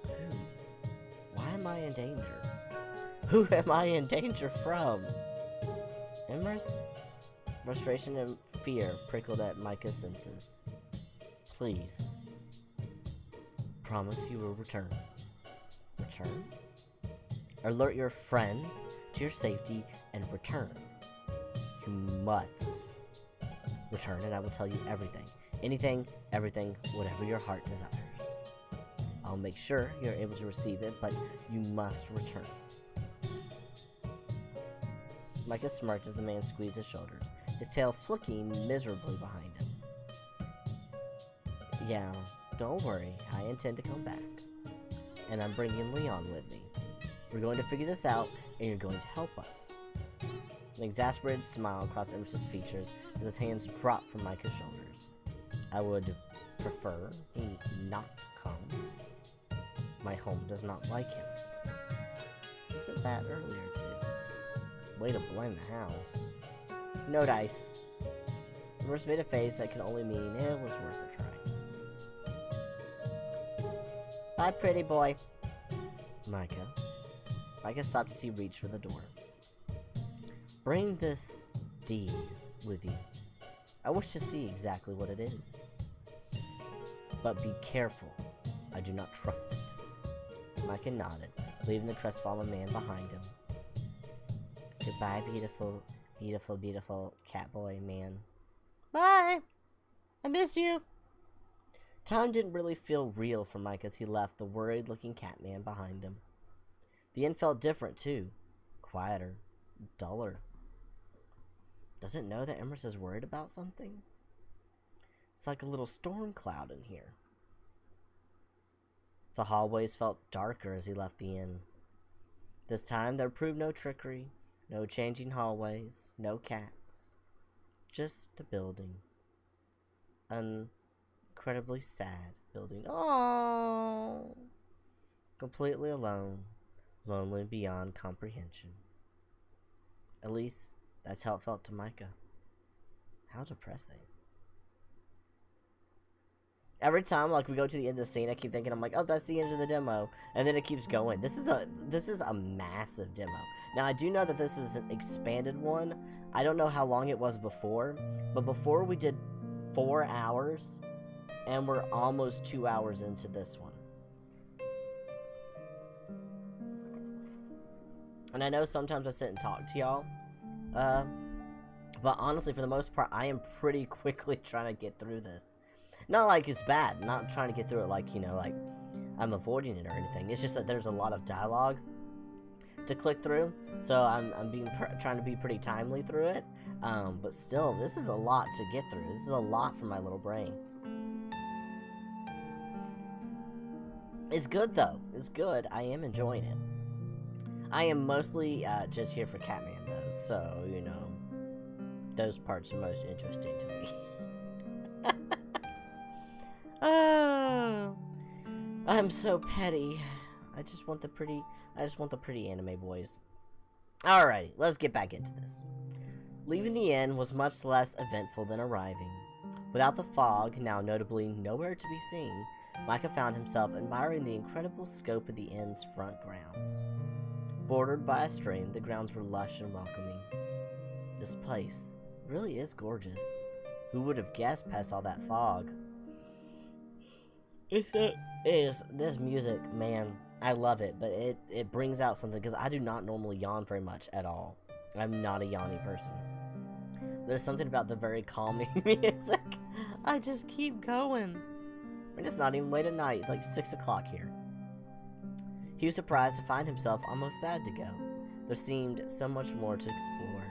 Who? Why am I in danger? Who am I in danger from? Emrys? Frustration and fear prickled at Micah's senses. Please. Promise you will return. Return? Alert your friends to your safety and return. You must return, and I will tell you everything. Anything, everything, whatever your heart desires. I'll make sure you're able to receive it, but you must return. Micah smirked as the man squeezed his shoulders, his tail flicking miserably behind him. Yeah, don't worry, I intend to come back. And I'm bringing Leon with me. We're going to figure this out, and you're going to help us. An exasperated smile crossed Emrys' features as his hands dropped from Micah's shoulders. I would prefer he not come. My home does not like him. He said that earlier, too. Way to blame the house. No dice. Emrys made a face that could only mean it was worth a try. Bye, pretty boy. Micah. Micah stopped as he reached for the door. Bring this deed with you. I wish to see exactly what it is. But be careful. I do not trust it. Micah nodded, leaving the crestfallen man behind him. Goodbye, beautiful, beautiful, beautiful catboy man. Bye! I miss you! Time didn't really feel real for Micah as he left the worried-looking catman behind him. The inn felt different, too. Quieter. Duller. Does it know that Emrys is worried about something? It's like a little storm cloud in here. The hallways felt darker as he left the inn. This time there proved no trickery, no changing hallways, no cats. Just a building. An incredibly sad building. Oh, completely alone. Lonely beyond comprehension. At least, that's how it felt to Micah. How depressing. Every time, like, we go to the end of the scene, I keep thinking, I'm like, oh, that's the end of the demo. And then it keeps going. This is a massive demo. Now, I do know that this is an expanded one. I don't know how long it was before. But before we did 4 hours. And we're almost 2 hours into this one. And I know sometimes I sit and talk to y'all. But honestly, for the most part, I am pretty quickly trying to get through this. Not like it's bad. Not trying to get through it like, you know, like I'm avoiding it or anything. It's just that there's a lot of dialogue to click through. So I'm trying to be pretty timely through it. But still, this is a lot to get through. This is a lot for my little brain. It's good, though. It's good. I am enjoying it. I am mostly just here for Catman, though. So, you know, those parts are most interesting to me. Oh, I'm so petty. I just want the pretty anime boys. Alrighty, let's get back into this. Leaving the inn was much less eventful than arriving. Without the fog, now notably nowhere to be seen, Micah found himself admiring the incredible scope of the inn's front grounds. Bordered by a stream, the grounds were lush and welcoming. This place really is gorgeous. Who would have guessed past all that fog? This music, man, I love it, but it brings out something, because I do not normally yawn very much at all. I'm not a yawny person. There's something about the very calming music. I just keep going. And it's not even late at night, it's like 6 o'clock here. He was surprised to find himself almost sad to go. There seemed so much more to explore.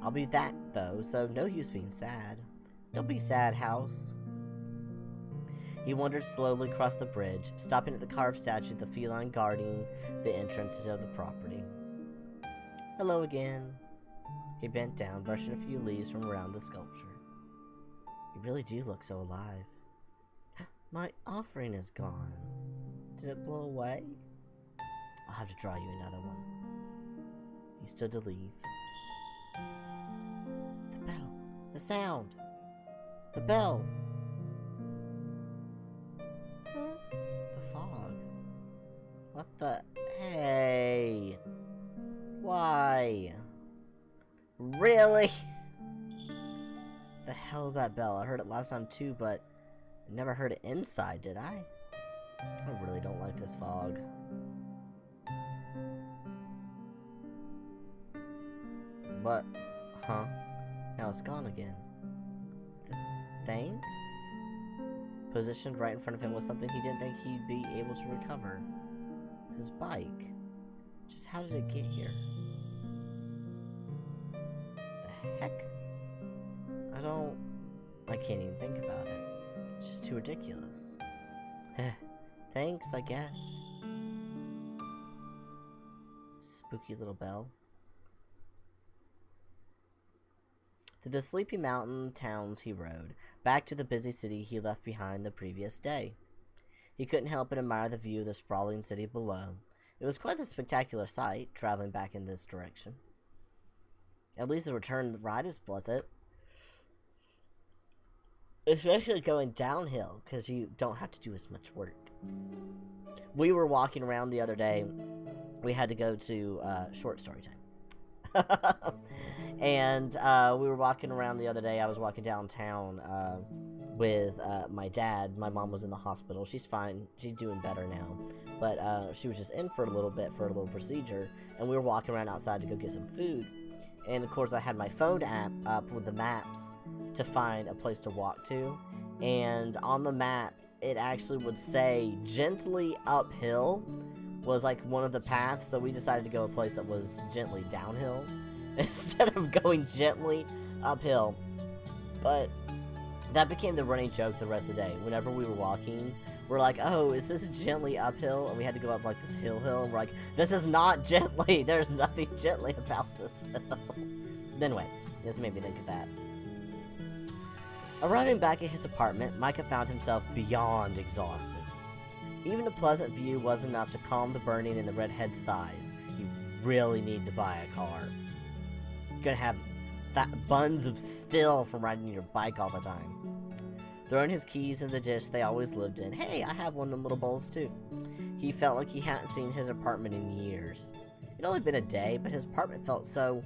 I'll be that, though, so no use being sad. Don't be sad, house. He wandered slowly across the bridge, stopping at the carved statue of the feline guarding the entrance of the property. Hello again. He bent down, brushing a few leaves from around the sculpture. You really do look so alive. My offering is gone. Did it blow away? I'll have to draw you another one. He stood to leave. The bell. The sound. The bell. Huh? The fog. What the? Hey. Why? Really? The hell's that bell? I heard it last time too, but I never heard it inside, did I? I really don't like this fog. But, huh? Now it's gone again. Thanks? Positioned right in front of him was something he didn't think he'd be able to recover. His bike. Just how did it get here? The heck? I can't even think about it. It's just too ridiculous. Thanks, I guess. Spooky little bell. Through the sleepy mountain towns he rode, back to the busy city he left behind the previous day. He couldn't help but admire the view of the sprawling city below. It was quite a spectacular sight, traveling back in this direction. At least the return ride is pleasant. Especially going downhill, because you don't have to do as much work. We were walking around the other day. We had to go to short story time. And we were walking around the other day. I was walking downtown with my dad. My mom was in the hospital. She's fine. She's doing better now. But she was just in for a little bit for a little procedure. And we were walking around outside to go get some food. And of course I had my phone app up with the maps to find a place to walk to. And on the map, it actually would say gently uphill was like one of the paths. So we decided to go a place that was gently downhill instead of going gently uphill. But that became the running joke the rest of the day. Whenever we were walking, we're like, oh, is this gently uphill? And we had to go up like this hill. And we're like, this is not gently. There's nothing gently about this hill. Anyway, this made me think of that. Arriving back at his apartment, Micah found himself beyond exhausted. Even a pleasant view was enough to calm the burning in the redhead's thighs. You really need to buy a car. You're gonna have buns of steel from riding your bike all the time. Throwing his keys in the dish they always lived in. Hey, I have one of them little bowls too. He felt like he hadn't seen his apartment in years. It'd only been a day, but his apartment felt so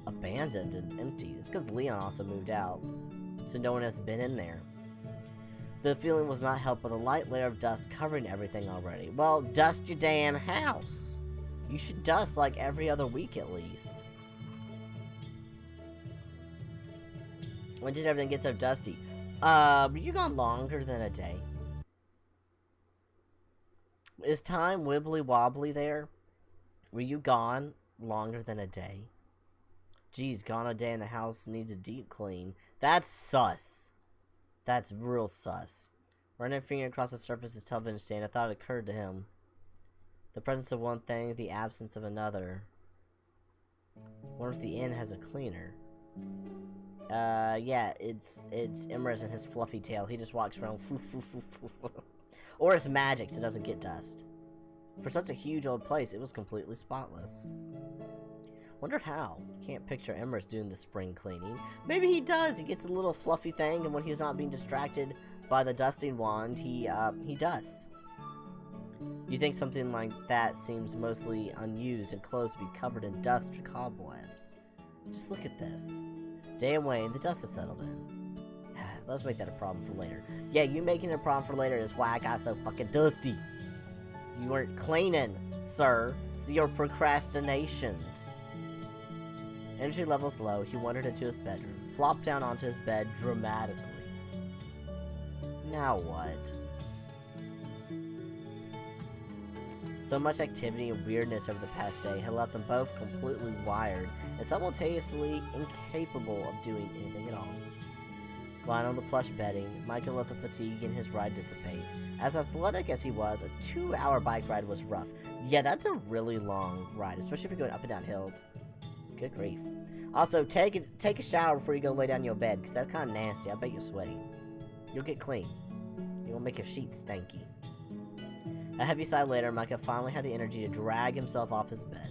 abandoned and empty. It's because Leon also moved out, so no one has been in there. The feeling was not helped by the light layer of dust covering everything already. Well, dust your damn house. You should dust like every other week at least. When did everything get so dusty? Were you gone longer than a day? Is time wibbly wobbly there? Were you gone longer than a day? Geez, gone a day in the house needs a deep clean. That's sus. That's real sus. Running a finger across the surface of his television stand, I thought it occurred to him. The presence of one thing, the absence of another. Wonder if the inn has a cleaner. Yeah, it's Emrys and his fluffy tail. He just walks around, foo, foo, foo, foo, foo. Or it's magic, so it doesn't get dust. For such a huge old place, it was completely spotless. Wondered how. Can't picture Emrys doing the spring cleaning. Maybe he does. He gets a little fluffy thing, and when he's not being distracted by the dusting wand, he dusts. You think something like that seems mostly unused and clothes to be covered in dust or cobwebs. Just look at this. Day and wane, the dust has settled in. Let's make that a problem for later. Yeah, you making it a problem for later is why I got so fucking dusty. You weren't cleaning, sir. It's your procrastinations. Energy levels low, he wandered into his bedroom, flopped down onto his bed dramatically. Now what? So much activity and weirdness over the past day had left them both completely wired and simultaneously incapable of doing anything at all. Lying on the plush bedding, Micah let the fatigue in his ride dissipate. As athletic as he was, a 2-hour bike ride was rough. Yeah, that's a really long ride, especially if you're going up and down hills. Good grief. Also, take a shower before you go lay down in your bed, because that's kind of nasty. I bet you're sweaty. You'll get clean. You won't make your sheets stanky. A heavy sigh later, Micah finally had the energy to drag himself off his bed.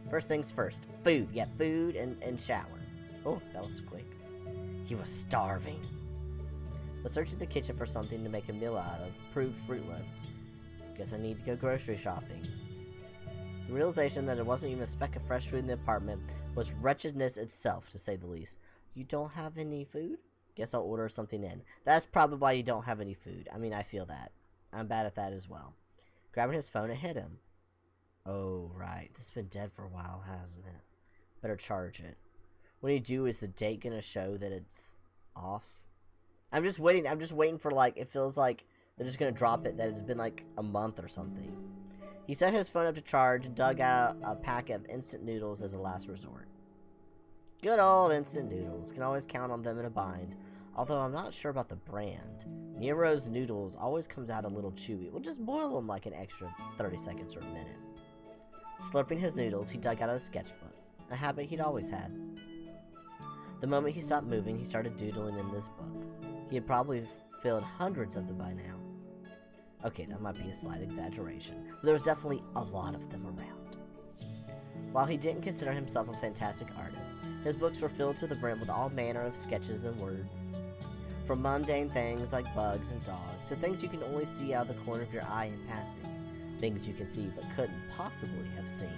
First things first. Food. Yeah, food and shower. Oh, that was quick. He was starving. But searching the kitchen for something to make a meal out of proved fruitless. Guess I need to go grocery shopping. The realization that there wasn't even a speck of fresh food in the apartment was wretchedness itself, to say the least. You don't have any food? Guess I'll order something in. That's probably why you don't have any food. I mean, I feel that. I'm bad at that as well. Grabbing his phone, it hit him. Oh, right. This has been dead for a while, hasn't it? Better charge it. What do you do? Is the date gonna show that it's off? I'm just waiting. I'm just waiting for, like, it feels like they're just gonna drop it, that it's been, like, a month or something. He set his phone up to charge and dug out a packet of instant noodles as a last resort. Good old instant noodles. Can always count on them in a bind. Although I'm not sure about the brand. Nero's noodles always comes out a little chewy. We'll just boil them like an extra 30 seconds or a minute. Slurping his noodles, he dug out a sketchbook. A habit he'd always had. The moment he stopped moving, he started doodling in this book. He had probably filled hundreds of them by now. Okay, that might be a slight exaggeration, but there was definitely a lot of them around. While he didn't consider himself a fantastic artist, his books were filled to the brim with all manner of sketches and words. From mundane things like bugs and dogs, to things you can only see out of the corner of your eye in passing. Things you can see but couldn't possibly have seen,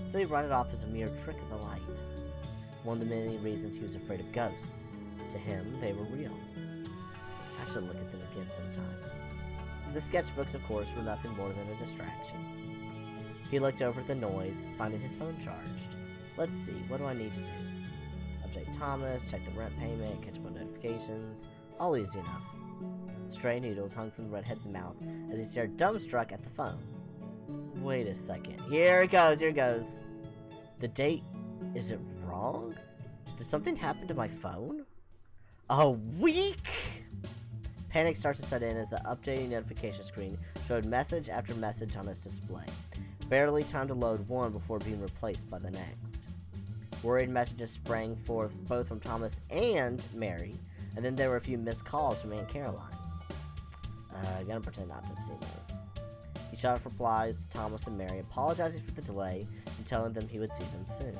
so he wrote it off as a mere trick of the light. One of the many reasons he was afraid of ghosts. To him, they were real. I should look at them again sometime. The sketchbooks, of course, were nothing more than a distraction. He looked over at the noise, finding his phone charged. Let's see, what do I need to do? Update Thomas, check the rent payment, catch my notifications. All easy enough. Stray noodles hung from the redhead's mouth as he stared dumbstruck at the phone. Wait a second. Here it goes, here it goes. The date, is it wrong? Did something happen to my phone? A week? Panic starts to set in as the updating notification screen showed message after message on its display. Barely time to load one before being replaced by the next. Worried messages sprang forth both from Thomas and Mary, and then there were a few missed calls from Aunt Caroline. I'm gonna pretend not to have seen those. He shot off replies to Thomas and Mary, apologizing for the delay and telling them he would see them soon.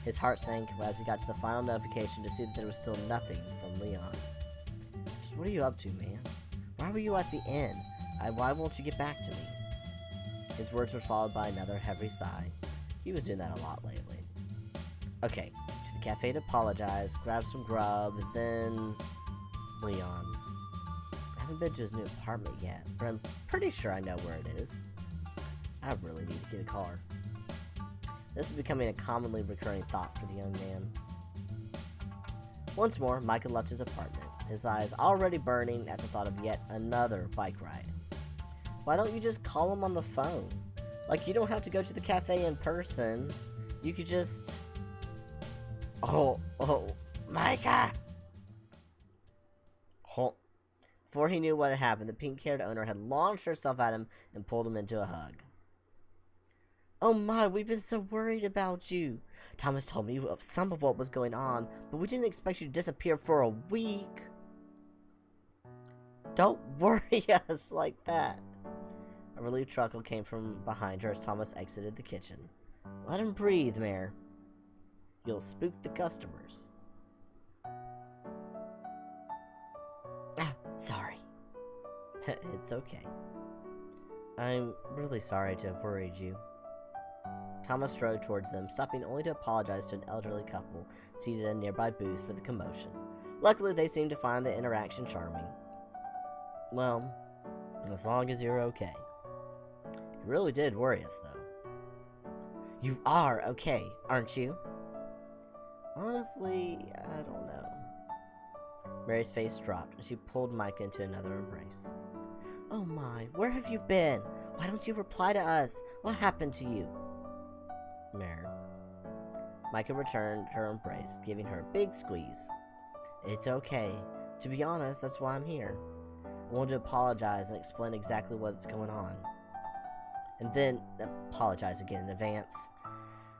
His heart sank as he got to the final notification to see that there was still nothing from Leon. Just what are you up to, man? Why were you at the inn? Why won't you get back to me? His words were followed by another heavy sigh. He was doing that a lot lately. Okay, to the cafe to apologize, grab some grub, and then Leon. I haven't been to his new apartment yet, but I'm pretty sure I know where it is. I really need to get a car. This is becoming a commonly recurring thought for the young man. Once more, Micah left his apartment, his eyes already burning at the thought of yet another bike ride. Why don't you just call him on the phone? Like, you don't have to go to the cafe in person. You could just... Oh, Micah! Oh. Before he knew what had happened, the pink-haired owner had launched herself at him and pulled him into a hug. Oh my, we've been so worried about you. Thomas told me of some of what was going on, but we didn't expect you to disappear for a week. Don't worry us like that. A relieved chuckle came from behind her as Thomas exited the kitchen. Let him breathe, Mare. You'll spook the customers. Sorry. It's okay. I'm really sorry to have worried you. Thomas strode towards them, stopping only to apologize to an elderly couple seated at a nearby booth for the commotion. Luckily, they seemed to find the interaction charming. Well, as long as you're okay. It really did worry us, though. You are okay, aren't you? Honestly, I don't know. Mary's face dropped, and she pulled Micah into another embrace. Oh my, where have you been? Why don't you reply to us? What happened to you? Mare. Micah returned her embrace, giving her a big squeeze. It's okay. To be honest, that's why I'm here. I wanted to apologize and explain exactly what's going on. And then apologize again in advance.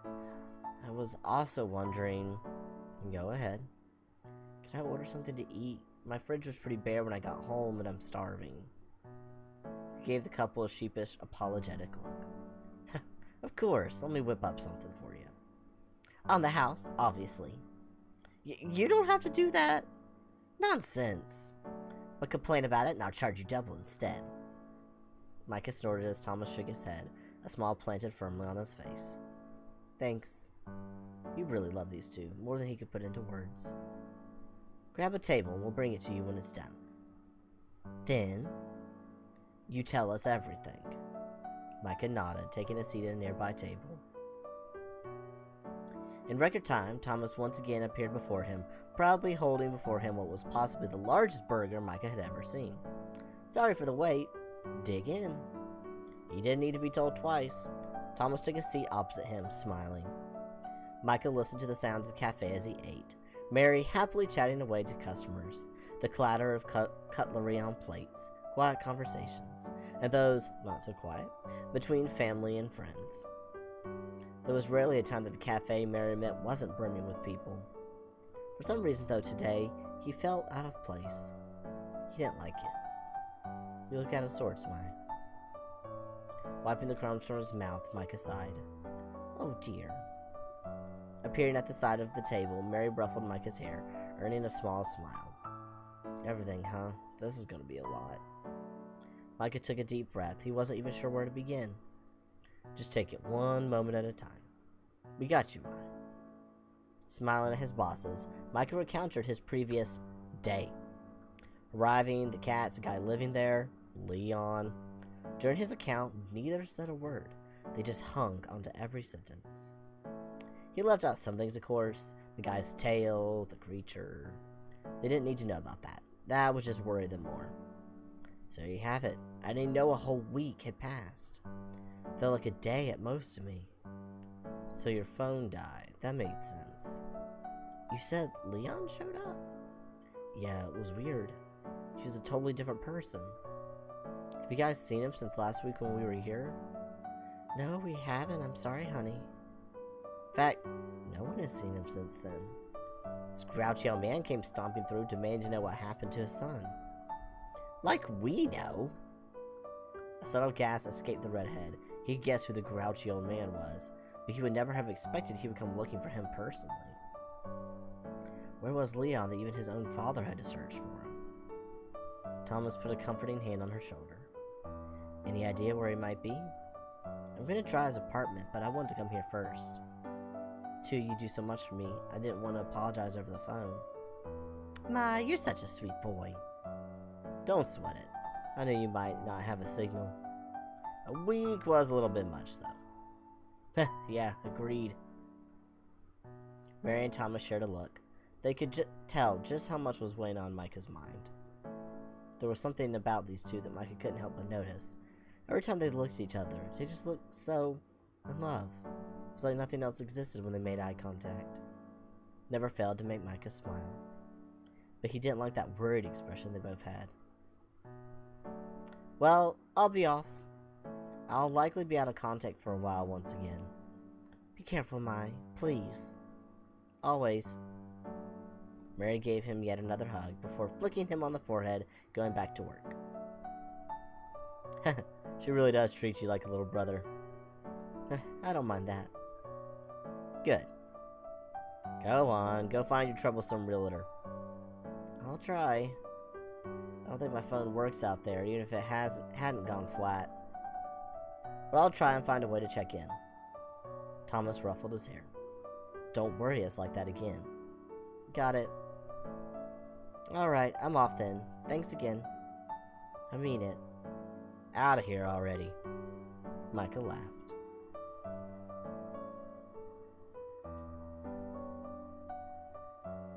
I was also wondering... Go ahead. Can I order something to eat? My fridge was pretty bare when I got home, and I'm starving. He gave the couple a sheepish, apologetic look. Of course, let me whip up something for you. On the house, obviously. You don't have to do that. Nonsense. But complain about it, and I'll charge you double instead. Micah snorted as Thomas shook his head, a smile planted firmly on his face. Thanks. You really love these two, more than he could put into words. Grab a table, and we'll bring it to you when it's done. Then, you tell us everything. Micah nodded, taking a seat at a nearby table. In record time, Thomas once again appeared before him, proudly holding before him what was possibly the largest burger Micah had ever seen. Sorry for the wait. Dig in. He didn't need to be told twice. Thomas took a seat opposite him, smiling. Micah listened to the sounds of the cafe as he ate, Mary happily chatting away to customers, the clatter of cutlery on plates, quiet conversations, and those, not so quiet, between family and friends. There was rarely a time that the cafe Mary met wasn't brimming with people. For some reason, though, today, he felt out of place. He didn't like it. He looked at a sword smile. Wiping the crumbs from his mouth, Micah sighed. Oh dear. Appearing at the side of the table, Mary ruffled Micah's hair, earning a small smile. Everything, huh? This is going to be a lot. Micah took a deep breath. He wasn't even sure where to begin. Just take it one moment at a time. We got you, Ma. Smiling at his bosses, Micah recounted his previous day. Arriving, the cats, the guy living there, Leon. During his account, neither said a word. They just hung onto every sentence. He left out some things, of course. The guy's tail, the creature. They didn't need to know about that. That would just worry them more. So there you have it. I didn't know a whole week had passed. Felt like a day at most to me. So your phone died. That made sense. You said Leon showed up? Yeah, it was weird. He was a totally different person. Have you guys seen him since last week when we were here? No, we haven't. I'm sorry, honey. In fact, no one has seen him since then. This grouchy old man came stomping through, demanding to know what happened to his son. Like we know. A subtle gasp escaped the redhead. He guessed who the grouchy old man was, but he would never have expected he would come looking for him personally. Where was Leon that even his own father had to search for him? Thomas put a comforting hand on her shoulder. Any idea where he might be? I'm going to try his apartment, but I wanted to come here first. Too, you do so much for me. I didn't want to apologize over the phone. Ma, you're such a sweet boy. Don't sweat it. I knew you might not have a signal. A week was a little bit much, though. Yeah, agreed. Mary and Thomas shared a look. They could tell just how much was weighing on Micah's mind. There was something about these two that Micah couldn't help but notice. Every time they looked at each other, they just looked so in love. It was like nothing else existed when they made eye contact. Never failed to make Micah smile. But he didn't like that worried expression they both had. Well, I'll be off. I'll likely be out of contact for a while once again. Be careful, Mai. Please. Always. Mary gave him yet another hug before flicking him on the forehead, going back to work. She really does treat you like a little brother. I don't mind that. Good. Go on, go find your troublesome realtor. I'll try. I don't think my phone works out there, even if it hadn't gone flat. But I'll try and find a way to check in. Thomas ruffled his hair. Don't worry us like that again. Got it. Alright, I'm off then. Thanks again. I mean it. Out of here already. Micah laughed.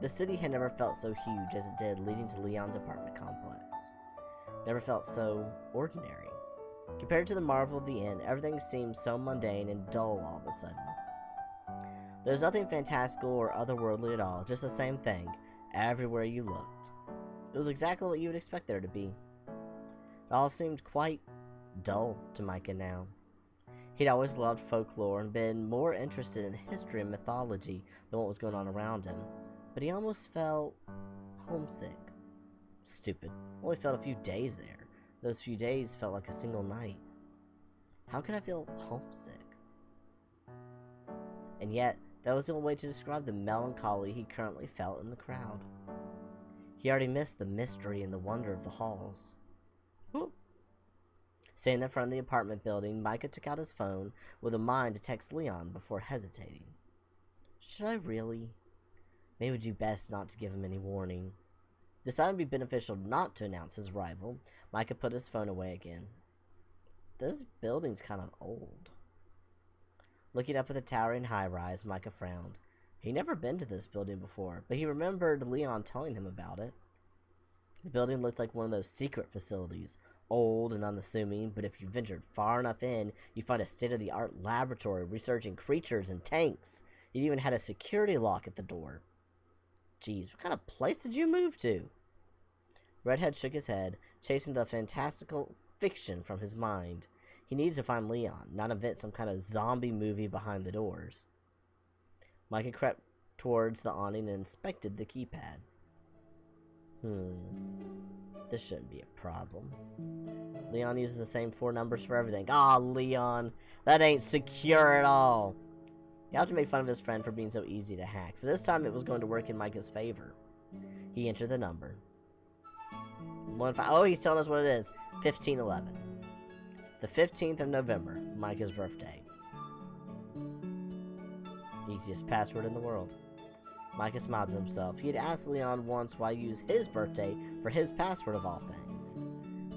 The city had never felt so huge as it did leading to Leon's apartment complex. Never felt so ordinary. Compared to the marvel of the inn, everything seemed so mundane and dull all of a sudden. There was nothing fantastical or otherworldly at all, just the same thing, everywhere you looked. It was exactly what you would expect there to be. It all seemed quite dull to Micah now. He'd always loved folklore and been more interested in history and mythology than what was going on around him, but he almost felt homesick. Stupid. Only felt a few days there. Those few days felt like a single night. How can I feel homesick? And yet, that was the only way to describe the melancholy he currently felt in the crowd. He already missed the mystery and the wonder of the halls. Whoop. Standing in front of the apartment building, Micah took out his phone with a mind to text Leon before hesitating. Should I really? Maybe it would do best not to give him any warning. Deciding it would be beneficial not to announce his arrival, Micah put his phone away again. This building's kind of old. Looking up at the towering high-rise, Micah frowned. He'd never been to this building before, but he remembered Leon telling him about it. The building looked like one of those secret facilities, old and unassuming, but if you ventured far enough in, you'd find a state-of-the-art laboratory researching creatures and tanks. It even had a security lock at the door. Geez, what kind of place did you move to? Redhead shook his head, chasing the fantastical fiction from his mind. He needed to find Leon, not invent some kind of zombie movie behind the doors. Micah crept towards the awning and inspected the keypad. This shouldn't be a problem. Leon uses the same 4 numbers for everything. Ah, Leon, that ain't secure at all. Gouge made fun of his friend for being so easy to hack, but this time it was going to work in Micah's favor. He entered the number. Oh, he's telling us what it is. 1511. The 15th of November, Micah's birthday. Easiest password in the world. Micah smiled to himself. He had asked Leon once why use his birthday for his password of all things.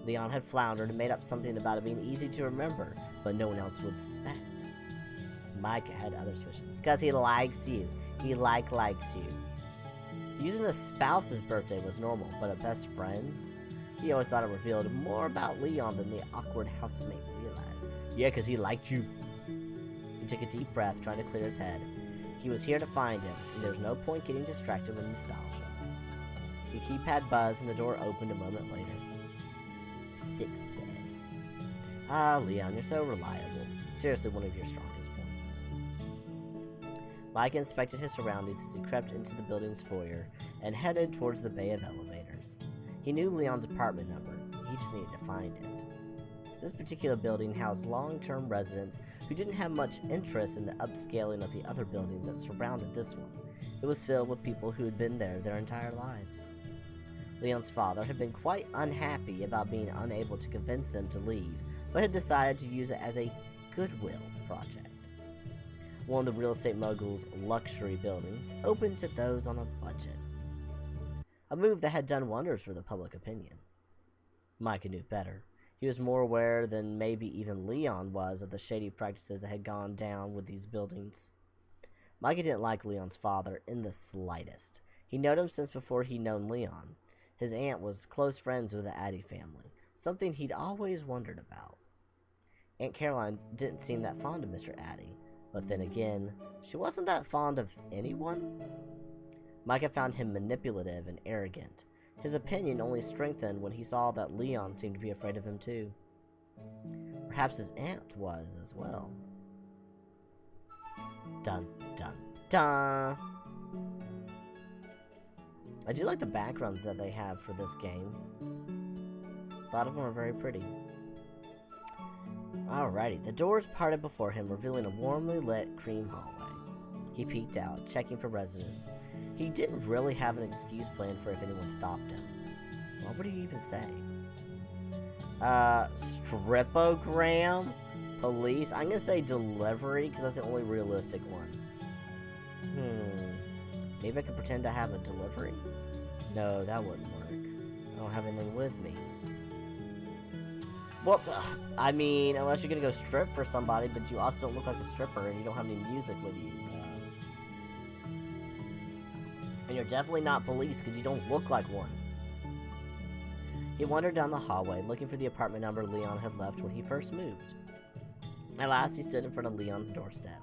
Leon had floundered and made up something about it being easy to remember, but no one else would suspect. Micah had other suspicions. Because he likes you. He likes you. Using a spouse's birthday was normal, but a best friend's? He always thought it revealed more about Leon than the awkward housemate realized. Yeah, because he liked you. He took a deep breath, trying to clear his head. He was here to find him, and there was no point getting distracted with nostalgia. The keypad buzzed, and the door opened a moment later. Success. Ah, Leon, you're so reliable. Seriously, one of your strongest points. Micah inspected his surroundings as he crept into the building's foyer and headed towards the bay of elevators. He knew Leon's apartment number. He just needed to find it. This particular building housed long-term residents who didn't have much interest in the upscaling of the other buildings that surrounded this one. It was filled with people who had been there their entire lives. Leon's father had been quite unhappy about being unable to convince them to leave, but had decided to use it as a goodwill project. One of the real estate mogul's luxury buildings, open to those on a budget. A move that had done wonders for the public opinion. Micah knew better. He was more aware than maybe even Leon was of the shady practices that had gone down with these buildings. Micah didn't like Leon's father in the slightest. He known him since before he'd known Leon. His aunt was close friends with the Addy family, something he'd always wondered about. Aunt Caroline didn't seem that fond of Mr. Addy, but then again, she wasn't that fond of anyone. Micah found him manipulative and arrogant. His opinion only strengthened when he saw that Leon seemed to be afraid of him too. Perhaps his aunt was as well. Dun, dun, dun! I do like the backgrounds that they have for this game. A lot of them are very pretty. Alrighty, the doors parted before him, revealing a warmly lit cream hallway. He peeked out, checking for residents. He didn't really have an excuse planned for if anyone stopped him. What would he even say? Stripogram? Police? I'm gonna say delivery, because that's the only realistic one. Maybe I could pretend to have a delivery? No, that wouldn't work. I don't have anything with me. Well, I mean, unless you're gonna go strip for somebody, but you also don't look like a stripper and you don't have any music with you. And you're definitely not police because you don't look like one. He wandered down the hallway, looking for the apartment number Leon had left when he first moved. At last, he stood in front of Leon's doorstep.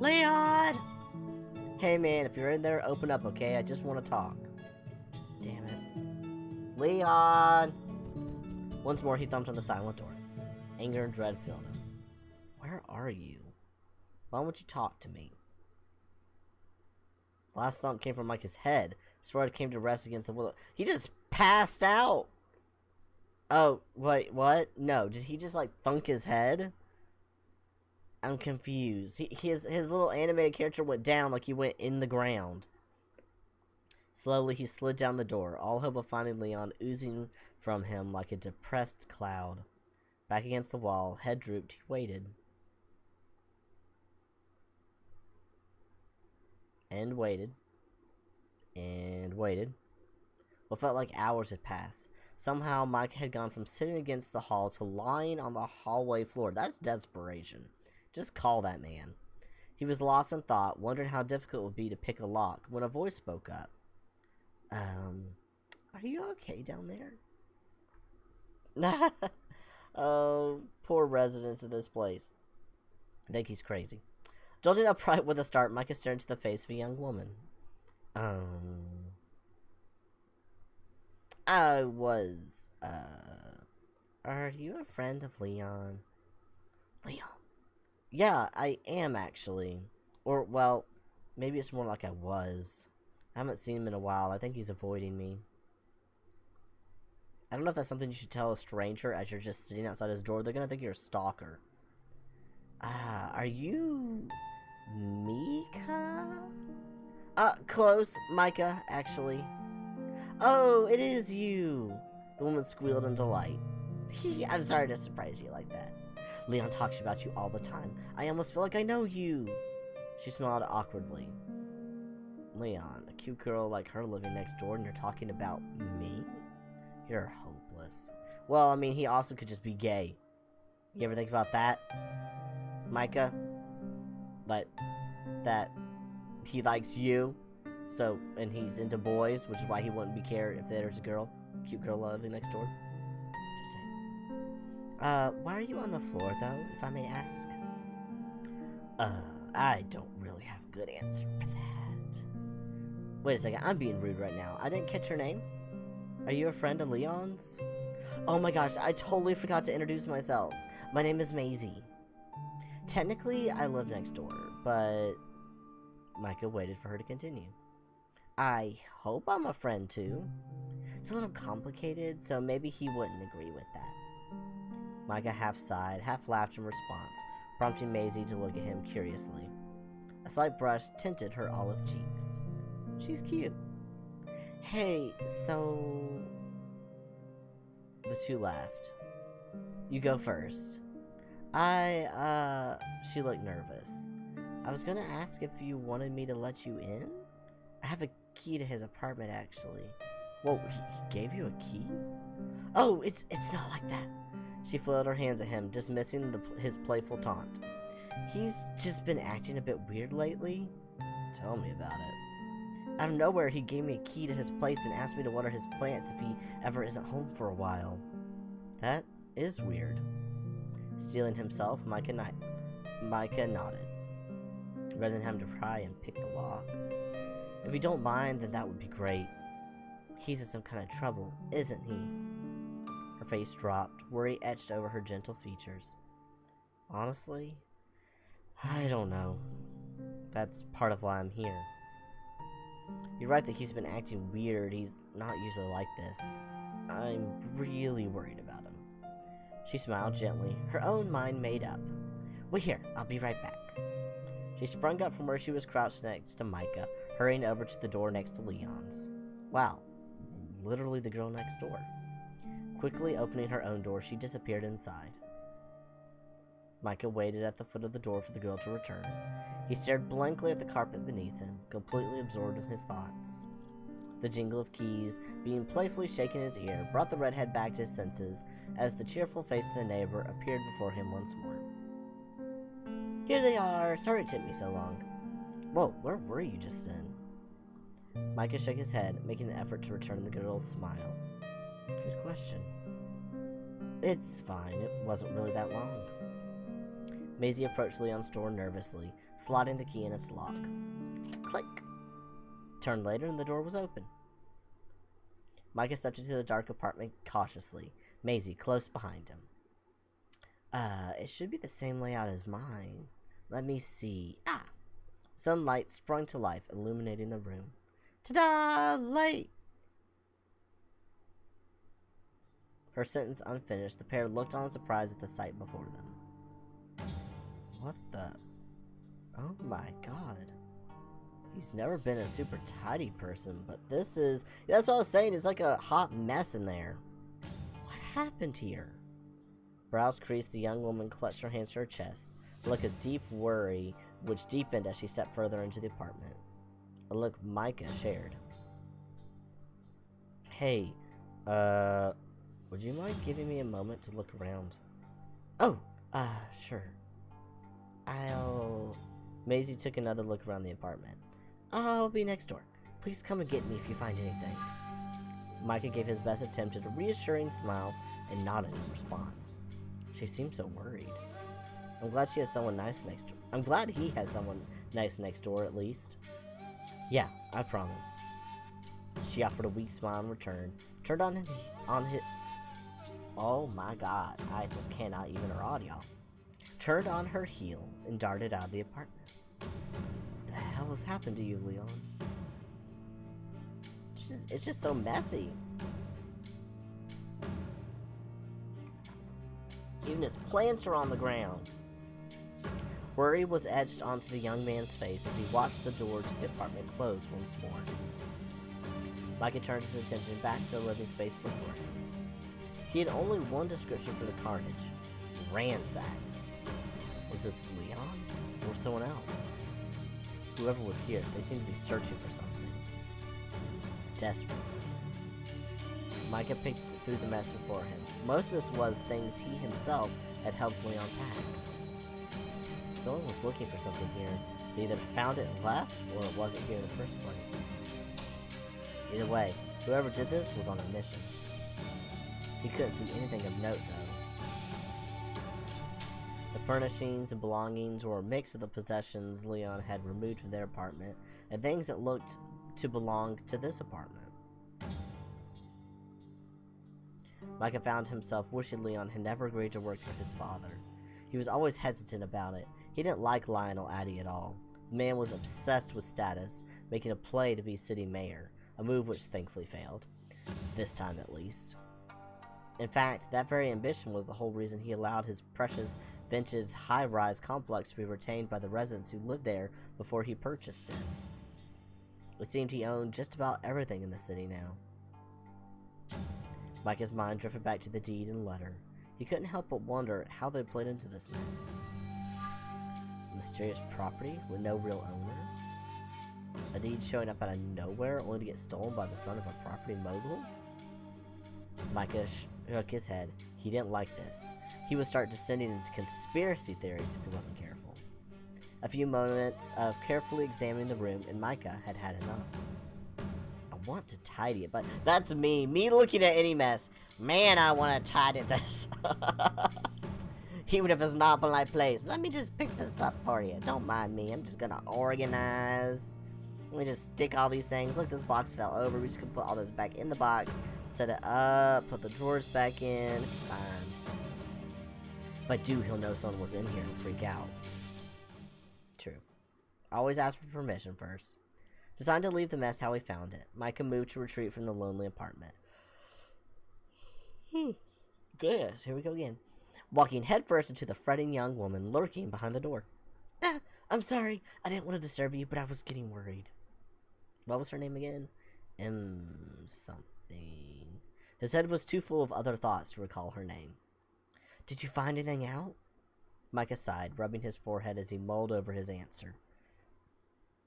Leon! Hey man, if you're in there, open up, okay? I just want to talk. Damn it. Leon! Once more, he thumped on the silent door. Anger and dread filled him. Where are you? Why won't you talk to me? The last thump came from Micah's head, sword came to rest against the willow. He just passed out. Oh, wait, what? No, did he just, like, thunk his head? I'm confused. His little animated character went down like he went in the ground. Slowly, he slid down the door, all hope of finding Leon oozing from him like a depressed cloud. Back against the wall, head drooped, he waited. And waited. And waited. What felt like hours had passed. Somehow, Mike had gone from sitting against the hall to lying on the hallway floor. That's desperation. Just call that man. He was lost in thought, wondering how difficult it would be to pick a lock, when a voice spoke up. Are you okay down there? Oh, poor residents of this place. I think he's crazy. Jolting upright with a start, Micah stared into the face of a young woman. Are you a friend of Leon? Leon? Yeah, I am, actually. Or, well, maybe it's more like I was. I haven't seen him in a while. I think he's avoiding me. I don't know if that's something you should tell a stranger as you're just sitting outside his door. They're gonna think you're a stalker. Are you... Mika? Close. Micah, actually. Oh, it is you! The woman squealed in delight. I'm sorry to surprise you like that. Leon talks about you all the time. I almost feel like I know you. She smiled awkwardly. Leon, a cute girl like her living next door and you're talking about me? You're hopeless. Well, I mean, he also could just be gay. You ever think about that? Micah? Like, that he likes you? So, and he's into boys, which is why he wouldn't be cared if there's a girl, cute girl living next door. Just saying. Why are you on the floor, though, if I may ask? I don't really have a good answer for that. Wait a second, I'm being rude right now. I didn't catch your name. Are you a friend of Leon's? Oh my gosh, I totally forgot to introduce myself. My name is Maisie. Technically, I live next door, but... Micah waited for her to continue. I hope I'm a friend, too. It's a little complicated, so maybe he wouldn't agree with that. Micah half sighed, half laughed in response, prompting Maisie to look at him curiously. A slight brush tinted her olive cheeks. She's cute. Hey, so... The two laughed. You go first. She looked nervous. I was gonna ask if you wanted me to let you in? I have a key to his apartment, actually. Whoa, he gave you a key? Oh, it's not like that. She flailed her hands at him, dismissing his playful taunt. He's just been acting a bit weird lately. Tell me about it. Out of nowhere, he gave me a key to his place and asked me to water his plants if he ever isn't home for a while. That is weird. Stealing himself, Micah nodded, rather than having to try and pick the lock. If you don't mind, then that would be great. He's in some kind of trouble, isn't he? Her face dropped, worry etched over her gentle features. Honestly, I don't know. That's part of why I'm here. You're right that he's been acting weird. He's not usually like this. I'm really worried about him. She smiled gently, her own mind made up. Wait here, I'll be right back. She sprung up from where she was crouched next to Micah, hurrying over to the door next to Leon's. Wow, literally the girl next door. Quickly opening her own door, she disappeared inside. Micah waited at the foot of the door for the girl to return. He stared blankly at the carpet beneath him, completely absorbed in his thoughts. The jingle of keys, being playfully shaken in his ear, brought the redhead back to his senses as the cheerful face of the neighbor appeared before him once more. Here they are! Sorry it took me so long. Whoa, where were you just then? Micah shook his head, making an effort to return the girl's smile. Good question. It's fine, it wasn't really that long. Maisie approached Leon's door nervously, slotting the key in its lock. Click! Turned later and the door was open. Micah stepped into the dark apartment cautiously, Maisie close behind him. It should be the same layout as mine. Let me see. Sunlight sprung to life, illuminating the room. Ta-da! Late! Her sentence unfinished, the pair looked on in surprise at the sight before them. What the? Oh my god. He's never been a super tidy person, but this is... That's what I was saying, it's like a hot mess in there. What happened here? Brows creased, the young woman clutched her hands to her chest, a look of deep worry which deepened as she stepped further into the apartment. A look Micah shared. Hey, would you mind giving me a moment to look around? Oh, sure. Maisie took another look around the apartment. I'll be next door. Please come and get me if you find anything. Micah gave his best attempt at a reassuring smile and nodded in response. She seemed so worried. I'm glad she has someone nice next door. I'm glad he has someone nice next door, at least. Yeah, I promise. She offered a weak smile in return, turned on his... Oh my god, I just cannot even rod, y'all. Turned on her heel and darted out of the apartment. What the hell has happened to you, Leon? It's just so messy. Even his plants are on the ground. Worry was etched onto the young man's face as he watched the door to the apartment close once more. Micah turned his attention back to the living space before him. He had only one description for the carnage. Ransacked. Was this Leon? Or someone else? Whoever was here, they seemed to be searching for something. Desperate. Micah picked through the mess before him. Most of this was things he himself had helped Leon pack. If someone was looking for something here, they either found it and left, or it wasn't here in the first place. Either way, whoever did this was on a mission. He couldn't see anything of note, though. The furnishings and belongings were a mix of the possessions Leon had removed from their apartment and things that looked to belong to this apartment. Micah found himself wishing Leon had never agreed to work for his father. He was always hesitant about it. He didn't like Lionel Addy at all. The man was obsessed with status, making a play to be city mayor, a move which thankfully failed. This time at least. In fact, that very ambition was the whole reason he allowed his precious vintage high-rise complex to be retained by the residents who lived there before he purchased it. It seemed he owned just about everything in the city now. Micah's mind drifted back to the deed and letter. He couldn't help but wonder how they played into this mess. A mysterious property with no real owner? A deed showing up out of nowhere only to get stolen by the son of a property mogul? Micah shook his head. He didn't like this. He would start descending into conspiracy theories if he wasn't careful. A few moments of carefully examining the room, and Micah had had enough. I want to tidy it, but that's me. Me looking at any mess. Man, I want to tidy this. Even if it's not my place. Let me just pick this up for you. Don't mind me. I'm just going to organize. Let me just stick all these things. Look, this box fell over. We just can put all this back in the box. Set it up. Put the drawers back in. Fine. If I do, he'll know someone was in here and freak out. True. Always ask for permission first. Designed to leave the mess how he found it, Micah moved to retreat from the lonely apartment. Goodness, here we go again. Walking headfirst into the fretting young woman lurking behind the door. Ah, I'm sorry. I didn't want to disturb you, but I was getting worried. What was her name again? Something. His head was too full of other thoughts to recall her name. Did you find anything out? Micah sighed, rubbing his forehead as he mulled over his answer.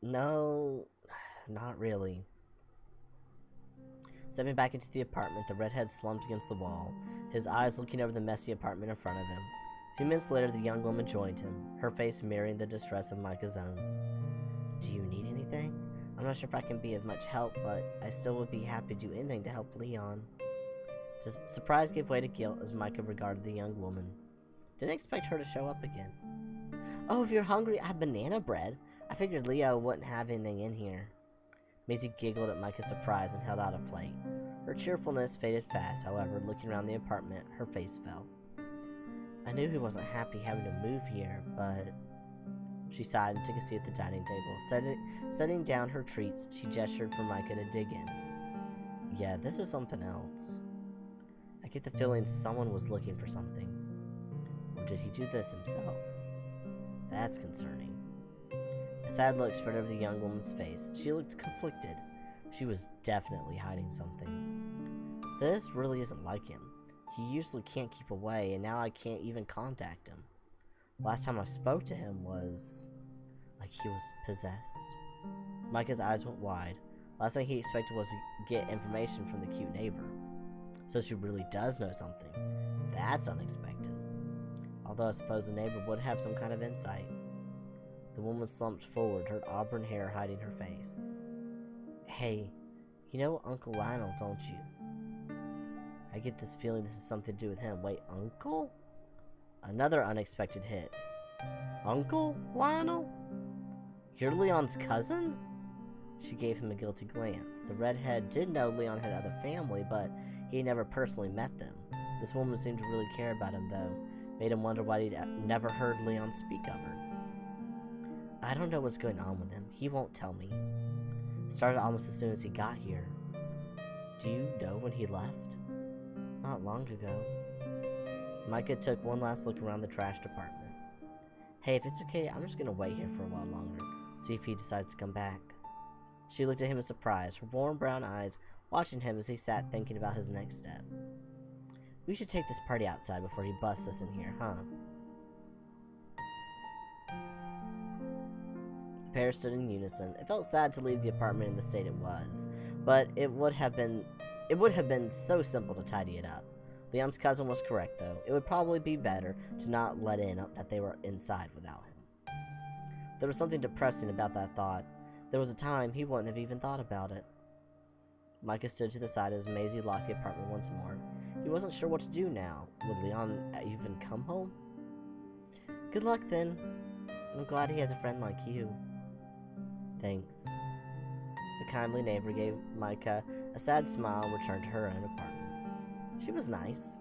No, not really. Stepping back into the apartment, the redhead slumped against the wall, his eyes looking over the messy apartment in front of him. A few minutes later, the young woman joined him, her face mirroring the distress of Micah's own. Do you need anything? I'm not sure if I can be of much help, but I still would be happy to do anything to help Leon. Surprise gave way to guilt as Micah regarded the young woman. Didn't expect her to show up again. Oh, if you're hungry, I have banana bread. I figured Leo wouldn't have anything in here. Maisie giggled at Micah's surprise and held out a plate. Her cheerfulness faded fast, however, looking around the apartment, her face fell. I knew he wasn't happy having to move here, but... She sighed and took a seat at the dining table. Setting down her treats, she gestured for Micah to dig in. Yeah, this is something else. I get the feeling someone was looking for something. Or did he do this himself? That's concerning. A sad look spread over the young woman's face. She looked conflicted. She was definitely hiding something. This really isn't like him. He usually can't keep away, and now I can't even contact him. Last time I spoke to him was like he was possessed. Micah's eyes went wide. Last thing he expected was to get information from the cute neighbor. So she really does know something. That's unexpected. Although I suppose the neighbor would have some kind of insight. The woman slumped forward, her auburn hair hiding her face. Hey, you know Uncle Lionel, don't you? I get this feeling this is something to do with him. Wait, Uncle? Another unexpected hit. Uncle Lionel? You're Leon's cousin? She gave him a guilty glance. The redhead did know Leon had other family, but he had never personally met them. This woman seemed to really care about him, though. Made him wonder why he'd never heard Leon speak of her. I don't know what's going on with him. He won't tell me. Started almost as soon as he got here. Do you know when he left? Not long ago. Micah took one last look around the trash department. Hey, if it's okay, I'm just gonna wait here for a while longer. See if he decides to come back. She looked at him in surprise, her warm brown eyes watching him as he sat thinking about his next step. We should take this party outside before he busts us in here, huh? The pair stood in unison. It felt sad to leave the apartment in the state it was, but it would have been so simple to tidy it up. Leon's cousin was correct, though. It would probably be better to not let in that they were inside without him. There was something depressing about that thought. There was a time he wouldn't have even thought about it. Micah stood to the side as Maisie locked the apartment once more. He wasn't sure what to do now. Would Leon even come home? Good luck, then. I'm glad he has a friend like you. Thanks. The kindly neighbor gave Micah a sad smile and returned to her own apartment. She was nice.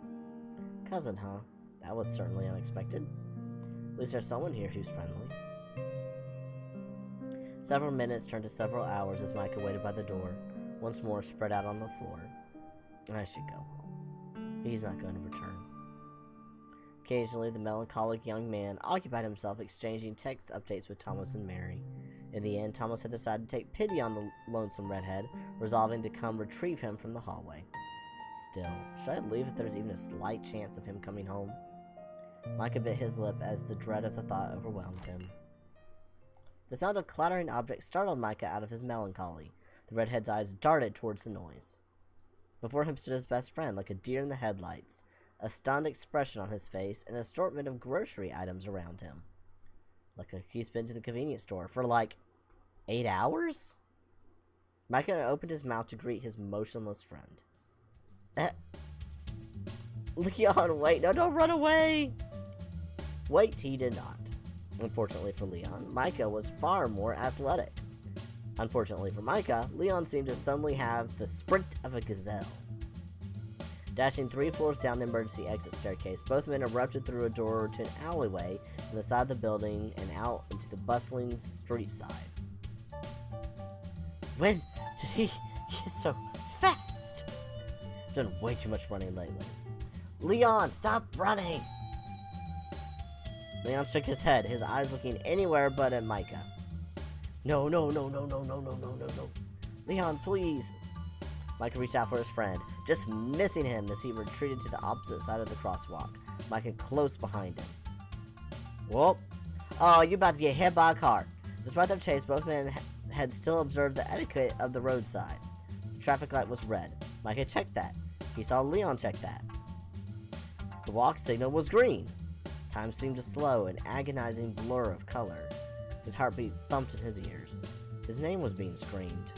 Cousin, huh? That was certainly unexpected. At least there's someone here who's friendly. Several minutes turned to several hours as Micah waited by the door, once more spread out on the floor. I should go home. He's not going to return. Occasionally, the melancholic young man occupied himself exchanging text updates with Thomas and Mary. In the end, Thomas had decided to take pity on the lonesome redhead, resolving to come retrieve him from the hallway. Still, should I leave if there's even a slight chance of him coming home? Micah bit his lip as the dread of the thought overwhelmed him. The sound of clattering objects startled Micah out of his melancholy. The redhead's eyes darted towards the noise. Before him stood his best friend, like a deer in the headlights, a stunned expression on his face, and an assortment of grocery items around him. Like he's been to the convenience store for like 8 hours? Micah opened his mouth to greet his motionless friend. Leon, wait, no, don't run away! Wait, he did not. Unfortunately for Leon, Micah was far more athletic. Unfortunately for Micah, Leon seemed to suddenly have the sprint of a gazelle. Dashing 3 floors down the emergency exit staircase, both men erupted through a door to an alleyway in the side of the building and out into the bustling street side. When did he get so fast? I've done way too much running lately. Leon, stop running! Leon shook his head, his eyes looking anywhere but at Micah. No, no, no, no, no, no, no, no, no, no. Leon, please. Micah reached out for his friend, just missing him as he retreated to the opposite side of the crosswalk, Micah close behind him. Whoop. Oh, you're about to get hit by a car. Despite their chase, both men had still observed the etiquette of the roadside. The traffic light was red. Micah checked that. He saw Leon check that. The walk signal was green. Time seemed to slow, an agonizing blur of color. His heartbeat thumped in his ears. His name was being screamed.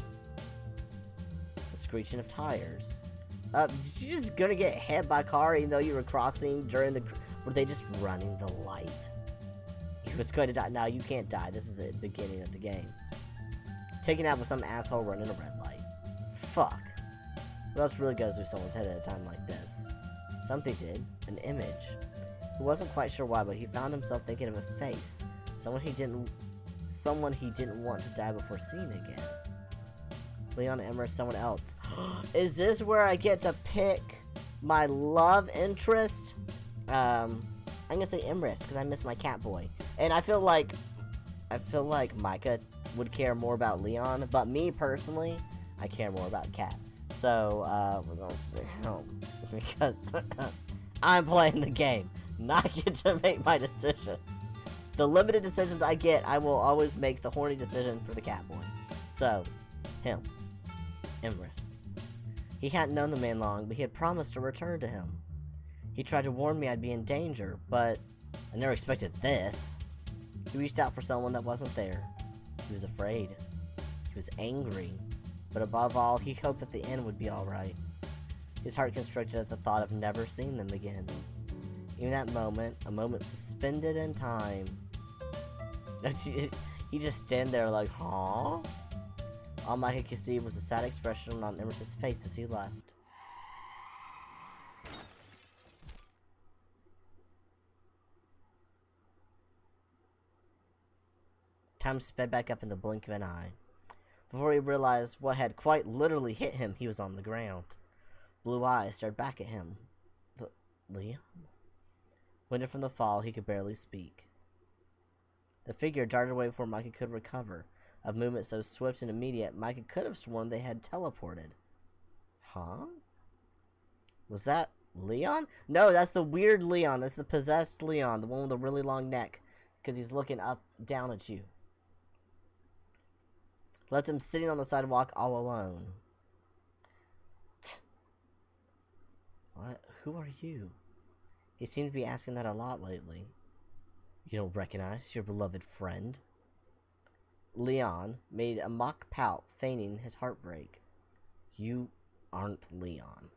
The screeching of tires. Did you just gonna get hit by a car even though you were crossing during the... Were they just running the light? He was going to die. No, you can't die. This is the beginning of the game. Taken out with some asshole running a red light. Fuck. What else really goes through someone's head at a time like this? Something did. An image. He wasn't quite sure why, but he found himself thinking of a face. Someone he didn't want to die before seeing again. Leon Emmer is someone else. Is this where I get to pick my love interest? I'm gonna say Emrys because I miss my Catboy, and I feel like Micah would care more about Leon, but me personally, I care more about Cat. So we're gonna say him because I'm playing the game, not get to make my decisions. The limited decisions I get, I will always make the horny decision for the Catboy. So, him. Emrys. He hadn't known the man long, but he had promised to return to him. He tried to warn me I'd be in danger, but I never expected this. He reached out for someone that wasn't there. He was afraid. He was angry. But above all, he hoped that the end would be alright. His heart constricted at the thought of never seeing them again. Even that moment, a moment suspended in time. He just stand there like, huh? All Micah could see was a sad expression on Emrys' face as he left. Time sped back up in the blink of an eye. Before he realized what had quite literally hit him, he was on the ground. Blue eyes stared back at him. Leon? Winded from the fall, he could barely speak. The figure darted away before Micah could recover. A movement so swift and immediate, Micah could have sworn they had teleported. Huh? Was that Leon? No, that's the weird Leon. That's the possessed Leon, the one with the really long neck, because he's looking up, down at you. Left him sitting on the sidewalk all alone. What? Who are you? He seemed to be asking that a lot lately. You don't recognize your beloved friend? Leon made a mock pout, feigning his heartbreak. You aren't Leon.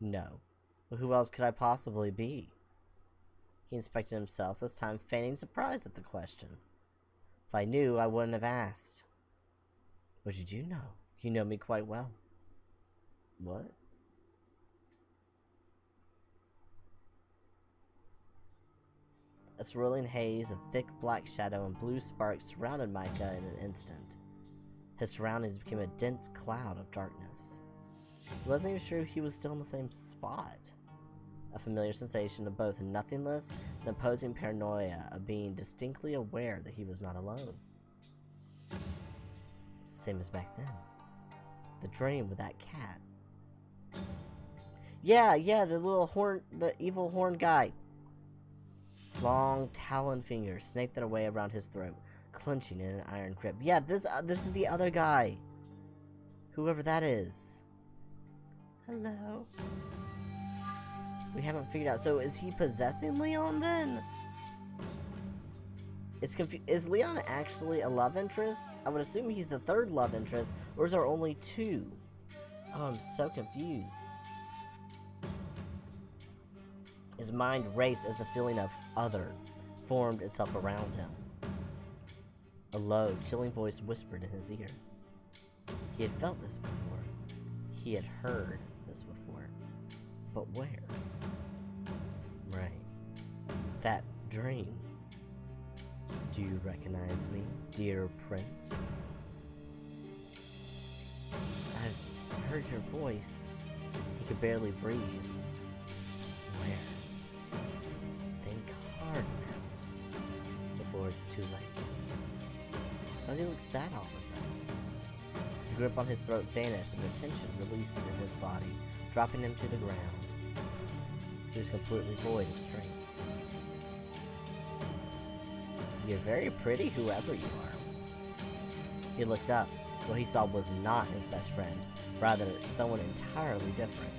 No. Well, who else could I possibly be? He inspected himself, this time feigning surprise at the question. If I knew, I wouldn't have asked. What did you know? You know me quite well. What? A swirling haze of thick black shadow and blue sparks surrounded Micah in an instant. His surroundings became a dense cloud of darkness. He wasn't even sure if he was still in the same spot. A familiar sensation of both nothingness and opposing paranoia of being distinctly aware that he was not alone. It's the same as back then. The dream with that cat. Yeah, the little horn, the evil horn guy. Long talon fingers snaked their way around his throat, clenching in an iron grip. Yeah, this is the other guy. Whoever that is. Hello. We haven't figured out. So is he possessing Leon then? Is Leon actually a love interest? I would assume he's the third love interest, or is there only two? Oh, I'm so confused. His mind raced as the feeling of other formed itself around him. A low, chilling voice whispered in his ear. He had felt this before. He had heard this before. But where? Right. That dream. Do you recognize me, dear prince? I've heard your voice. He could barely breathe. Where? Think hard now, before it's too late. Why does he look sad all of a sudden? The grip on his throat vanished and the tension released in his body, dropping him to the ground. He was completely void of strength. You're very pretty, whoever you are. He looked up. What he saw was not his best friend, rather someone entirely different.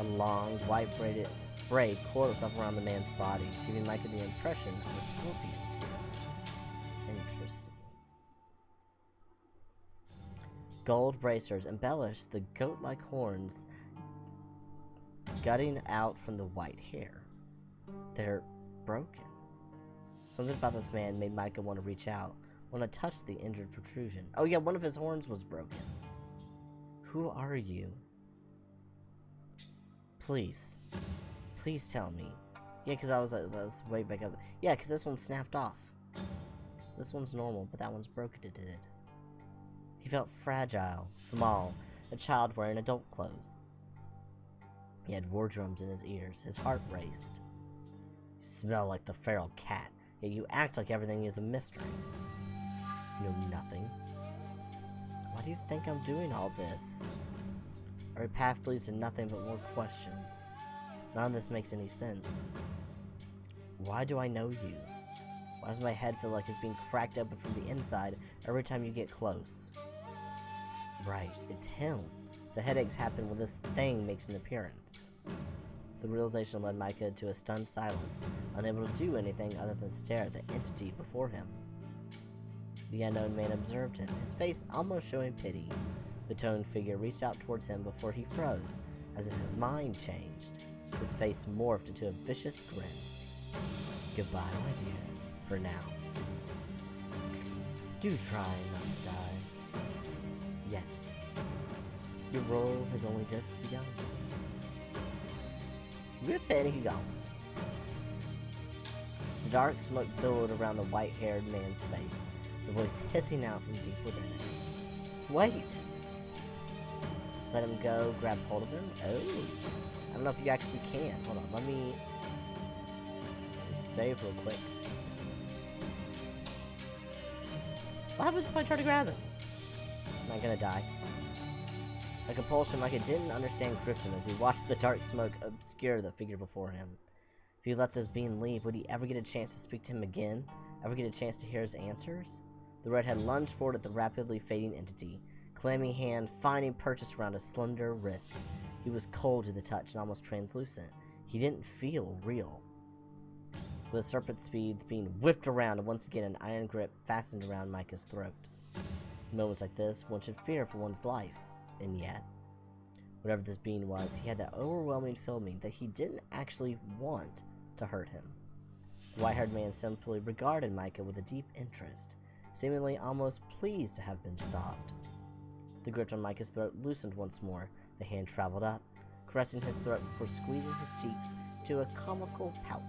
A long, white braid coiled itself around the man's body, giving Micah the impression of a scorpion tail. Interesting. Gold bracers embellished the goat-like horns gutting out from the white hair. They're broken. Something about this man made Micah want to reach out, want to touch the injured protrusion. Oh yeah, one of his horns was broken. Who are you? Please tell me. Yeah, because I was way back up. Yeah, because this one snapped off. This one's normal, but that one's broken, did it? He felt fragile, small, a child wearing adult clothes. He had war drums in his ears. His heart raced. You smell like the feral cat, yet you act like everything is a mystery. You know nothing. Why do you think I'm doing all this? Our path leads to nothing but more questions. None of this makes any sense. Why do I know you? Why does my head feel like it's being cracked open from the inside every time you get close? Right, it's him. The headaches happen when this thing makes an appearance. The realization led Micah to a stunned silence, unable to do anything other than stare at the entity before him. The unknown man observed him, his face almost showing pity. The toned figure reached out towards him before he froze, as if his mind changed. His face morphed into a vicious grin. Goodbye, my dear, for now. Do try not to die. Yet. Your role has only just begun. Rip and he gone. The dark smoke billowed around the white-haired man's face, the voice hissing out from deep within it. Wait! Let him go, grab hold of him? Oh. I don't know if you actually can. Hold on, let me save real quick. What happens if I try to grab him? Am I gonna die? A compulsion like it didn't understand gripped him as he watched the dark smoke obscure the figure before him. If he let this being leave, would he ever get a chance to speak to him again? Ever get a chance to hear his answers? The redhead lunged forward at the rapidly fading entity, clammy hand finding purchase around his slender wrist. He was cold to the touch and almost translucent. He didn't feel real. With a serpent speed being whipped around and once again an iron grip fastened around Micah's throat. In moments like this, one should fear for one's life. And yet, whatever this being was, he had that overwhelming feeling that he didn't actually want to hurt him. The white-haired man simply regarded Micah with a deep interest, seemingly almost pleased to have been stopped. The grip on Micah's throat loosened once more. The hand traveled up, caressing his throat before squeezing his cheeks to a comical pout.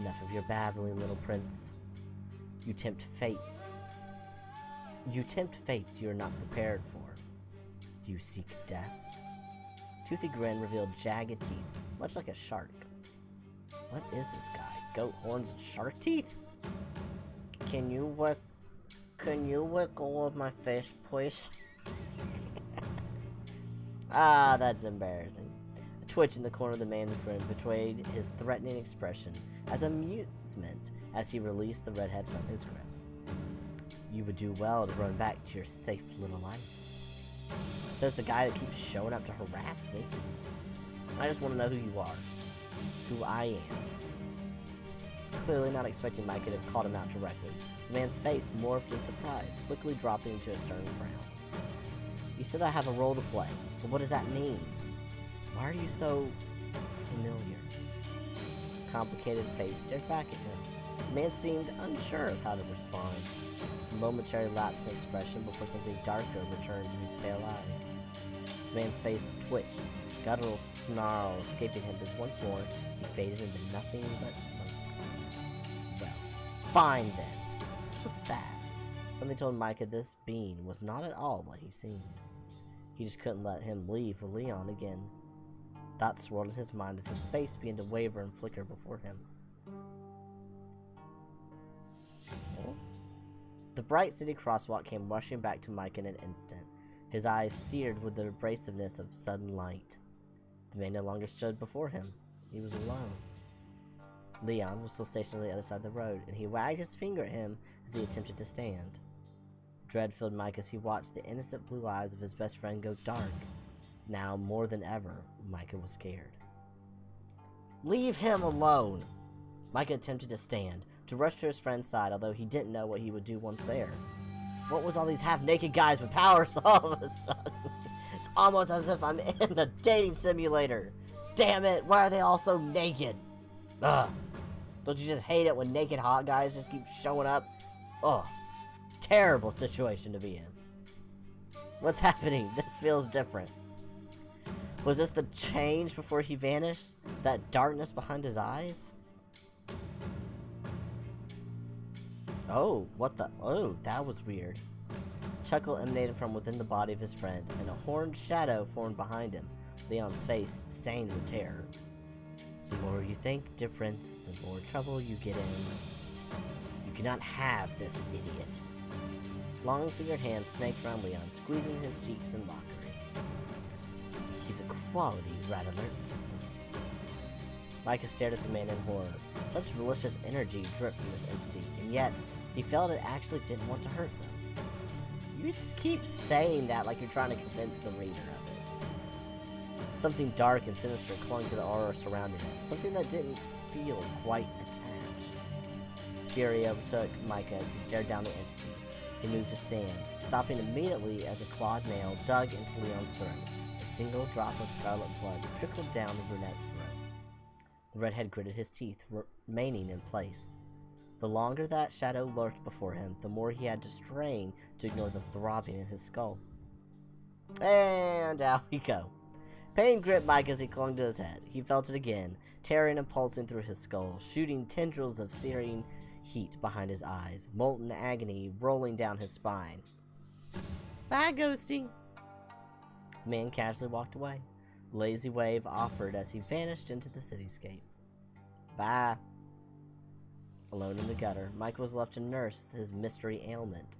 Enough of your babbling, little prince. You tempt fate. You tempt fates you are not prepared for. Do you seek death? Toothy grin revealed jagged teeth, much like a shark. What is this guy? Goat horns and shark teeth? Can you let go of my face, please? Ah, that's embarrassing. A twitch in the corner of the man's grin betrayed his threatening expression as amusement as he released the redhead from his grip. You would do well to run back to your safe little life. Says the guy that keeps showing up to harass me. I just want to know who you are. Who I am. Clearly not expecting Micah to have called him out directly, the man's face morphed in surprise, quickly dropping into a stern frown. You said I have a role to play, but what does that mean? Why are you so familiar? A complicated face stared back at him. The man seemed unsure of how to respond. A momentary lapse in expression before something darker returned to his pale eyes. The man's face twitched, guttural snarl escaping him as once more he faded into nothing but smoke. Well, fine then. What's that? Something told Micah this being was not at all what he seemed. He just couldn't let him leave with Leon again. Thoughts swirled in his mind as the space began to waver and flicker before him. The bright city crosswalk came rushing back to Mike in an instant, his eyes seared with the abrasiveness of sudden light. The man no longer stood before him. He was alone. Leon was still stationed on the other side of the road, and he wagged his finger at him as he attempted to stand. Dread filled Mike as he watched the innocent blue eyes of his best friend go dark. Now, more than ever, Micah was scared. Leave him alone! Micah attempted to stand, to rush to his friend's side, although he didn't know what he would do once there. What was all these half-naked guys with powers all of a sudden? It's almost as if I'm in a dating simulator. Damn it, why are they all so naked? Ugh. Don't you just hate it when naked hot guys just keep showing up? Ugh. Terrible situation to be in. What's happening? This feels different. Was this the change before he vanished? That darkness behind his eyes? Oh, what the? Oh, that was weird. Chuckle emanated from within the body of his friend, and a horned shadow formed behind him, Leon's face stained with terror. The more you think, dear Prince, the more trouble you get in. You cannot have this idiot. Long-fingered hands snaked around Leon, squeezing his cheeks in mockery. He's a quality rat alert system. Micah stared at the man in horror. Such malicious energy dripped from this entity, and yet he felt it actually didn't want to hurt them. You just keep saying that like you're trying to convince the reader of it. Something dark and sinister clung to the aura surrounding it, something that didn't feel quite attached. Fury overtook Micah as he stared down the entity. He moved to stand, stopping immediately as a clawed nail dug into Leon's throat. A single drop of scarlet blood trickled down the brunette's throat. The redhead gritted his teeth, remaining in place. The longer that shadow lurked before him, the more he had to strain to ignore the throbbing in his skull. And out we go. Pain gripped Mike as he clung to his head. He felt it again, tearing and pulsing through his skull, shooting tendrils of searing heat behind his eyes, molten agony rolling down his spine. Bye, Ghosty. The man casually walked away. Lazy wave offered as he vanished into the cityscape. Bye. Alone in the gutter, Mike was left to nurse his mystery ailment.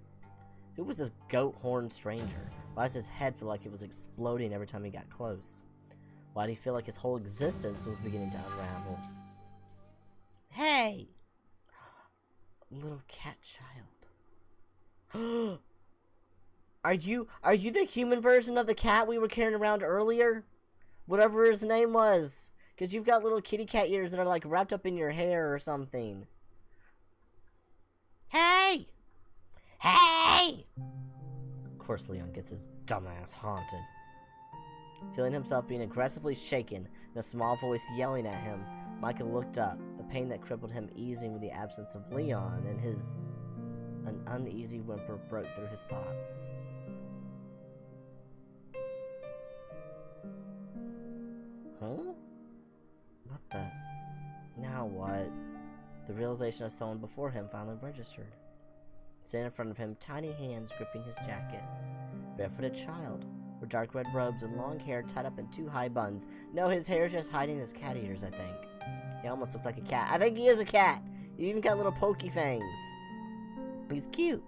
Who was this goat-horned stranger? Why does his head feel like it was exploding every time he got close? Why did he feel like his whole existence was beginning to unravel? Hey! Little cat child. Are you the human version of the cat we were carrying around earlier? Whatever his name was. Because you've got little kitty cat ears that are like wrapped up in your hair or something. Hey! Hey! Of course Leon gets his dumbass haunted. Feeling himself being aggressively shaken and a small voice yelling at him, Michael looked up, the pain that crippled him easing with the absence of Leon, and an uneasy whimper broke through his thoughts. Huh? What the? Now what? The realization of someone before him finally registered. Standing in front of him, tiny hands gripping his jacket. Barefooted child, with dark red robes and long hair tied up in two high buns. No, his hair is just hiding his cat ears, I think. He almost looks like a cat. I think he is a cat! He even got little pokey fangs. He's cute.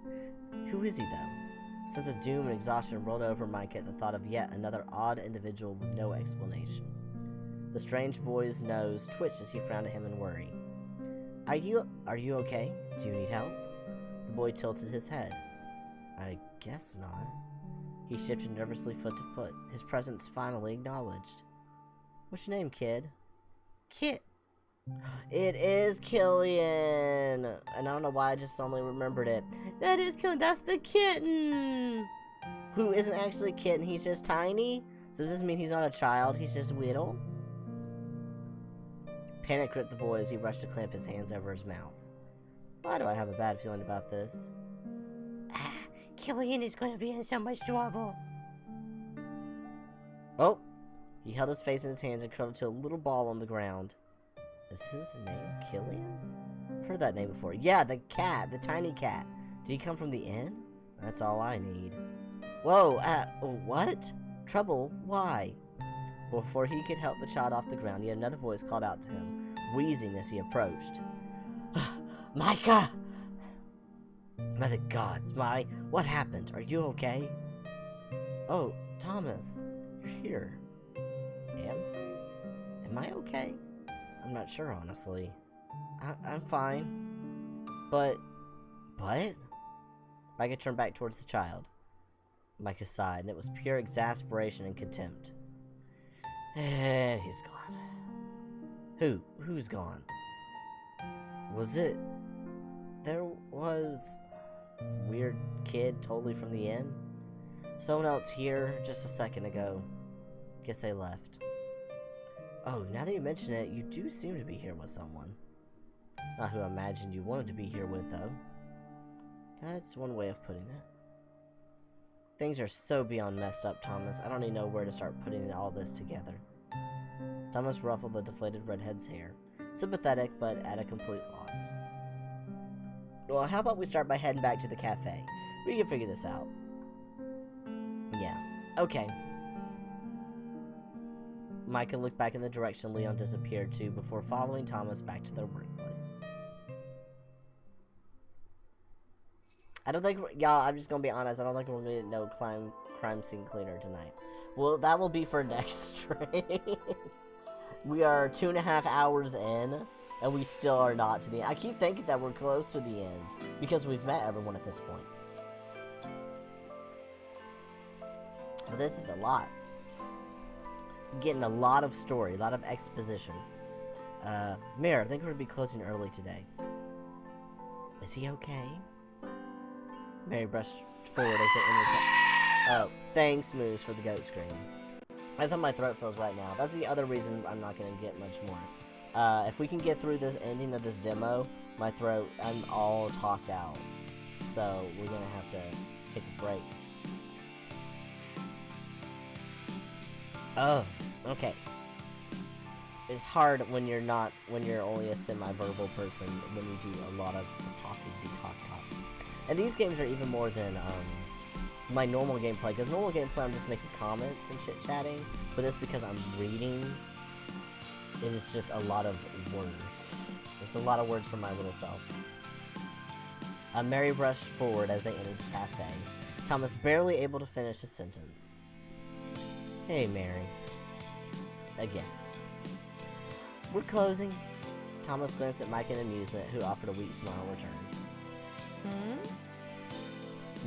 Who is he, though? A sense of doom and exhaustion rolled over Mike at the thought of yet another odd individual with no explanation. The strange boy's nose twitched as he frowned at him in worry. Are you okay? Do you need help? The boy tilted his head. I guess not. He shifted nervously foot to foot, his presence finally acknowledged. What's your name, kid? Kit. It is Killian! And I don't know why I just suddenly remembered it. That is Killian, that's the kitten! Who isn't actually a kitten, he's just tiny? So does this mean he's not a child, he's just little? Panic gripped the boy as he rushed to clamp his hands over his mouth. Why do I have a bad feeling about this? Killian is going to be in so much trouble. Oh! He held his face in his hands and curled into a little ball on the ground. Is his name Killian? I've heard that name before. Yeah, the cat, the tiny cat. Did he come from the inn? That's all I need. Whoa, what? Trouble? Why? Before he could help the child off the ground, yet another voice called out to him, wheezing as he approached. Micah! By the gods, what happened? Are you okay? Oh, Thomas, you're here. Am I okay? I'm not sure, honestly. I'm fine. But? Micah turned back towards the child. Micah sighed, and it was pure exasperation and contempt. And he's gone. Who's gone? Was it? There was a weird kid totally from the inn. Someone else here just a second ago. Guess they left. Oh, now that you mention it, you do seem to be here with someone. Not who I imagined you wanted to be here with, though. That's one way of putting it. Things are so beyond messed up, Thomas. I don't even know where to start putting all this together. Thomas ruffled the deflated redhead's hair. Sympathetic, but at a complete loss. Well, how about we start by heading back to the cafe? We can figure this out. Yeah. Okay. Micah looked back in the direction Leon disappeared to before following Thomas back to their workplace. I don't think, y'all, I'm just gonna be honest, I don't think we're gonna get no crime scene cleaner tonight. Well, that will be for next stream. We are 2.5 hours in, and we still are not to the end. I keep thinking that we're close to the end, because we've met everyone at this point. But this is a lot. I'm getting a lot of story, a lot of exposition. Mayor, I think we're gonna be closing early today. Is he okay? Mary brushed forward as they entered the... Oh, thanks, Moose, for the goat scream. That's how my throat feels right now. That's the other reason I'm not going to get much more. If we can get through this ending of this demo, my throat, I'm all talked out. So, we're going to have to take a break. Oh, okay. It's hard when you're only a semi-verbal person, when you do a lot of the talks. And these games are even more than my normal gameplay, because normal gameplay I'm just making comments and chit-chatting, but it's because I'm reading. It is just a lot of words. It's a lot of words for my little self. Mary brushed forward as they entered the cafe, Thomas barely able to finish his sentence. Hey, Mary. Again. We're closing. Thomas glanced at Mike in amusement, who offered a weak smile in return.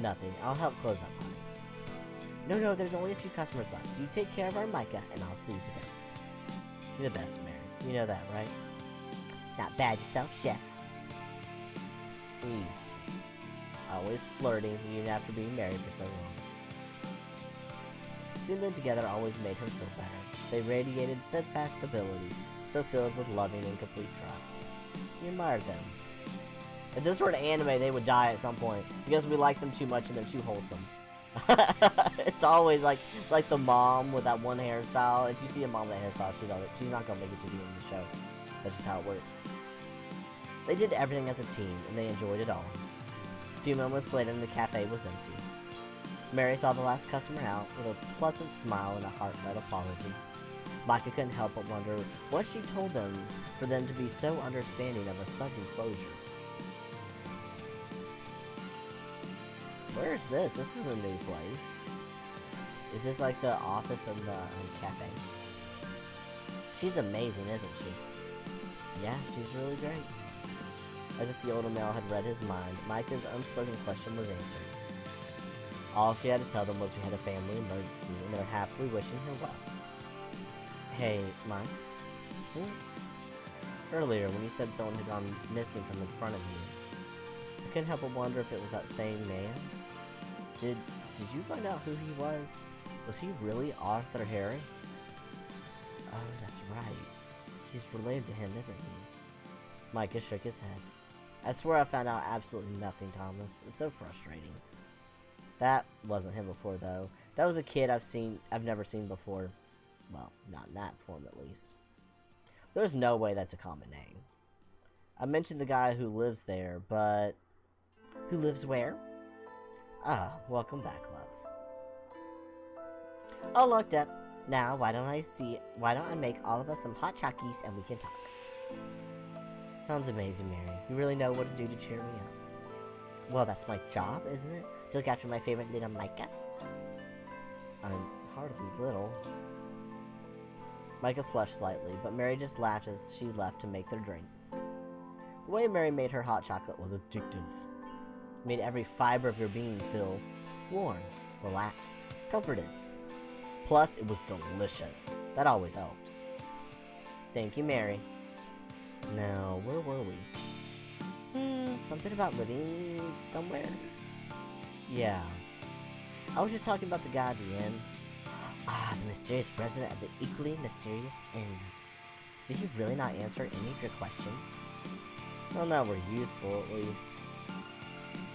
Nothing. I'll help close up, honey. No, there's only a few customers left. You take care of our Micah, and I'll see you to them. You're the best, Mary. You know that, right? Not bad yourself, chef. Pleased. Always flirting, even after being married for so long. Seeing them together always made him feel better. They radiated steadfast stability, so filled with loving and complete trust. He admired them. If this were an anime, they would die at some point, because we like them too much and they're too wholesome. It's always like the mom with that one hairstyle. If you see a mom with that hairstyle, she's not gonna make it to the end of the show. That's just how it works. They did everything as a team, and they enjoyed it all. A few moments later, the cafe was empty. Mary saw the last customer out with a pleasant smile and a heartfelt apology. Micah couldn't help but wonder what she told them for them to be so understanding of a sudden closure. Where is this? This is a new place. Is this like the office of the cafe? She's amazing, isn't she? Yeah, she's really great. As if the older male had read his mind, Micah's unspoken question was answered. All she had to tell them was we had a family emergency, and they're happily wishing her well. Hey, Mike. Earlier, when you said someone had gone missing from in front of you, I couldn't help but wonder if it was that same man. Did you find out who he was? Was he really Arthur Harris? Oh, that's right. He's related to him, isn't he? Micah shook his head. I swear I found out absolutely nothing, Thomas. It's so frustrating. That wasn't him before, though. That was a kid I've never seen before. Well, not in that form, at least. There's no way that's a common name. I mentioned the guy who lives there, but... Who lives where? Ah, welcome back, love. All locked up. Now, why don't I make all of us some hot chockies and we can talk? Sounds amazing, Mary. You really know what to do to cheer me up. Well, that's my job, isn't it? To look after my favorite little Micah. I'm hardly little. Micah flushed slightly, but Mary just laughed as she left to make their drinks. The way Mary made her hot chocolate was addictive. It made every fiber of your being feel warm, relaxed, comforted. Plus, it was delicious. That always helped. Thank you, Mary. Now, where were we? Something about living somewhere? Yeah. I was just talking about the guy at the inn. Ah, the mysterious resident of the equally mysterious inn. Did he really not answer any of your questions? Well, now we're useful, at least.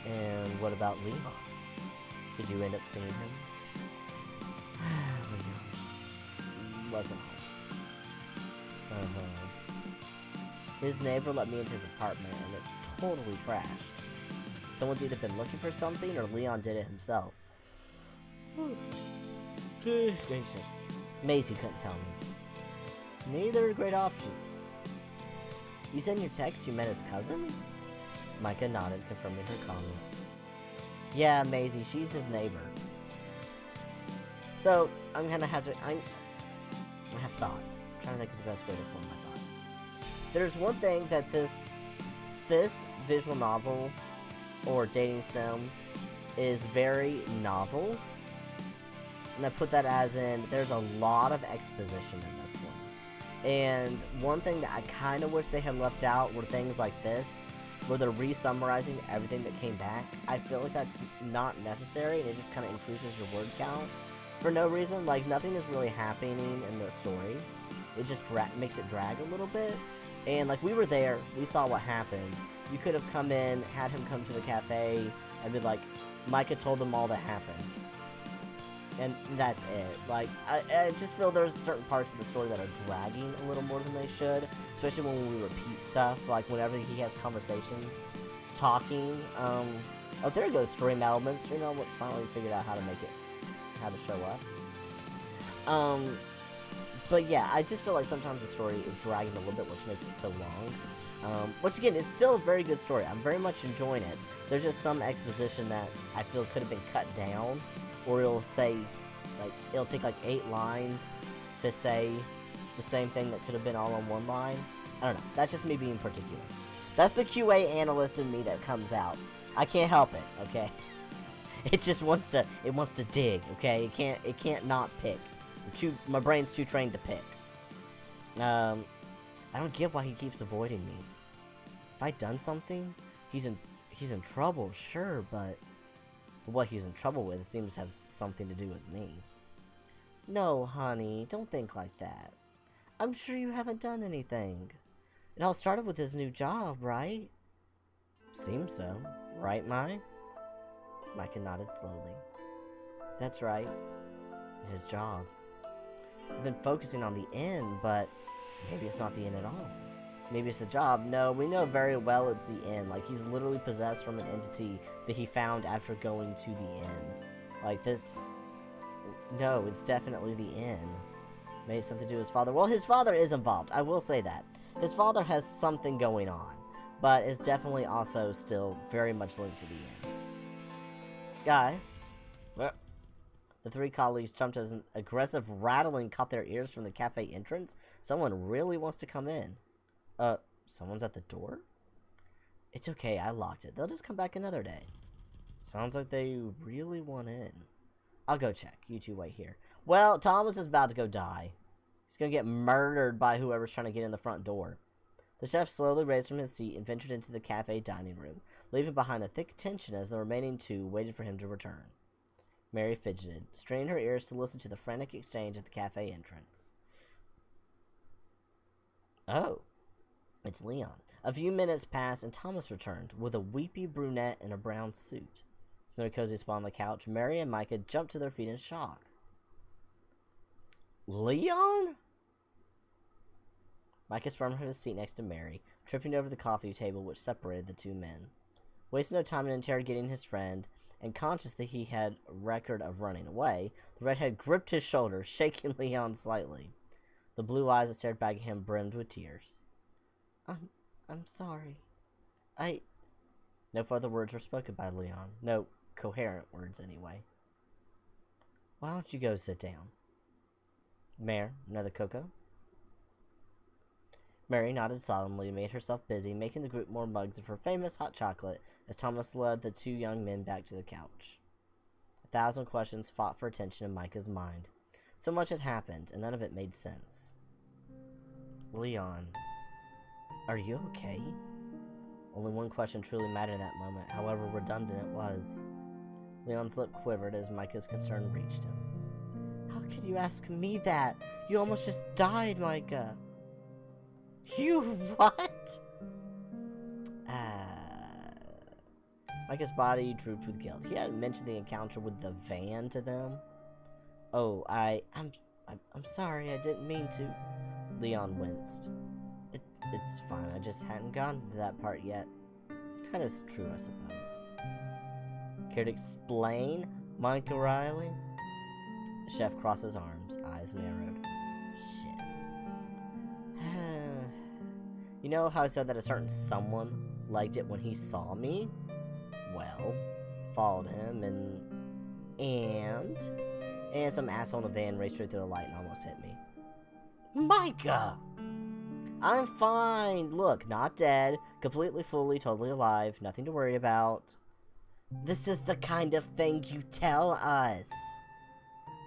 And what about Leon? Did you end up seeing him? Leon. Wasn't home. His neighbor let me into his apartment, and it's totally trashed. Someone's either been looking for something, or Leon did it himself. Good gracious. Maisie couldn't tell me. Neither are great options. You said in your text you met his cousin? Micah nodded, confirming her comment. Yeah, Maisie, she's his neighbor. So, I'm gonna have to... I have thoughts. I'm trying to think of the best way to form my thoughts. There's one thing that this visual novel or dating sim is very novel. And I put that as in, there's a lot of exposition in this one. And one thing that I kind of wish they had left out were things like this, where they're re-summarizing everything that came back. I feel like that's not necessary, and it just kind of increases your word count. For no reason, like, nothing is really happening in the story. It just makes it drag a little bit. And, like, we were there, we saw what happened. You could have come in, had him come to the cafe, and be like, Micah told them all that happened. And that's it. Like, I just feel there's certain parts of the story that are dragging a little more than they should, especially when we repeat stuff, like whenever he has conversations, talking. Oh, there goes Stream Elements. Stream Elements finally figured out how to make it, how to show up. But yeah, I just feel like sometimes the story is dragging a little bit, which makes it so long. Which again, it's still a very good story. I'm very much enjoying it. There's just some exposition that I feel could have been cut down. Or it'll say, like, it'll take like 8 lines to say the same thing that could have been all on one line. I don't know. That's just me being particular. That's the QA analyst in me that comes out. I can't help it, okay? It just wants to, dig, okay? It can't not pick. My brain's too trained to pick. I don't get why he keeps avoiding me. If I'd done something, he's in trouble, sure, but what he's in trouble with seems to have something to do with me. No, honey, don't think like that. I'm sure you haven't done anything. It all started with his new job, right? Seems so. Right, Mai? Micah nodded slowly. That's right. His job. I've been focusing on the end, but maybe it's not the end at all. Maybe it's the job. No, we know very well it's the end. Like, he's literally possessed from an entity that he found after going to the end. Like, this... No, it's definitely the end. Maybe it's something to do with his father. Well, his father is involved. I will say that. His father has something going on. But it's definitely also still very much linked to the end. Guys. The 3 colleagues jumped as an aggressive rattling caught their ears from the cafe entrance. Someone really wants to come in. Someone's at the door? It's okay, I locked it. They'll just come back another day. Sounds like they really want in. I'll go check. You two wait here. Well, Thomas is about to go die. He's gonna get murdered by whoever's trying to get in the front door. The chef slowly raised from his seat and ventured into the cafe dining room, leaving behind a thick tension as the remaining 2 waited for him to return. Mary fidgeted, straining her ears to listen to the frantic exchange at the cafe entrance. Oh. It's Leon. A few minutes passed and Thomas returned, with a weepy brunette in a brown suit. From their cozy spot on the couch, Mary and Micah jumped to their feet in shock. Leon? Micah sprung from his seat next to Mary, tripping over the coffee table which separated the 2 men. Wasting no time in interrogating his friend, and conscious that he had a record of running away, the redhead gripped his shoulder, shaking Leon slightly. The blue eyes that stared back at him brimmed with tears. I'm sorry. No further words were spoken by Leon. No coherent words, anyway. Why don't you go sit down? Mare, another cocoa? Mary nodded solemnly and made herself busy, making the group more mugs of her famous hot chocolate as Thomas led the 2 young men back to the couch. 1,000 questions fought for attention in Micah's mind. So much had happened, and none of it made sense. Leon... Are you okay? Only one question truly mattered in that moment, however redundant it was. Leon's lip quivered as Micah's concern reached him. How could you ask me that? You almost just died, Micah. You what? Micah's body drooped with guilt. He hadn't mentioned the encounter with the van to them. Oh, I'm sorry, I didn't mean to. Leon winced. It's fine, I just hadn't gotten to that part yet. Kinda true, I suppose. Care to explain, Micah Riley? The chef crossed his arms, eyes narrowed. Shit. You know how I said that a certain someone liked it when he saw me? Well, followed him and some asshole in a van raced straight through the light and almost hit me. Micah! I'm fine. Look, not dead. Completely, fully, totally alive. Nothing to worry about. This is the kind of thing you tell us.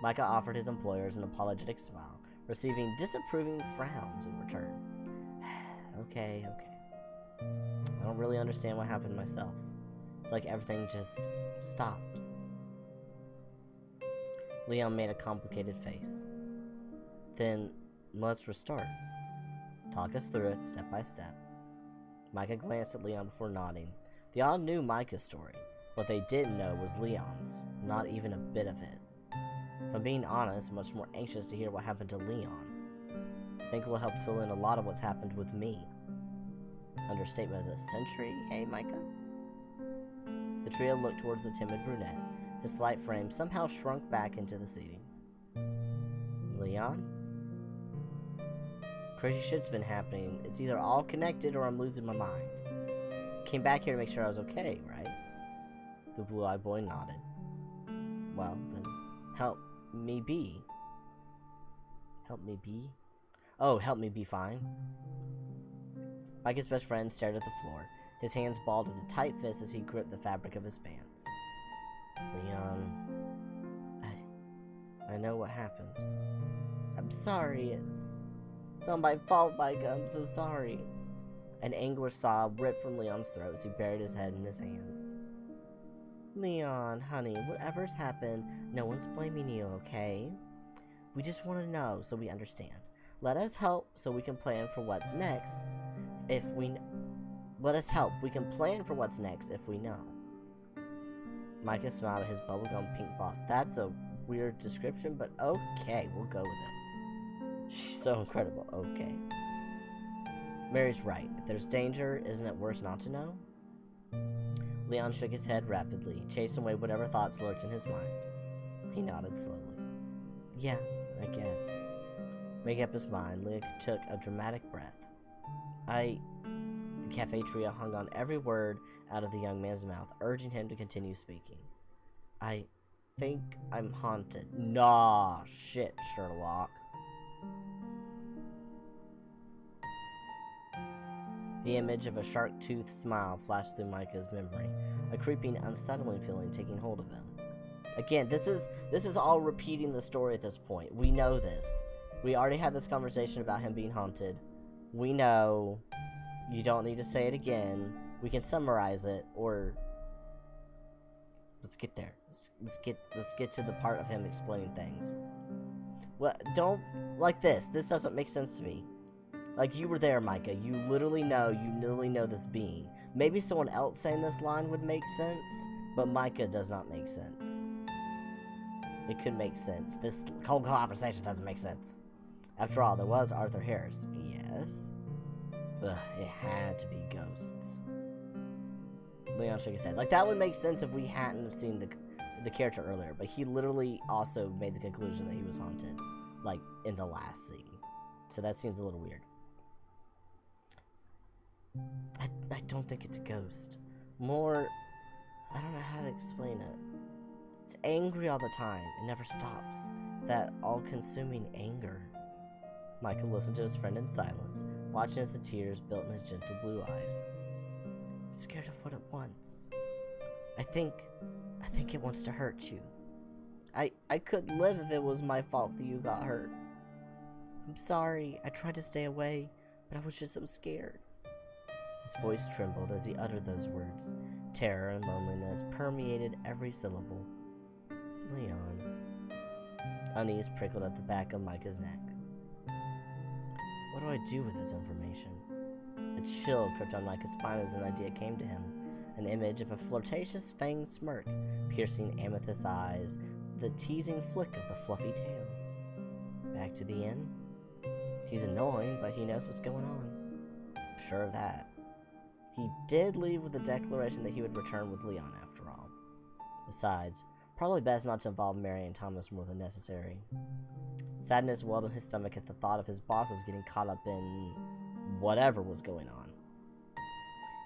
Micah offered his employers an apologetic smile, receiving disapproving frowns in return. Okay. I don't really understand what happened myself. It's like everything just stopped. Leon made a complicated face. Then, let's restart. Talk us through it, step by step. Micah glanced at Leon before nodding. They all knew Micah's story. What they didn't know was Leon's. Not even a bit of it. If I'm being honest, I'm much more anxious to hear what happened to Leon. I think it will help fill in a lot of what's happened with me. Understatement of the century, hey Micah? The trio looked towards the timid brunette. His slight frame somehow shrunk back into the seating. Leon? Crazy shit's been happening. It's either all connected or I'm losing my mind. Came back here to make sure I was okay, right? The blue-eyed boy nodded. Well, then, help me be. Help me be? Oh, help me be fine. Micah's best friend stared at the floor. His hands balled into a tight fist as he gripped the fabric of his pants. Leon, I know what happened. I'm sorry, it's not my fault, Micah. I'm so sorry. An anguished sob ripped from Leon's throat as he buried his head in his hands. Leon, honey, whatever's happened, no one's blaming you, okay? We just want to know so we understand. Let us help so we can plan for what's next. Let us help. We can plan for what's next if we know. Micah smiled at his bubblegum pink boss. That's a weird description, but okay, we'll go with it. She's so incredible. Okay. Mary's right. If there's danger, isn't it worse not to know? Leon shook his head rapidly, chasing away whatever thoughts lurked in his mind. He nodded slowly. Yeah, I guess. Making up his mind, Leon took a dramatic breath. The cafe trio hung on every word out of the young man's mouth, urging him to continue speaking. I think I'm haunted. Nah, shit, Sherlock. The image of a shark-toothed smile flashed through Micah's memory, a creeping, unsettling feeling taking hold of him. Again, this is all repeating the story at this point. We know this. We already had this conversation about him being haunted. We know. You don't need to say it again. We can summarize it, or let's get there. Let's get to the part of him explaining things. Well, don't like this. This doesn't make sense to me. Like, you were there, Micah. You literally know this being. Maybe someone else saying this line would make sense, but Micah does not make sense. It could make sense. This whole conversation doesn't make sense. After all, there was Arthur Harris. Yes. Ugh, it had to be ghosts. Leon shook his head. Like, that would make sense if we hadn't seen the character earlier, but he literally also made the conclusion that he was haunted, like, in the last scene. So that seems a little weird. I don't think it's a ghost. More, I don't know how to explain it. It's angry all the time. It never stops. That all-consuming anger. Michael listened to his friend in silence, watching as the tears built in his gentle blue eyes. I'm scared of what it wants. I think it wants to hurt you. I couldn't live if it was my fault that you got hurt. I'm sorry. I tried to stay away, but I was just so scared. His voice trembled as he uttered those words. Terror and loneliness permeated every syllable. Leon. Unease prickled at the back of Micah's neck. What do I do with this information? A chill crept down Micah's spine as an idea came to him. an image of a flirtatious fanged smirk, piercing amethyst eyes, the teasing flick of the fluffy tail. Back to the inn. He's annoying, but he knows what's going on. I'm sure of that. He did leave with the declaration that he would return with Leon after all. Besides, probably best not to involve Mary and Thomas more than necessary. Sadness welled in his stomach at the thought of his bosses getting caught up in whatever was going on.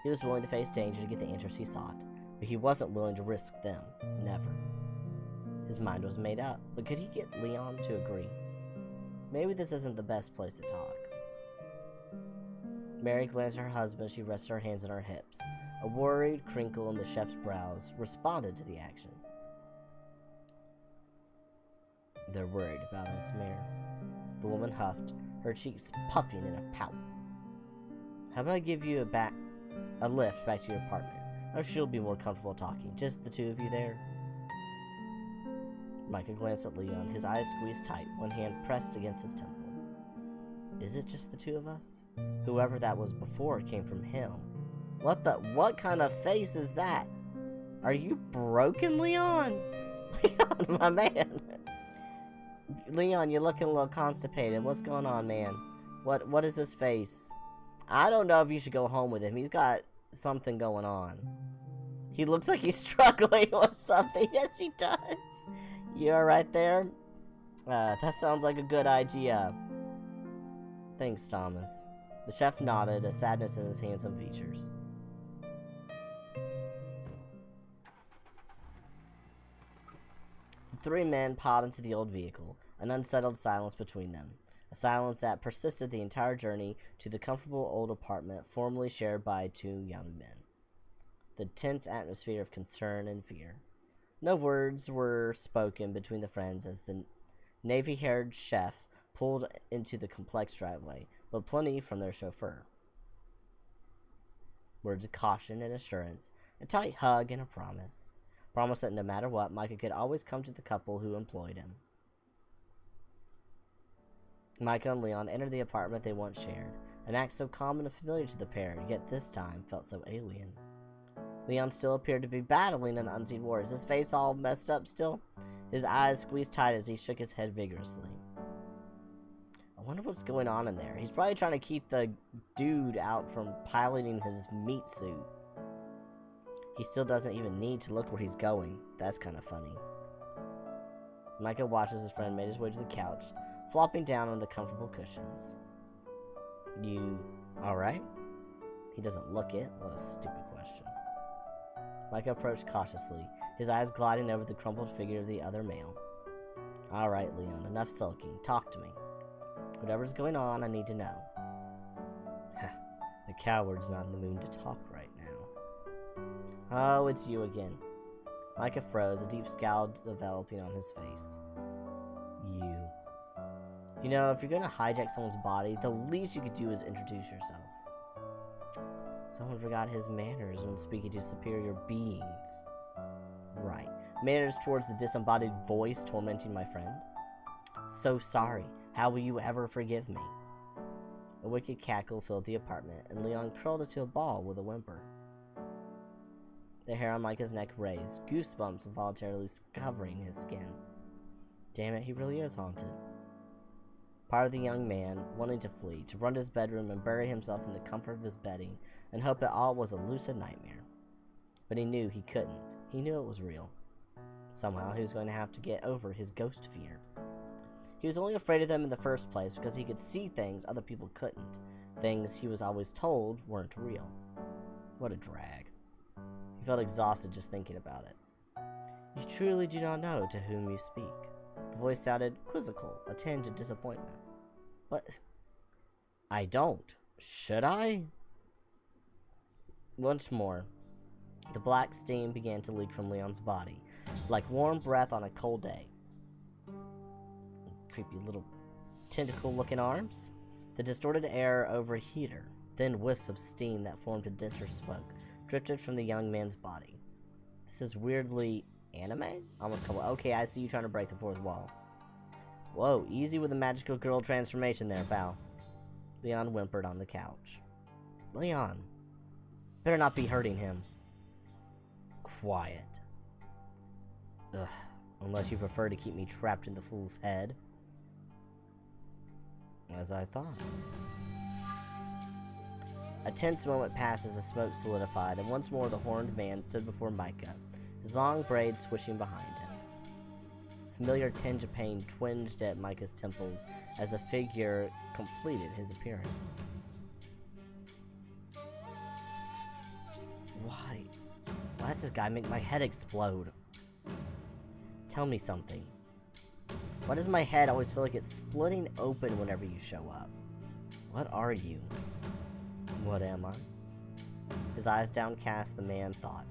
He was willing to face danger to get the answers he sought, but he wasn't willing to risk them. Never. His mind was made up, but could he get Leon to agree? Maybe this isn't the best place to talk. Mary glanced at her husband as she rested her hands on her hips. A worried crinkle in the chef's brows responded to the action. They're worried about us, Mary. The woman huffed, her cheeks puffing in a pout. How about I give you a lift back to your apartment? I'm sure you'll be more comfortable talking. Just the two of you there? Micah glanced at Leon, his eyes squeezed tight, one hand pressed against his temple. Is it just the two of us? Whoever that was before came from him. What kind of face is that? Are you broken, Leon? Leon, my man. Leon, you're looking a little constipated. What's going on, man? What is this face? I don't know if you should go home with him. He's got something going on. He looks like he's struggling with something. Yes, he does. You alright there? That sounds like a good idea. Thanks, Thomas. The chef nodded, a sadness in his handsome features. The three men piled into the old vehicle, an unsettled silence between them. A silence that persisted the entire journey to the comfortable old apartment formerly shared by two young men. The tense atmosphere of concern and fear. No words were spoken between the friends as the navy-haired chef pulled into the complex driveway, but plenty from their chauffeur. Words of caution and assurance, a tight hug and a promise. Promise that no matter what, Micah could always come to the couple who employed him. Micah and Leon entered the apartment they once shared, an act so common and familiar to the pair, yet this time felt so alien. Leon still appeared to be battling an unseen war. Is his face all messed up still? His eyes squeezed tight as he shook his head vigorously. I wonder what's going on in there. He's probably trying to keep the dude out from piloting his meat suit. He still doesn't even need to look where he's going. That's kind of funny. Micah watched as his friend made his way to the couch, flopping down on the comfortable cushions. You alright? He doesn't look it. What a stupid question. Micah approached cautiously, his eyes gliding over the crumpled figure of the other male. Alright, Leon, enough sulking. Talk to me. Whatever's going on, I need to know. The coward's not in the mood to talk right now. Oh, it's you again. Micah froze, a deep scowl developing on his face. You. You know, if you're gonna hijack someone's body, the least you could do is introduce yourself. Someone forgot his manners when speaking to superior beings. Right. Manners towards the disembodied voice tormenting my friend? So sorry. How will you ever forgive me? A wicked cackle filled the apartment, and Leon curled into a ball with a whimper. The hair on Micah's neck raised, goosebumps involuntarily covering his skin. Damn it, he really is haunted. Part of the young man, wanting to flee, to run to his bedroom and bury himself in the comfort of his bedding, and hope it all was a lucid nightmare. But he knew he couldn't. He knew it was real. Somehow he was going to have to get over his ghost fear. He was only afraid of them in the first place because he could see things other people couldn't. Things he was always told weren't real. What a drag. He felt exhausted just thinking about it. You truly do not know to whom you speak. The voice sounded quizzical, a tinge of disappointment. What? I don't. Should I? Once more, the black steam began to leak from Leon's body, like warm breath on a cold day. Creepy little tentacle-looking arms. The distorted air over a heater, thin wisps of steam that formed a denser smoke, drifted from the young man's body. This is weirdly anime? Almost couple. Okay, I see you trying to break the fourth wall. Whoa, easy with the magical girl transformation there, pal. Leon whimpered on the couch. Leon, better not be hurting him. quiet. Ugh, unless you prefer to keep me trapped in the fool's head. As I thought. A tense moment passed as the smoke solidified, and once more the horned man stood before Micah, his long braids swishing behind him. A familiar tinge of pain twinged at Micah's temples as the figure completed his appearance. Why does this guy make my head explode? Tell me something. Why does my head always feel like it's splitting open whenever you show up? What are you? What am I? His eyes downcast, the man thought.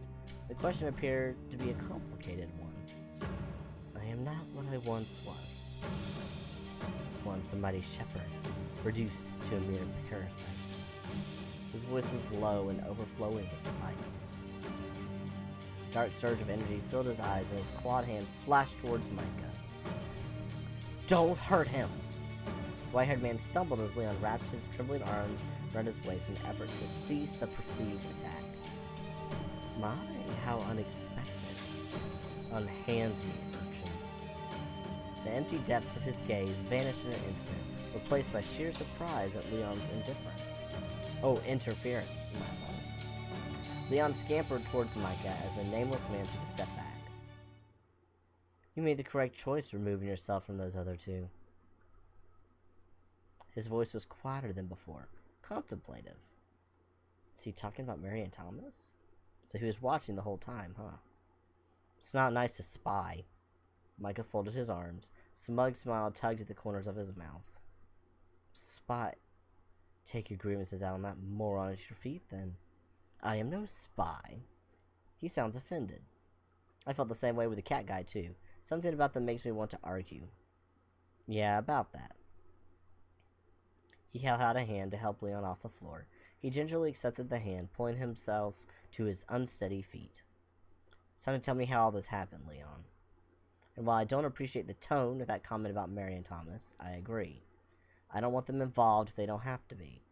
The question appeared to be a complicated one. I am not what I once was. Once a mighty shepherd, reduced to a mere parasite. His voice was low and overflowing with spite. A dark surge of energy filled his eyes, and his clawed hand flashed towards Micah. Don't hurt him! The white-haired man stumbled as Leon wrapped his trembling arms around his waist in an effort to cease the perceived attack. My, how unexpected. Unhand me, urchin. The empty depths of his gaze vanished in an instant, replaced by sheer surprise at Leon's indifference. Oh, interference, my apologies. Leon scampered towards Micah as the nameless man took a step back. You made the correct choice removing yourself from those other two. His voice was quieter than before, contemplative. Is he talking about Mary and Thomas? So he was watching the whole time, huh? It's not nice to spy. Micah folded his arms. Smug smile tugged at the corners of his mouth. Spy? Take your grievances out on that moron at your feet, then. I am no spy. He sounds offended. I felt the same way with the cat guy, too. Something about them makes me want to argue. Yeah, about that. He held out a hand to help Leon off the floor. He gingerly accepted the hand, pulling himself to his unsteady feet. It's time to tell me how all this happened, Leon. And while I don't appreciate the tone of that comment about Mary and Thomas, I agree. I don't want them involved if they don't have to be.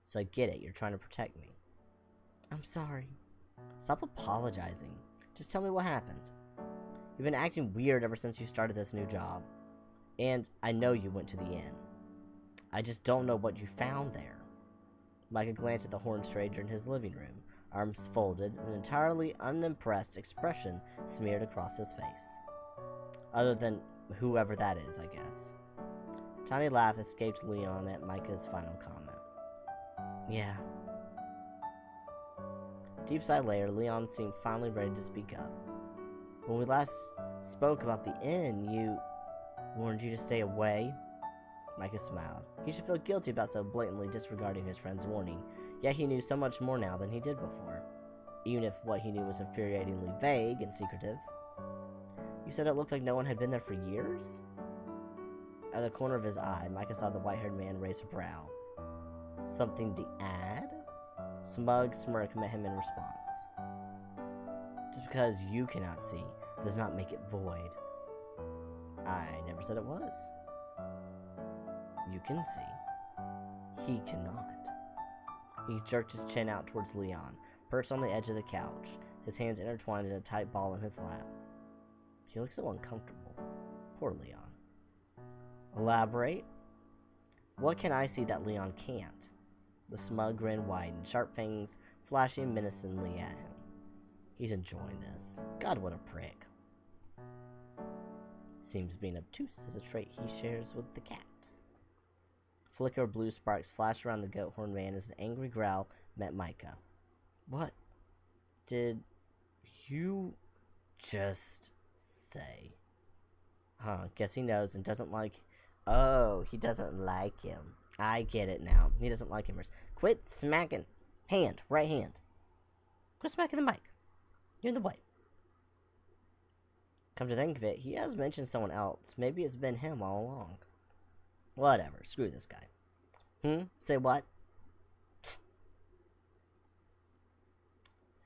So I get it, you're trying to protect me. I'm sorry. Stop apologizing. Just tell me what happened. You've been acting weird ever since you started this new job. And I know you went to the inn. I just don't know what you found there. Micah glanced at the horned stranger in his living room, arms folded, an entirely unimpressed expression smeared across his face. Other than whoever that is, I guess. A tiny laugh escaped Leon at Micah's final comment. Yeah. Deep sigh later, Leon seemed finally ready to speak up. When we last spoke about the inn, you warned you to stay away. Micah smiled. He should feel guilty about so blatantly disregarding his friend's warning, yet he knew so much more now than he did before, even if what he knew was infuriatingly vague and secretive. You said it looked like no one had been there for years? At the corner of his eye, Micah saw the white-haired man raise a brow. Something to add? Smug smirk met him in response. Just because you cannot see does not make it void. I never said it was. You can see. He cannot. He jerked his chin out towards Leon, perched on the edge of the couch, his hands intertwined in a tight ball in his lap. He looked so uncomfortable. Poor Leon. Elaborate? What can I see that Leon can't? The smug grin widened, sharp fangs flashing menacingly at him. He's enjoying this. God, what a prick. Seems being obtuse is a trait he shares with the cat. A flicker of blue sparks flashed around the goat horn man as an angry growl met Micah. What did you just say? Huh, guess he knows and doesn't like... Oh, he doesn't like him. I get it now. He doesn't like him. Quit smacking. Hand, right hand. Quit smacking the mic. You're in the way. Come to think of it, he has mentioned someone else. Maybe it's been him all along. Whatever, screw this guy. Say what?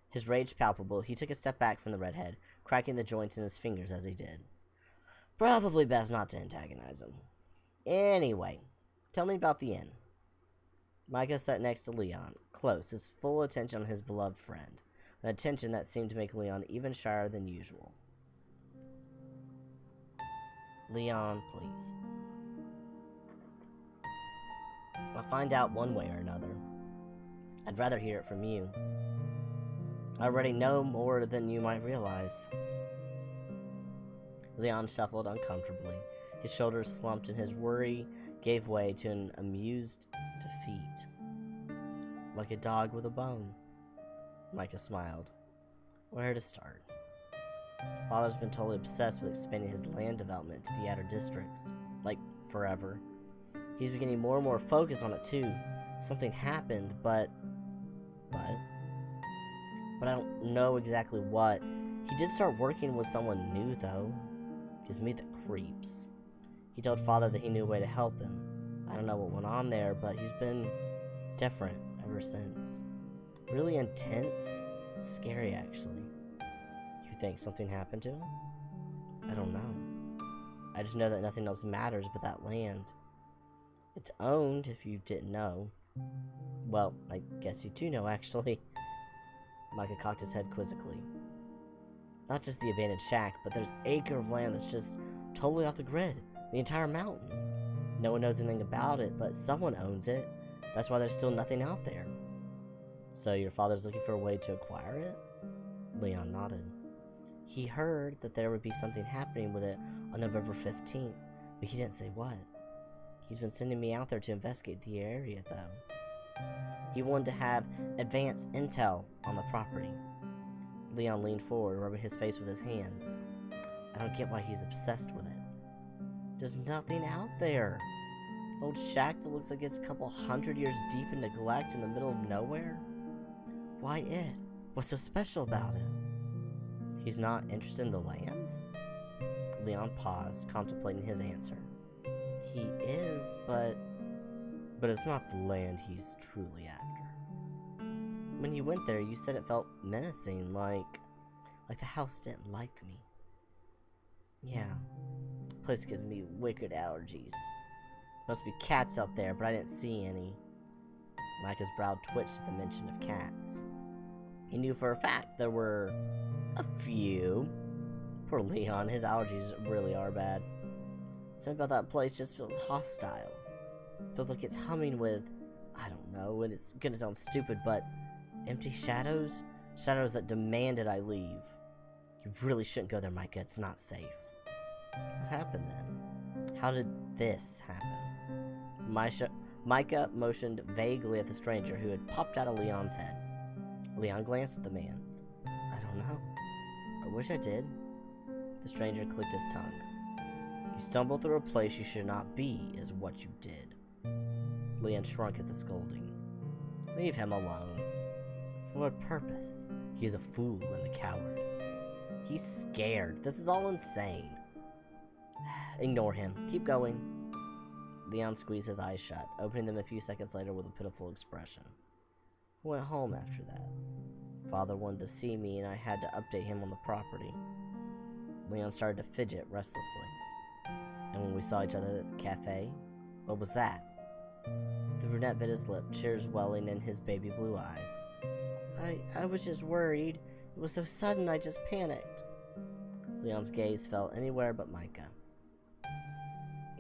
His rage palpable, he took a step back from the redhead, cracking the joints in his fingers as he did. Probably best not to antagonize him. Anyway, tell me about the inn. Micah sat next to Leon, close, his full attention on his beloved friend. an attention that seemed to make Leon even shyer than usual. Leon, please. I'll find out one way or another. I'd rather hear it from you. I already know more than you might realize. Leon shuffled uncomfortably. His shoulders slumped and his worry gave way to an amused defeat. Like a dog with a bone. Micah smiled. Where to start? Father's been totally obsessed with expanding his land development to the outer districts. Like, forever. He's been getting more and more focused on it, too. Something happened, but I don't know exactly what. He did start working with someone new, though. Gives me the creeps. He told Father that he knew a way to help him. I don't know what went on there, but he's been different ever since. Really intense. Scary, actually. You think something happened to him? I don't know. I just know that nothing else matters but that land. It's owned, if you didn't know. Well, I guess you do know, actually. Micah cocked his head quizzically. Not just the abandoned shack, but there's an acre of land that's just totally off the grid. The entire mountain. No one knows anything about it, but someone owns it. That's why there's still nothing out there. So your father's looking for a way to acquire it? Leon nodded. He heard that there would be something happening with it on November 15th, but he didn't say what. He's been sending me out there to investigate the area, though. He wanted to have advanced intel on the property. Leon leaned forward, rubbing his face with his hands. I don't get why he's obsessed with it. There's nothing out there. An old shack that looks like it's a couple hundred years deep in neglect in the middle of nowhere. Why it? What's so special about it? He's not interested in the land? Leon paused, contemplating his answer. He is, but it's not the land he's truly after. When you went there, you said it felt menacing, like the house didn't like me. Yeah, the place gives me wicked allergies. Must be cats out there, but I didn't see any. Micah's brow twitched at the mention of cats. He knew for a fact there were a few. Poor Leon, his allergies really are bad. Something about that place just feels hostile. Feels like it's humming with, I don't know, and it's gonna sound stupid, but empty shadows? Shadows that demanded I leave. You really shouldn't go there, Micah. It's not safe. What happened then? How did this happen? Micah motioned vaguely at the stranger who had popped out of Leon's head. Leon glanced at the man. I don't know. I wish I did. The stranger clicked his tongue. You stumbled through a place you should not be, is what you did. Leon shrunk at the scolding. Leave him alone. For what purpose? He is a fool and a coward. He's scared. This is all insane. Ignore him. Keep going. Leon squeezed his eyes shut, opening them a few seconds later with a pitiful expression. I went home after that. Father wanted to see me and I had to update him on the property. Leon started to fidget restlessly. And when we saw each other at the cafe, what was that? The brunette bit his lip, tears welling in his baby blue eyes. I was just worried. It was so sudden I just panicked. Leon's gaze fell anywhere but Micah.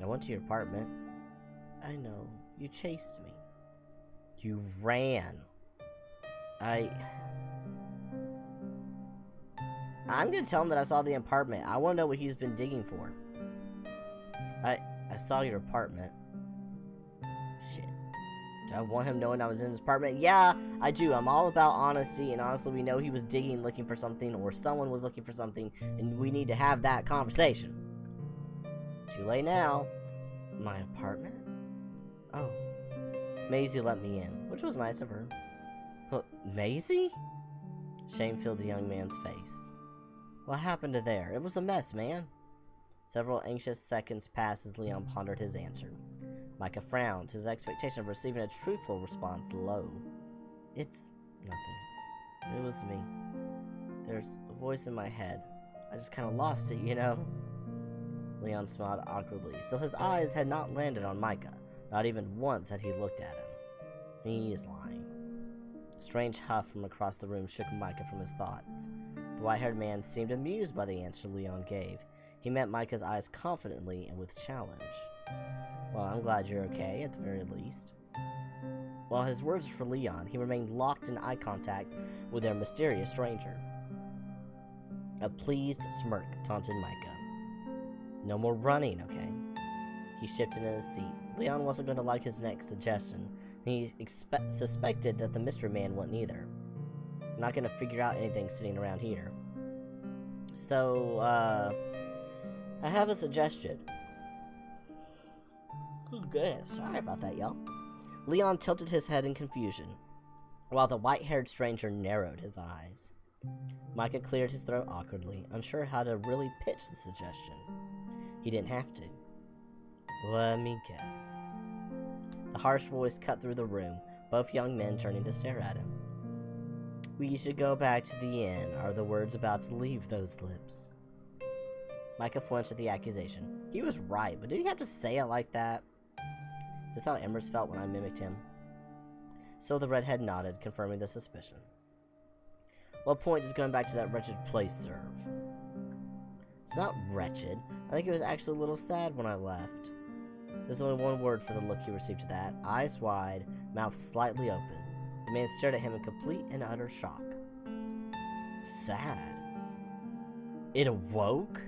I went to your apartment. I know. You chased me. You ran. I'm gonna tell him that I saw the apartment. I wanna know what he's been digging for. I saw your apartment. Shit. Do I want him knowing I was in his apartment? Yeah, I do. I'm all about honesty, and honestly, we know he was digging, looking for something, or someone was looking for something, and we need to have that conversation. Too late now. My apartment? Oh. Maisie let me in, which was nice of her. But Maisie? Shame filled the young man's face. What happened to there? It was a mess, man. Several anxious seconds passed as Leon pondered his answer. Micah frowned, his expectation of receiving a truthful response low. It's nothing. It was me. There's a voice in my head. I just kind of lost it, you know? Leon smiled awkwardly, so his eyes had not landed on Micah. Not even once had he looked at him. He is lying. A strange huff from across the room shook Micah from his thoughts. The white-haired man seemed amused by the answer Leon gave. He met Micah's eyes confidently and with challenge. Well, I'm glad you're okay, at the very least. While his words were for Leon, he remained locked in eye contact with their mysterious stranger. A pleased smirk taunted Micah. No more running, okay? He shifted in his seat. Leon wasn't going to like his next suggestion, and he suspected that the mystery man wouldn't either. I'm not going to figure out anything sitting around here. So, I have a suggestion. Oh, goodness. Sorry about that, y'all. Leon tilted his head in confusion, while the white-haired stranger narrowed his eyes. Micah cleared his throat awkwardly, unsure how to really pitch the suggestion. He didn't have to. Let me guess. The harsh voice cut through the room, both young men turning to stare at him. We should go back to the inn, are the words about to leave those lips. Micah flinched at the accusation. He was right, but did he have to say it like that? Is this how Embers felt when I mimicked him? Still, the redhead nodded, confirming the suspicion. What point does going back to that wretched place serve? It's not wretched. I think it was actually a little sad when I left. There's only one word for the look he received to that. Eyes wide, mouth slightly open. The man stared at him in complete and utter shock. Sad? It awoke?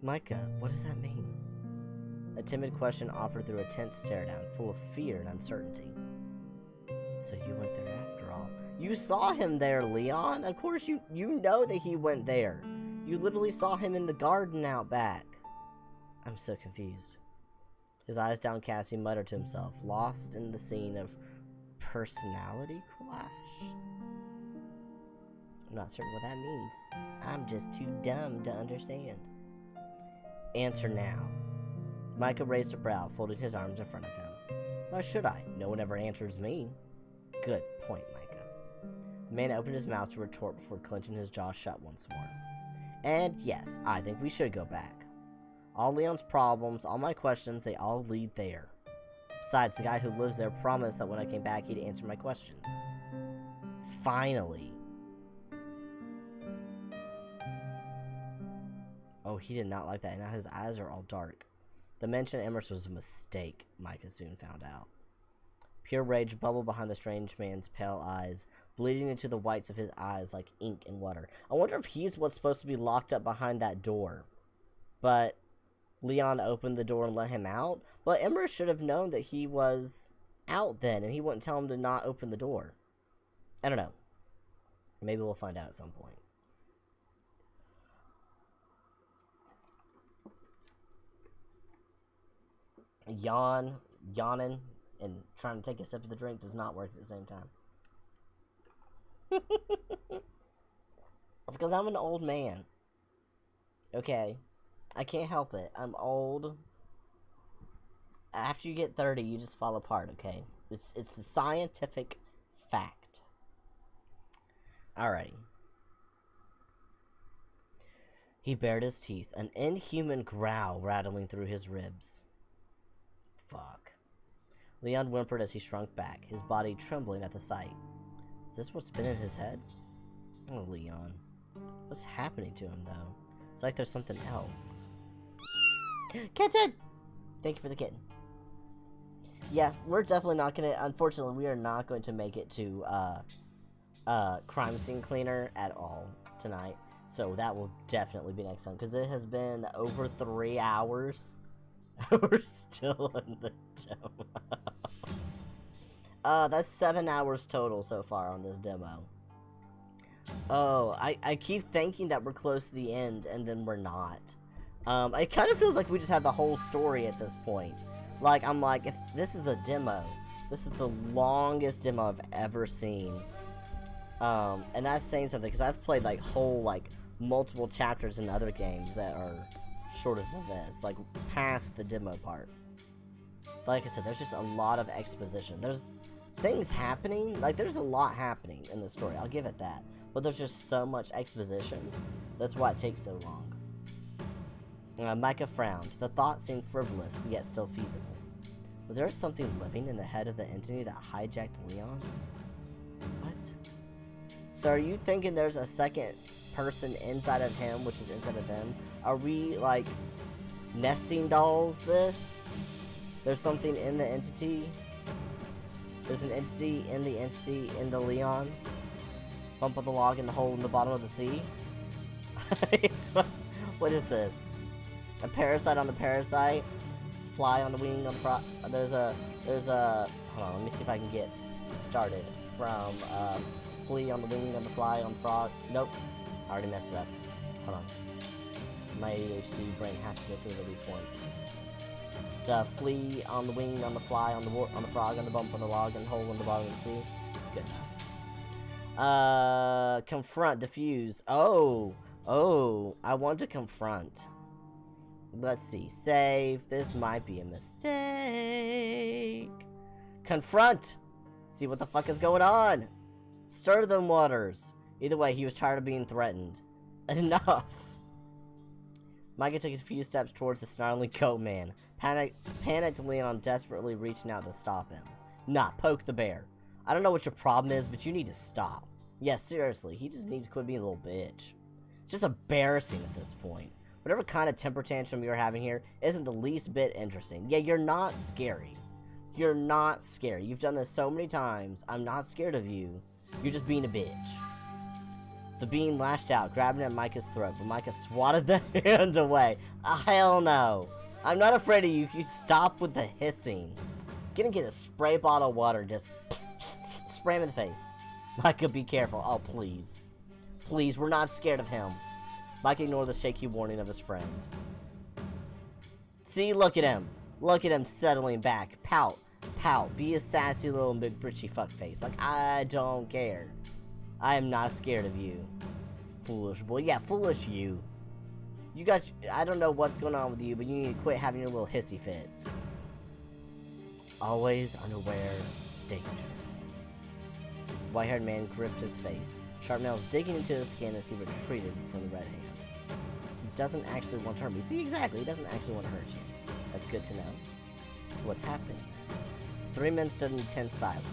Micah, what does that mean? A timid question offered through a tense stare-down, full of fear and uncertainty. So you went there after all. You saw him there, Leon! Of course you know that he went there. You literally saw him in the garden out back. I'm so confused. His eyes downcast, he muttered to himself, lost in the scene of personality clash? I'm not certain what that means. I'm just too dumb to understand. Answer now. Micah raised a brow, folding his arms in front of him. Why should I? No one ever answers me. Good point, Micah. The man opened his mouth to retort before clenching his jaw shut once more. And yes, I think we should go back. All Leon's problems, all my questions, they all lead there. Besides, the guy who lives there promised that when I came back he'd answer my questions. Finally. Oh, he did not like that. Now his eyes are all dark. The mention of Emerson was a mistake, Micah soon found out. Pure rage bubbled behind the strange man's pale eyes, bleeding into the whites of his eyes like ink and water. I wonder if he's what's supposed to be locked up behind that door. But Leon opened the door and let him out? But Emerson should have known that he was out then, and he wouldn't tell him to not open the door. I don't know. Maybe we'll find out at some point. Yawning, and trying to take a sip of the drink does not work at the same time. It's because I'm an old man. Okay? I can't help it. I'm old. After you get 30, you just fall apart, okay? It's a scientific fact. Alrighty. He bared his teeth, an inhuman growl rattling through his ribs. Fuck. Leon whimpered as he shrunk back, his body trembling at the sight. Is this what's been in his head? Oh, Leon. What's happening to him, though? It's like there's something else. Kitten! Thank you for the kitten. Yeah, we're definitely not gonna... Unfortunately, we are not going to make it to, crime scene cleaner at all tonight. So that will definitely be next time, because it has been over 3 hours. We're still in the demo. That's 7 hours total so far on this demo. Oh, I keep thinking that we're close to the end, and then we're not. It kind of feels like we just have the whole story at this point. Like, I'm like, if this is a demo, this is the longest demo I've ever seen. And that's saying something, because I've played, like, whole, like, multiple chapters in other games that are shorter than this, like, past the demo part. Like I said, there's just a lot of exposition. There's things happening, like, there's a lot happening in the story, I'll give it that. But there's just so much exposition. That's why it takes so long. Micah frowned. The thought seemed frivolous, yet still feasible. Was there something living in the head of the entity that hijacked Leon? What? So are you thinking there's a second person inside of him, which is inside of them? Are we, like, nesting dolls this? There's something in the entity. There's an entity in the Leon. Bump of the log in the hole in the bottom of the sea. What is this? A parasite on the parasite? It's fly on the wing on the frog. There's a, hold on, let me see if I can get started. From, flea on the wing on the fly on the frog. Nope. I already messed it up. Hold on. My ADHD brain has to go through it at least once. The flea on the wing on the fly on the frog on the bump on the log on the hole in the bottom of the sea. It's good enough. Confront, diffuse. Oh, I want to confront. Let's see. Save. This might be a mistake. Confront. See what the fuck is going on. Stir them waters. Either way, he was tired of being threatened. Enough. Micah took a few steps towards the snarling goat man. Panicked Leon desperately reaching out to stop him. Nah, poke the bear. I don't know what your problem is, but you need to stop. Yeah, seriously, he just needs to quit being a little bitch. It's just embarrassing at this point. Whatever kind of temper tantrum you're having here isn't the least bit interesting. Yeah, you're not scary. You're not scary. You've done this so many times. I'm not scared of you. You're just being a bitch. The being lashed out, grabbing at Micah's throat, but Micah swatted the hand away. Hell no. I'm not afraid of you. You stop with the hissing. Get a spray bottle of water and just spray him in the face. Micah, be careful. Oh, please. Please, we're not scared of him. Micah ignored the shaky warning of his friend. See, look at him. Look at him settling back. Pout. Pout. Be a sassy little big britchy fuckface. Like, I don't care. I am not scared of you. Foolish boy. Yeah, foolish you. You got... I don't know what's going on with you, but you need to quit having your little hissy fits. Always unaware of danger. White-haired man gripped his face. Sharp nails digging into his skin as he retreated from the red hand. He doesn't actually want to hurt me. See, exactly. He doesn't actually want to hurt you. That's good to know. So what's happening then? Three men stood in tense silence.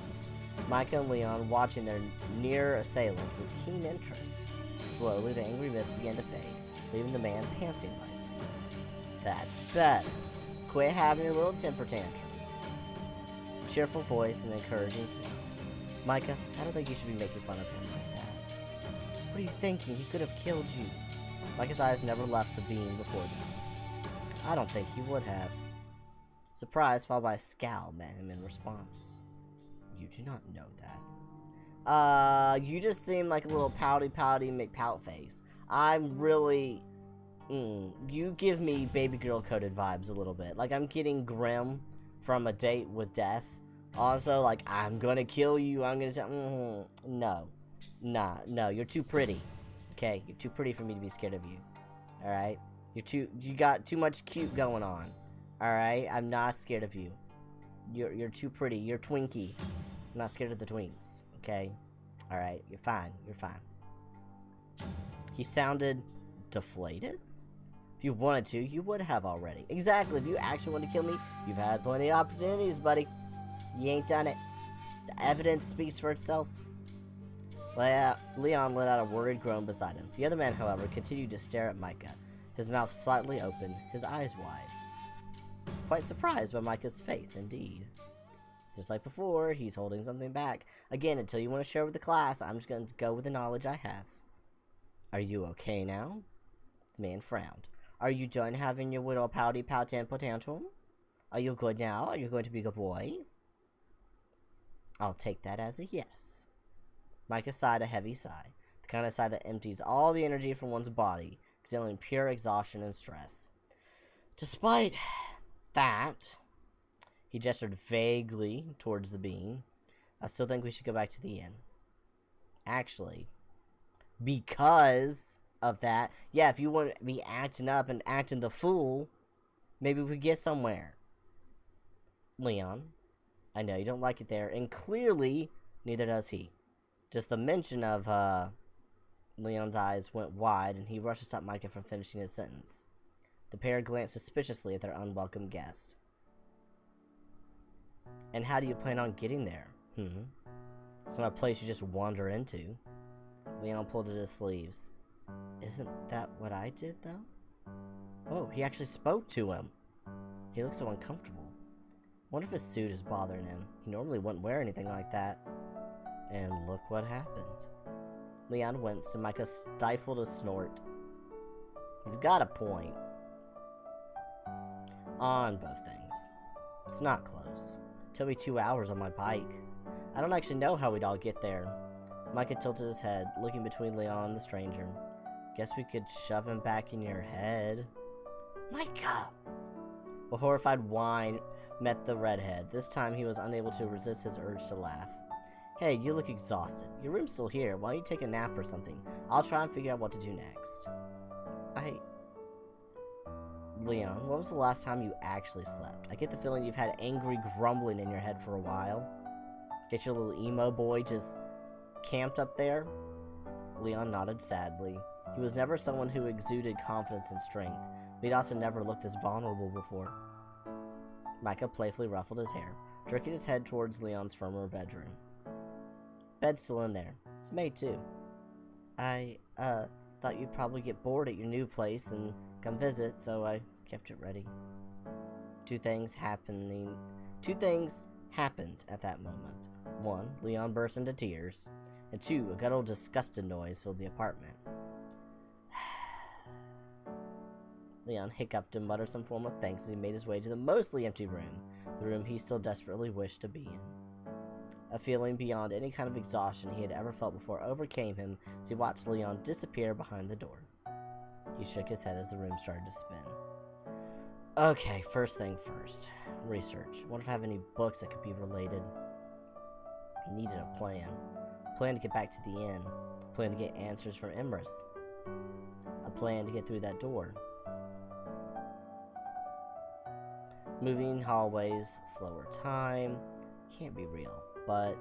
Micah and Leon watching their near assailant with keen interest. Slowly, the angry mist began to fade, leaving the man panting lightly. That's better. Quit having your little temper tantrums. Cheerful voice and encouraging smile. Micah, I don't think you should be making fun of him like that. What are you thinking? He could have killed you. Micah's eyes never left the being before them. I don't think he would have. Surprise followed by a scowl met him in response. You do not know that. You just seem like a little pouty McPout face. I'm really... you give me baby girl coded vibes a little bit. Like I'm getting Grim from A Date with Death. Also, like, I'm gonna kill you, I'm gonna say... no. No, you're too pretty. Okay, you're too pretty for me to be scared of you. Alright? You got too much cute going on. Alright? I'm not scared of you. You're too pretty. You're Twinkie. I'm not scared of the twinks. Okay? Alright, you're fine. You're fine. He sounded deflated? If you wanted to, you would have already. Exactly. If you actually wanted to kill me, you've had plenty of opportunities, buddy. You ain't done it. The evidence speaks for itself. Leon let out a worried groan beside him. The other man, however, continued to stare at Micah, his mouth slightly open, his eyes wide. Quite surprised by Micah's faith, indeed. Just like before, he's holding something back. Again, until you want to share with the class, I'm just going to go with the knowledge I have. Are you okay now? The man frowned. Are you done having your little pouty tantrum? Are you good now? Are you going to be a good boy? I'll take that as a yes. Micah sighed a heavy sigh, the kind of sigh that empties all the energy from one's body, exhaling pure exhaustion and stress. Despite that, he gestured vaguely towards the being. I still think we should go back to the inn. Actually, because of that, yeah, if you want to be acting up and acting the fool, maybe we get somewhere. Leon, I know you don't like it there, and clearly, neither does he. Just the mention of, Leon's eyes went wide, and he rushed to stop Micah from finishing his sentence. The pair glanced suspiciously at their unwelcome guest. And how do you plan on getting there? It's not a place you just wander into. Leon pulled at his sleeves. Isn't that what I did, though? Oh, he actually spoke to him. He looks so uncomfortable. Wonder if his suit is bothering him. He normally wouldn't wear anything like that. And look what happened. Leon winced and Micah stifled a snort. He's got a point. On both things. It's not close. It took me 2 hours on my bike. I don't actually know how we'd all get there. Micah tilted his head, looking between Leon and the stranger. Guess we could shove him back in your head. Micah! A horrified whine met the redhead. This time he was unable to resist his urge to laugh. Hey, you look exhausted. Your room's still here. Why don't you take a nap or something? I'll try and figure out what to do next. Leon, when was the last time you actually slept? I get the feeling you've had angry grumbling in your head for a while. Get your little emo boy just camped up there? Leon nodded sadly. He was never someone who exuded confidence and strength, but he'd also never looked this vulnerable before. Micah playfully ruffled his hair, jerking his head towards Leon's firmer bedroom. Bed's still in there. It's made too. I, thought you'd probably get bored at your new place and come visit, so I kept it ready. Two things happened at that moment. One, Leon burst into tears, and two, a guttural disgusted noise filled the apartment. Leon hiccuped and muttered some form of thanks as he made his way to the mostly empty room, the room he still desperately wished to be in. A feeling beyond any kind of exhaustion he had ever felt before overcame him as he watched Leon disappear behind the door. He shook his head as the room started to spin. Okay, first thing first. Research. I wonder if I have any books that could be related. I needed a plan. A plan to get back to the inn. A plan to get answers from Emrys. A plan to get through that door. Moving hallways, slower time. Can't be real. But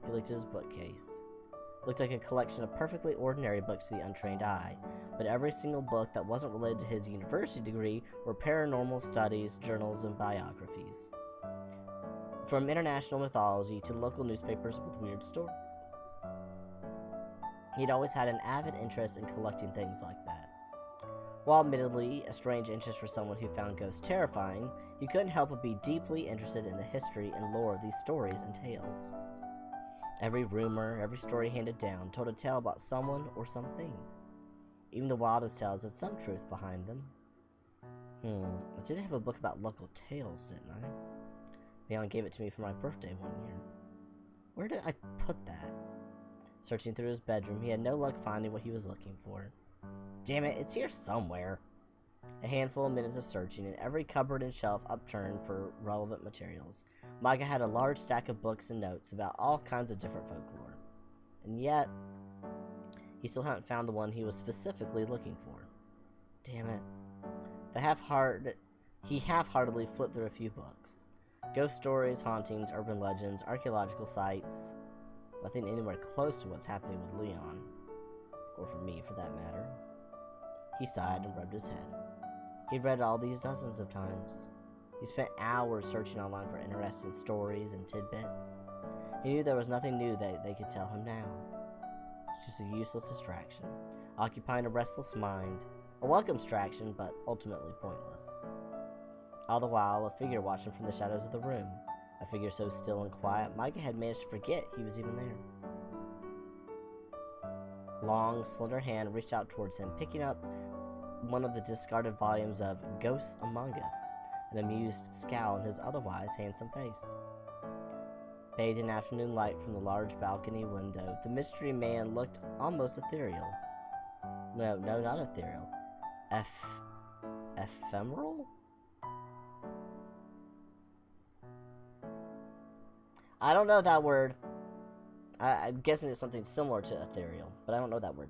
he looked at his bookcase. It looked like a collection of perfectly ordinary books to the untrained eye, but every single book that wasn't related to his university degree were paranormal studies, journals, and biographies. From international mythology to local newspapers with weird stories. He'd always had an avid interest in collecting things like that. While admittedly a strange interest for someone who found ghosts terrifying, he couldn't help but be deeply interested in the history and lore of these stories and tales. Every rumor, every story handed down told a tale about someone or something. Even the wildest tales had some truth behind them. I did have a book about local tales, didn't I? Leon gave it to me for my birthday one year. Where did I put that? Searching through his bedroom, he had no luck finding what he was looking for. Damn it, it's here somewhere. A handful of minutes of searching, and every cupboard and shelf upturned for relevant materials. Micah had a large stack of books and notes about all kinds of different folklore. And yet, he still hadn't found the one he was specifically looking for. Damn it. He half-heartedly flipped through a few books. Ghost stories, hauntings, urban legends, archaeological sites. Nothing anywhere close to what's happening with Leon. Or for me, for that matter. He sighed and rubbed his head. He'd read all these dozens of times. He spent hours searching online for interesting stories and tidbits. He knew there was nothing new that they could tell him now. It's just a useless distraction, occupying a restless mind. A welcome distraction, but ultimately pointless. All the while, a figure watched him from the shadows of the room. A figure so still and quiet, Micah had managed to forget he was even there. Long, slender hand reached out towards him, picking up one of the discarded volumes of Ghosts Among Us, an amused scowl on his otherwise handsome face. Bathed in afternoon light from the large balcony window, the mystery man looked almost ethereal. No, not ethereal. Ephemeral? I don't know that word. I'm guessing it's something similar to ethereal, but I don't know that word.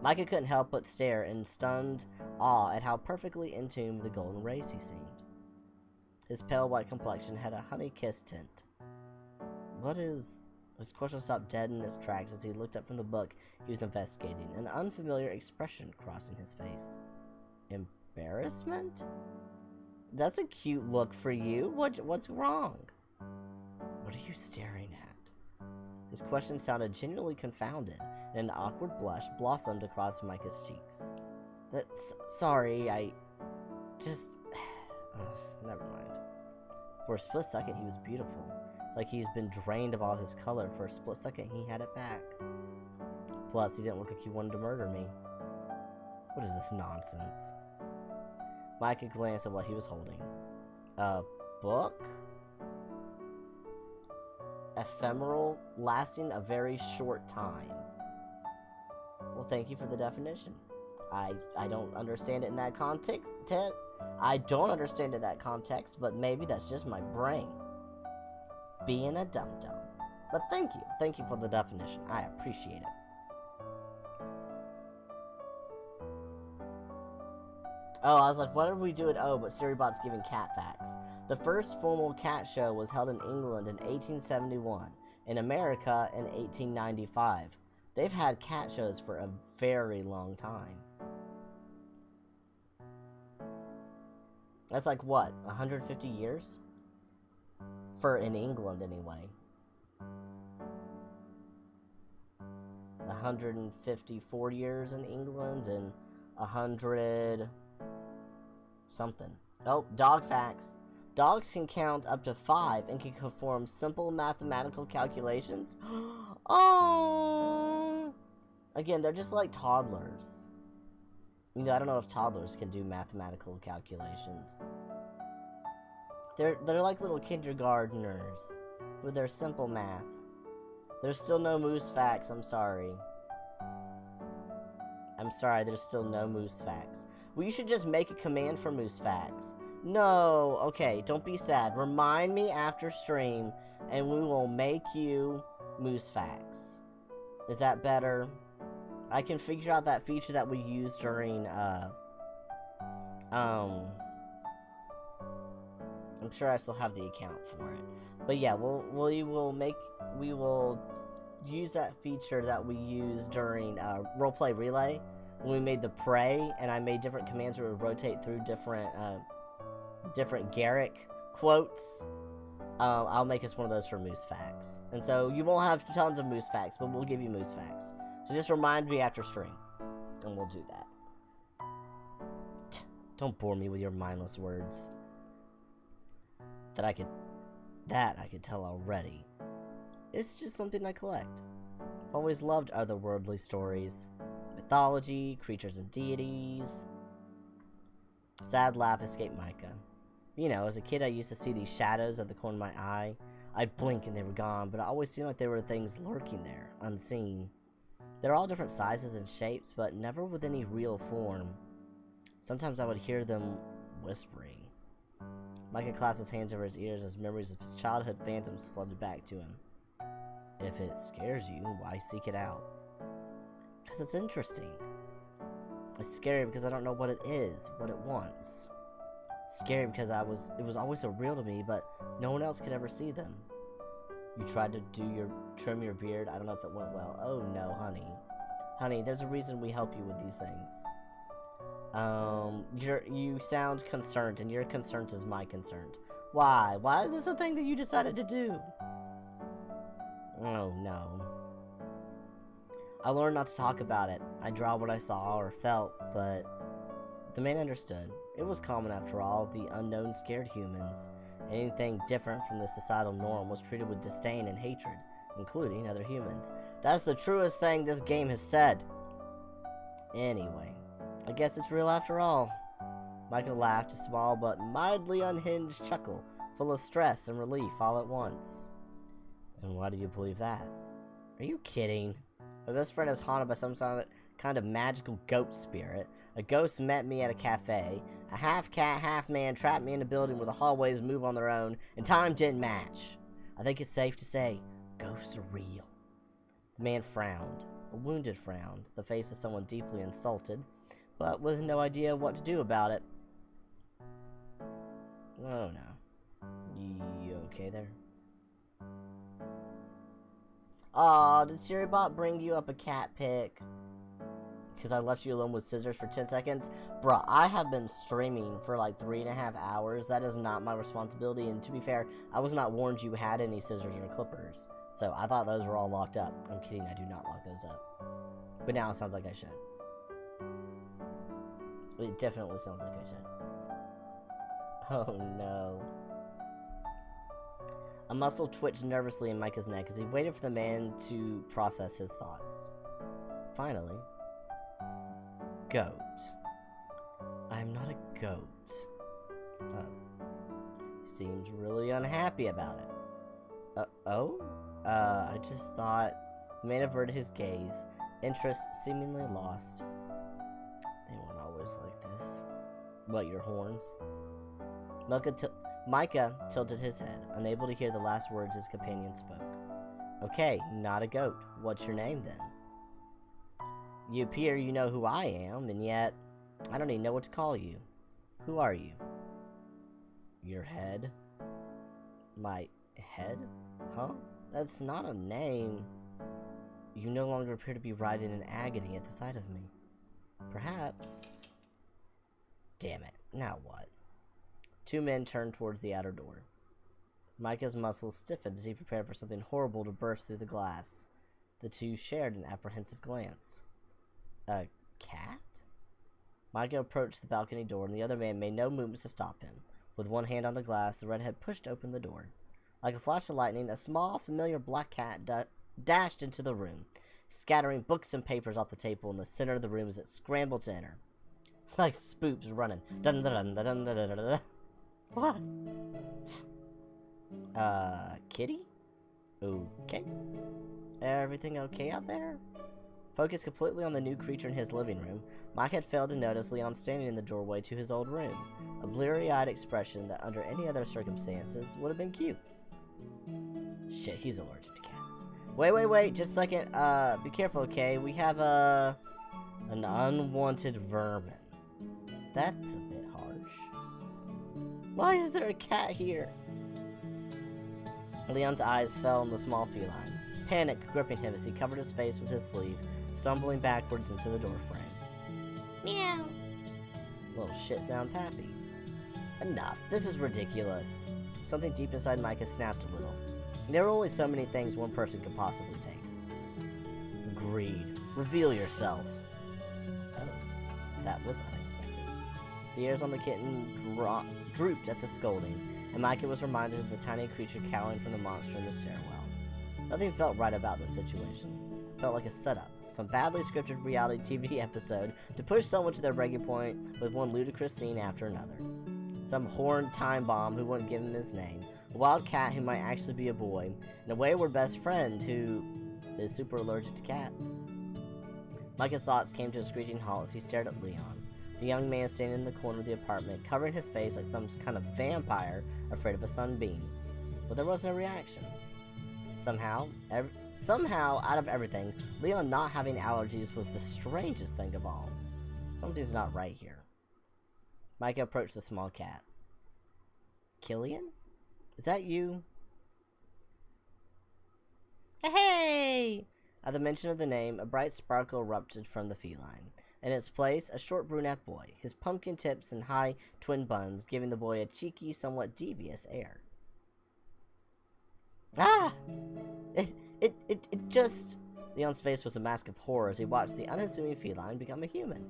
Micah couldn't help but stare in stunned awe at how perfectly in tune with the golden rays he seemed. His pale white complexion had a honey-kissed tint. His question stopped dead in its tracks as he looked up from the book he was investigating, an unfamiliar expression crossing his face. Embarrassment? That's a cute look for you. What's wrong? What are you staring at? His question sounded genuinely confounded, and an awkward blush blossomed across Micah's cheeks. Sorry, I just... never mind. For a split second, he was beautiful. It's like he's been drained of all his color. For a split second, he had it back. Plus, he didn't look like he wanted to murder me. What is this nonsense? Micah glanced at what he was holding. A book? Ephemeral, lasting a very short time. Well, thank you for the definition. I don't understand it in that context. I don't understand it in that context, but maybe that's just my brain being a dum-dum. But thank you. Thank you for the definition. I appreciate it. Oh, I was like, what did we do at O? But SiriBot's giving cat facts. The first formal cat show was held in England in 1871, in America in 1895. They've had cat shows for a very long time. That's like, what, 150 years? For in England, anyway. 154 years in England, and 100... something. Oh, dog facts. Dogs can count up to 5 and can perform simple mathematical calculations. Oh! Again, they're just like toddlers. You know, I don't know if toddlers can do mathematical calculations. They're like little kindergartners with their simple math. There's still no moose facts, I'm sorry. I'm sorry, there's still no moose facts. Well, you should just make a command for moose facts. No, okay, don't be sad. Remind me after stream, and we will make you moose facts. Is that better? I can figure out that feature that we used during, I'm sure I still have the account for it. But yeah, we will use that feature that we used during, Roleplay Relay. When we made the prey, and I made different commands where it would rotate through different Garrick quotes. I'll make us one of those for moose facts. And so you won't have tons of moose facts, but we'll give you moose facts. So just remind me after stream, and we'll do that. Don't bore me with your mindless words. That I could tell already. It's just something I collect. I've always loved otherworldly stories. Mythology, creatures and deities. Sad laugh escaped Micah. You know, as a kid I used to see these shadows at the corner of my eye. I'd blink and they were gone, but it always seemed like there were things lurking there, unseen. They're all different sizes and shapes, but never with any real form. Sometimes I would hear them whispering. Micah clasped his hands over his ears as memories of his childhood phantoms flooded back to him. If it scares you, why seek it out? Because it's interesting. It's scary because I don't know what it is, what it wants. Scary because it was always so real to me, but no one else could ever see them. You tried to trim your beard. I don't know if it went well. Oh no, honey. Honey, there's a reason we help you with these things. You sound concerned, and your concern is my concern. Why? Why is this a thing that you decided to do? Oh no. I learned not to talk about it. I draw what I saw or felt, but the man understood. It was common after all. The unknown scared humans. Anything different from the societal norm was treated with disdain and hatred, including other humans. That's the truest thing this game has said. Anyway, I guess it's real after all. Michael laughed, a small but mildly unhinged chuckle, full of stress and relief all at once. And why do you believe that? Are you kidding? My best friend is haunted by some kind of magical goat spirit. A ghost met me at a cafe. A half-cat, half-man trapped me in a building where the hallways move on their own, and time didn't match. I think it's safe to say, ghosts are real. The man frowned. A wounded frown. The face of someone deeply insulted, but with no idea what to do about it. Oh no. You okay there? Aw, did SiriBot bring you up a cat pic? Because I left you alone with scissors for 10 seconds? Bruh, I have been streaming for like 3.5 hours. That is not my responsibility. And to be fair, I was not warned you had any scissors or clippers. So I thought those were all locked up. I'm kidding, I do not lock those up. But now it sounds like I should. It definitely sounds like I should. Oh no. A muscle twitched nervously in Micah's neck as he waited for the man to process his thoughts. Finally. Goat. I am not a goat. He seems really unhappy about it. I just thought... The man averted his gaze, interest seemingly lost. They weren't always like this. What, your horns? Micah tilted his head, unable to hear the last words his companion spoke. Okay, not a goat. What's your name, then? You appear you know who I am, and yet I don't even know what to call you. Who are you? Your head? My head? Huh? That's not a name. You no longer appear to be writhing in agony at the sight of me. Perhaps... Damn it. Now what? Two men turned towards the outer door. Micah's muscles stiffened as he prepared for something horrible to burst through the glass. The two shared an apprehensive glance. A cat? Micah approached the balcony door, and the other man made no movements to stop him. With one hand on the glass, the redhead pushed open the door. Like a flash of lightning, a small, familiar black cat dashed into the room, scattering books and papers off the table in the center of the room as it scrambled to enter. Like spooks running. Dun dun dun dun dun dun dun dun. What? Kitty? Okay. Everything okay out there? Focused completely on the new creature in his living room, Mike had failed to notice Leon standing in the doorway to his old room, a bleary-eyed expression that under any other circumstances would have been cute. Shit, he's allergic to cats. Wait, just a second, be careful, okay? We have, an unwanted vermin. That's a bit harsh. Why is there a cat here? Leon's eyes fell on the small feline, panic gripping him as he covered his face with his sleeve, stumbling backwards into the doorframe. Meow! Little shit sounds happy. Enough, this is ridiculous. Something deep inside Micah snapped a little. There are only so many things one person could possibly take. Greed. Reveal yourself. Oh, that was unexpected. The ears on the kitten drooped at the scolding, and Micah was reminded of the tiny creature cowering from the monster in the stairwell. Nothing felt right about this situation. It felt like a setup, some badly scripted reality TV episode to push someone to their breaking point with one ludicrous scene after another. Some horned time bomb who wouldn't give him his name, a wild cat who might actually be a boy, and a wayward best friend who is super allergic to cats. Micah's thoughts came to a screeching halt as he stared at Leon, the young man standing in the corner of the apartment, covering his face like some kind of vampire afraid of a sunbeam. But there was no reaction. Somehow, out of everything, Leon not having allergies was the strangest thing of all. Something's not right here. Micah approached the small cat. Killian? Is that you? Hey! At the mention of the name, a bright sparkle erupted from the feline. In its place, a short brunette boy, his pumpkin tips and high twin buns giving the boy a cheeky, somewhat devious air. Ah! It just... Leon's face was a mask of horror as he watched the unassuming feline become a human.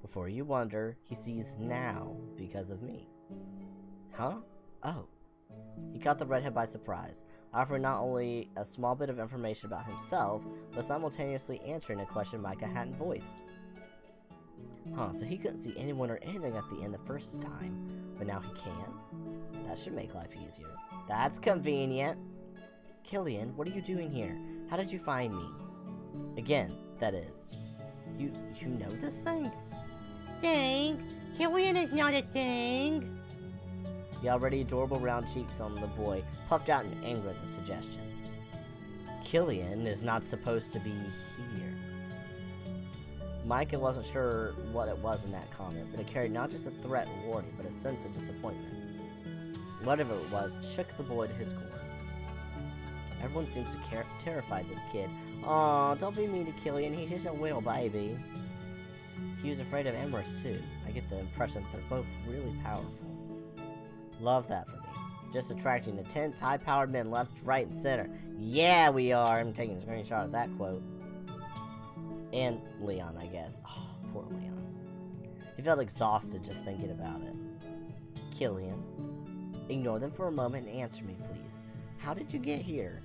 Before you wonder, he sees now because of me. Huh? Oh. He caught the redhead by surprise, offering not only a small bit of information about himself, but simultaneously answering a question Micah hadn't voiced. Huh, so he couldn't see anyone or anything at the end the first time, but now he can? That should make life easier. That's convenient. Killian, what are you doing here? How did you find me? Again, that is. You know this thing? Thing? Killian is not a thing. The already adorable round cheeks on the boy puffed out in anger at the suggestion. Killian is not supposed to be here. Micah wasn't sure what it was in that comment, but it carried not just a threat and warning, but a sense of disappointment. Whatever it was, shook the boy to his core. Everyone seems to terrify this kid. Aw, don't be mean to Killian, he's just a little baby. He was afraid of Emerus too. I get the impression that they're both really powerful. Love that for me. just attracting intense, high-powered men left, right, and center. Yeah, we are. I'm taking a screenshot of that quote. And Leon, I guess. Oh, poor Leon. He felt exhausted just thinking about it. Killian, ignore them for a moment and answer me, please. How did you get here?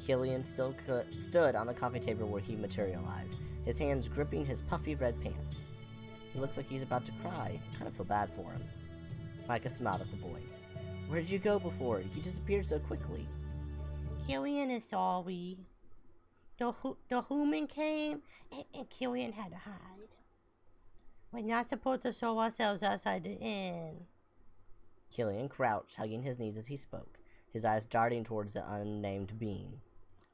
Killian still stood on the coffee table where he materialized, his hands gripping his puffy red pants. He looks like he's about to cry. I kind of feel bad for him. Micah smiled at the boy. Where did you go before? You disappeared so quickly. Killian is sorry. The human came, and Killian had to hide. We're not supposed to show ourselves outside the inn. Killian crouched, hugging his knees as he spoke, his eyes darting towards the unnamed being.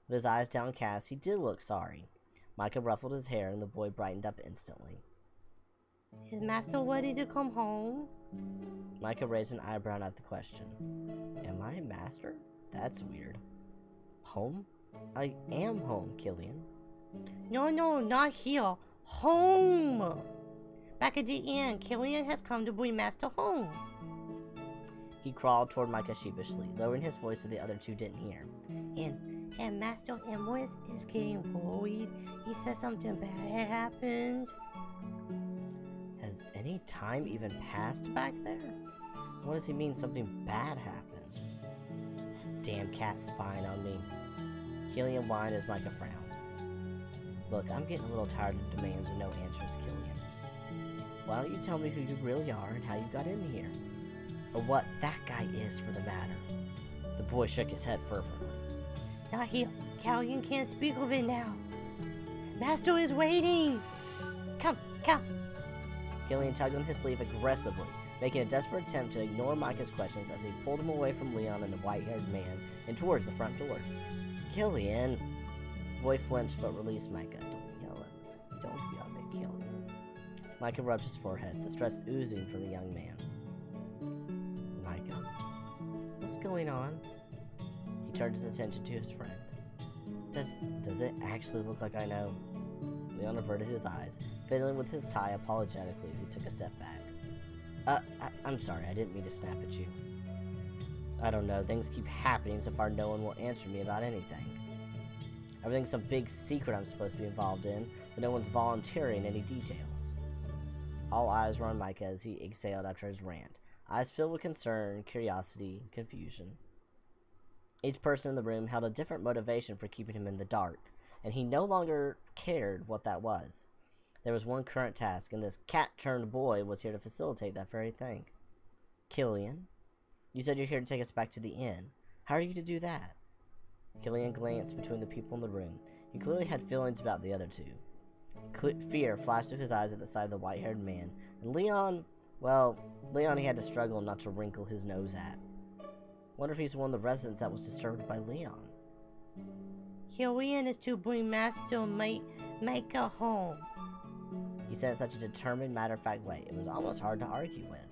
With his eyes downcast, he did look sorry. Micah ruffled his hair, and the boy brightened up instantly. Is Master ready to come home? Micah raised an eyebrow at the question. Am I Master? That's weird. Home? I am home, Killian. No, not here. Home! Back at the inn, Killian has come to bring Master home. He crawled toward Micah sheepishly, lowering his voice so the other two didn't hear. And Master Emrys is getting worried. He said something bad had happened. Has any time even passed back there? What does he mean something bad happened? Damn cat spying on me. Killian whined as Micah frowned. Look, I'm getting a little tired of demands with no answers, Killian. Why don't you tell me who you really are and how you got in here? Or what that guy is for the matter. The boy shook his head fervently. Not here. Killian can't speak of it now. Master is waiting. Come. Killian tugged on his sleeve aggressively, making a desperate attempt to ignore Micah's questions as he pulled him away from Leon and the white-haired man and towards the front door. Killian! The boy flinched but released Micah. Don't yell at me. Don't yell at me, Killian. Micah rubbed his forehead, the stress oozing from the young man. Micah? What's going on? He turned his attention to his friend. Does it actually look like I know? Leon averted his eyes, fiddling with his tie apologetically as he took a step back. I'm sorry, I didn't mean to snap at you. I don't know, things keep happening so far no one will answer me about anything. Everything's some big secret I'm supposed to be involved in, but no one's volunteering any details. All eyes were on Micah as he exhaled after his rant, eyes filled with concern, curiosity, confusion. Each person in the room held a different motivation for keeping him in the dark, and he no longer cared what that was. There was one current task, and this cat-turned-boy was here to facilitate that very thing. Killian, you said you're here to take us back to the inn. How are you to do that? Killian glanced between the people in the room. He clearly had feelings about the other two. Fear flashed through his eyes at the sight of the white-haired man, and Leon he had to struggle not to wrinkle his nose at. Wonder if he's one of the residents that was disturbed by Leon. Killian is to bring Master Micah home. He said in such a determined, matter-of-fact way, it was almost hard to argue with.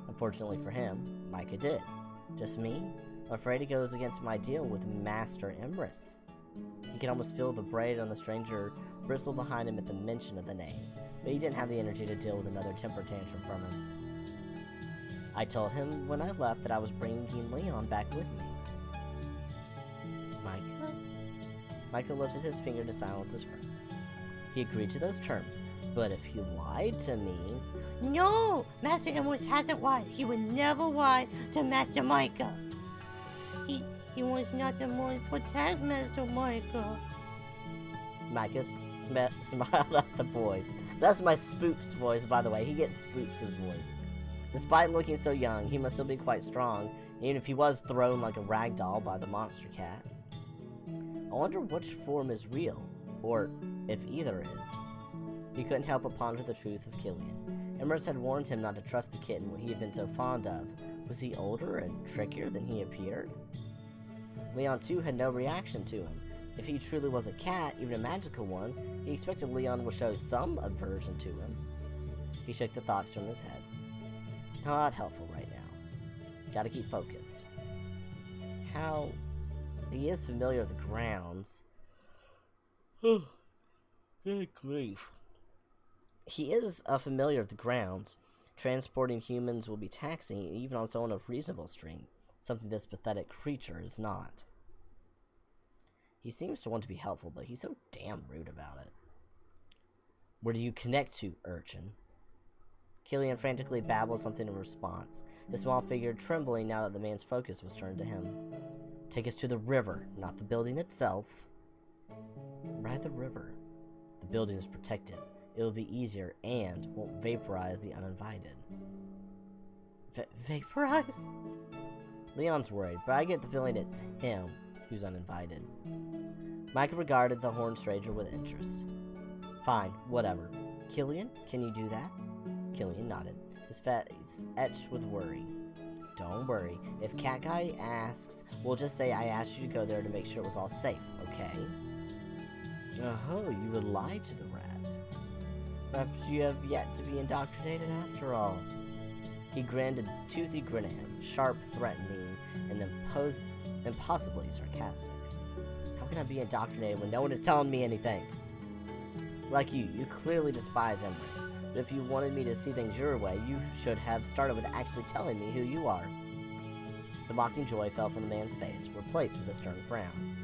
Unfortunately for him, Micah did. Just me? I'm afraid he goes against my deal with Master Emrys. He could almost feel the braid on the stranger bristle behind him at the mention of the name, but he didn't have the energy to deal with another temper tantrum from him. I told him when I left that I was bringing Leon back with me. Micah? Micah lifted his finger to silence his friend. He agreed to those terms, but if he lied to me... No! Master Emrys hasn't lied. He would never lie to Master Micah. He wants nothing more to protect Master Micah. Micah smiled at the boy. That's my Spoop's voice, by the way. He gets Spoop's voice. Despite looking so young, he must still be quite strong, even if he was thrown like a rag doll by the monster cat. I wonder which form is real, or if either is. He couldn't help but ponder the truth of Killian. Emrys had warned him not to trust the kitten he had been so fond of. Was he older and trickier than he appeared? Leon, too, had no reaction to him. If he truly was a cat, even a magical one, he expected Leon would show some aversion to him. He shook the thoughts from his head. Not helpful right now. Gotta keep focused. How... He is familiar with the grounds. Good grief. He is familiar with the grounds. Transporting humans will be taxing, even on someone of reasonable strength. something this pathetic creature is not. He seems to want to be helpful, but he's so damn rude about it. Where do you connect to, urchin? Killian frantically babbled something in response, his small figure trembling now that the man's focus was turned to him. Take us to the river, not the building itself. Right, the river. The building is protected. It will be easier and won't vaporize the uninvited. Vaporize? Leon's worried, but I get the feeling it's him who's uninvited. Micah regarded the horned stranger with interest. Fine, whatever. Killian, can you do that? Killian nodded, his face etched with worry. Don't worry. If Cat Guy asks, we'll just say I asked you to go there to make sure it was all safe, okay? Oh, you would lie to the rat. Perhaps you have yet to be indoctrinated after all. He grinned a toothy grin at him, sharp, threatening, and impossibly sarcastic. How can I be indoctrinated when no one is telling me anything? Like you clearly despise Empress, but if you wanted me to see things your way, you should have started with actually telling me who you are. The mocking joy fell from the man's face, replaced with a stern frown.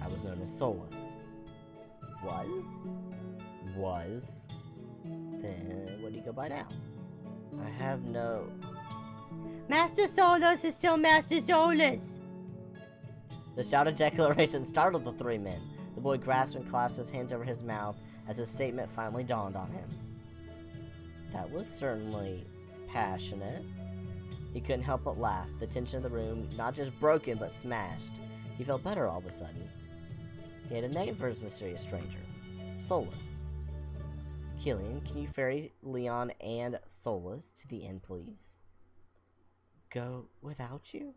I was known as Solus. Was? Then what do you go by now? I have no... Master Solus is still Master Solus! The shouted declaration startled the three men. The boy grasped and clasped his hands over his mouth as his statement finally dawned on him. That was certainly passionate. He couldn't help but laugh, the tension of the room not just broken but smashed. He felt better all of a sudden. He had a name for his mysterious stranger. Solus. Killian, can you ferry Leon and Solus to the inn, please? Go without you?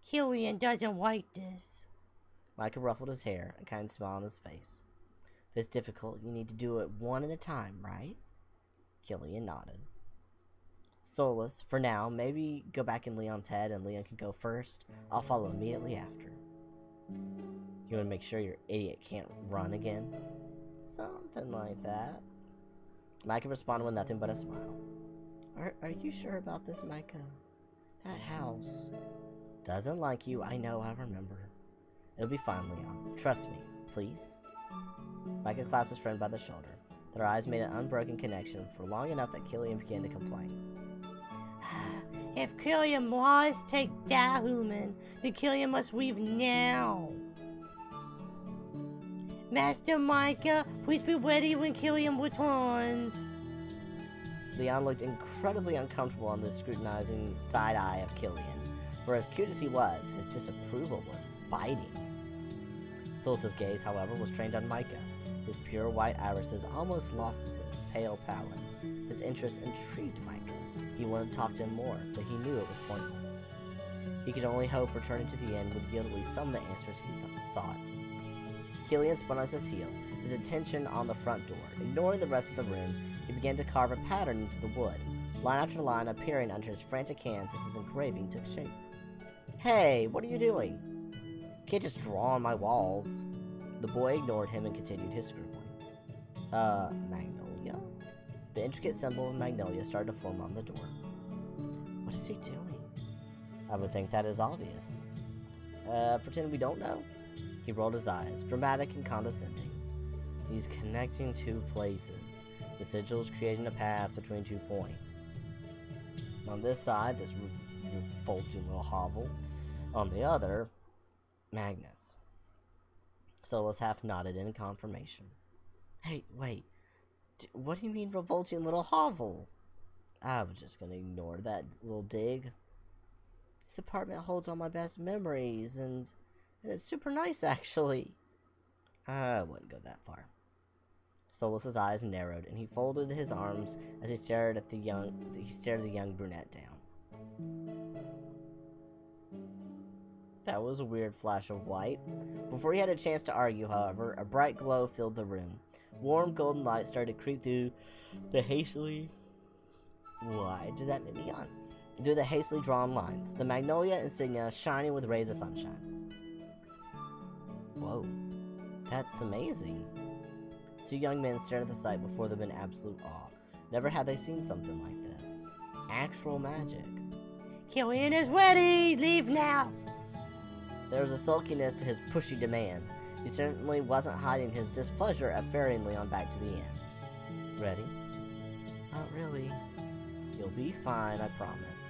Killian doesn't like this. Micah ruffled his hair, a kind smile on his face. If it's difficult, you need to do it one at a time, right? Killian nodded. Solus, for now, maybe go back in Leon's head and Leon can go first. I'll follow immediately after. You want to make sure your idiot can't run again? Something like that. Micah responded with nothing but a smile. Are you sure about this, Micah? That house doesn't like you, I know, I remember. It'll be fine, Leon. Trust me, please. Micah clasped his friend by the shoulder. Their eyes made an unbroken connection for long enough that Killian began to complain. If Killian must take that human, then Killian must leave now. Master Micah, please be ready when Killian returns. Leon looked incredibly uncomfortable on the scrutinizing side eye of Killian. For as cute as he was, his disapproval was biting. Solus's gaze, however, was trained on Micah. His pure white irises almost lost its pale pallor. His interest intrigued Micah. He wanted to talk to him more, but he knew it was pointless. He could only hope returning to the inn would yield at least some of the answers he sought. Killian spun on his heel, his attention on the front door. Ignoring the rest of the room, he began to carve a pattern into the wood, line after line appearing under his frantic hands as his engraving took shape. Hey, what are you doing? You can't just draw on my walls. The boy ignored him and continued his scribbling. Magnolia? The intricate symbol of Magnolia started to form on the door. What is he doing? I would think that is obvious. Pretend we don't know? He rolled his eyes, dramatic and condescending. He's connecting two places. The sigil's creating a path between 2 points. On this side, this revolting little hovel. On the other, Magnus. Solus half nodded in confirmation. Hey, wait. What do you mean revolting little hovel? I was just gonna ignore that little dig. This apartment holds all my best memories, and it's super nice, actually. I wouldn't go that far. Solus's eyes narrowed, and he folded his arms as he stared the young brunette down. That was a weird flash of white. Before he had a chance to argue, however, a bright glow filled the room. Warm golden light started to creep through the hastily... Why did that make me yawn? Through the hastily drawn lines, the Magnolia insignia shining with rays of sunshine. Whoa, that's amazing. 2 young men stared at the sight before them in absolute awe. Never had they seen something like this. actual magic. Killian is ready! Leave now! There was a sulkiness to his pushy demands. He certainly wasn't hiding his displeasure at ferrying Leon back to the inn. Ready? Not really. You'll be fine, I promise.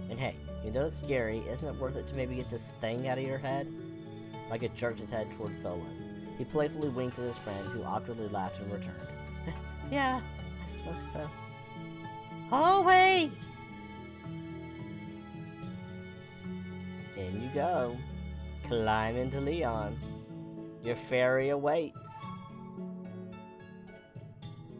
And hey, even though it's scary, isn't it worth it to maybe get this thing out of your head? Micah jerked his head towards Solus. He playfully winked at his friend, who awkwardly laughed and returned. Yeah, I suppose so. hallway! In you go. Climb into Leon. Your ferry awaits.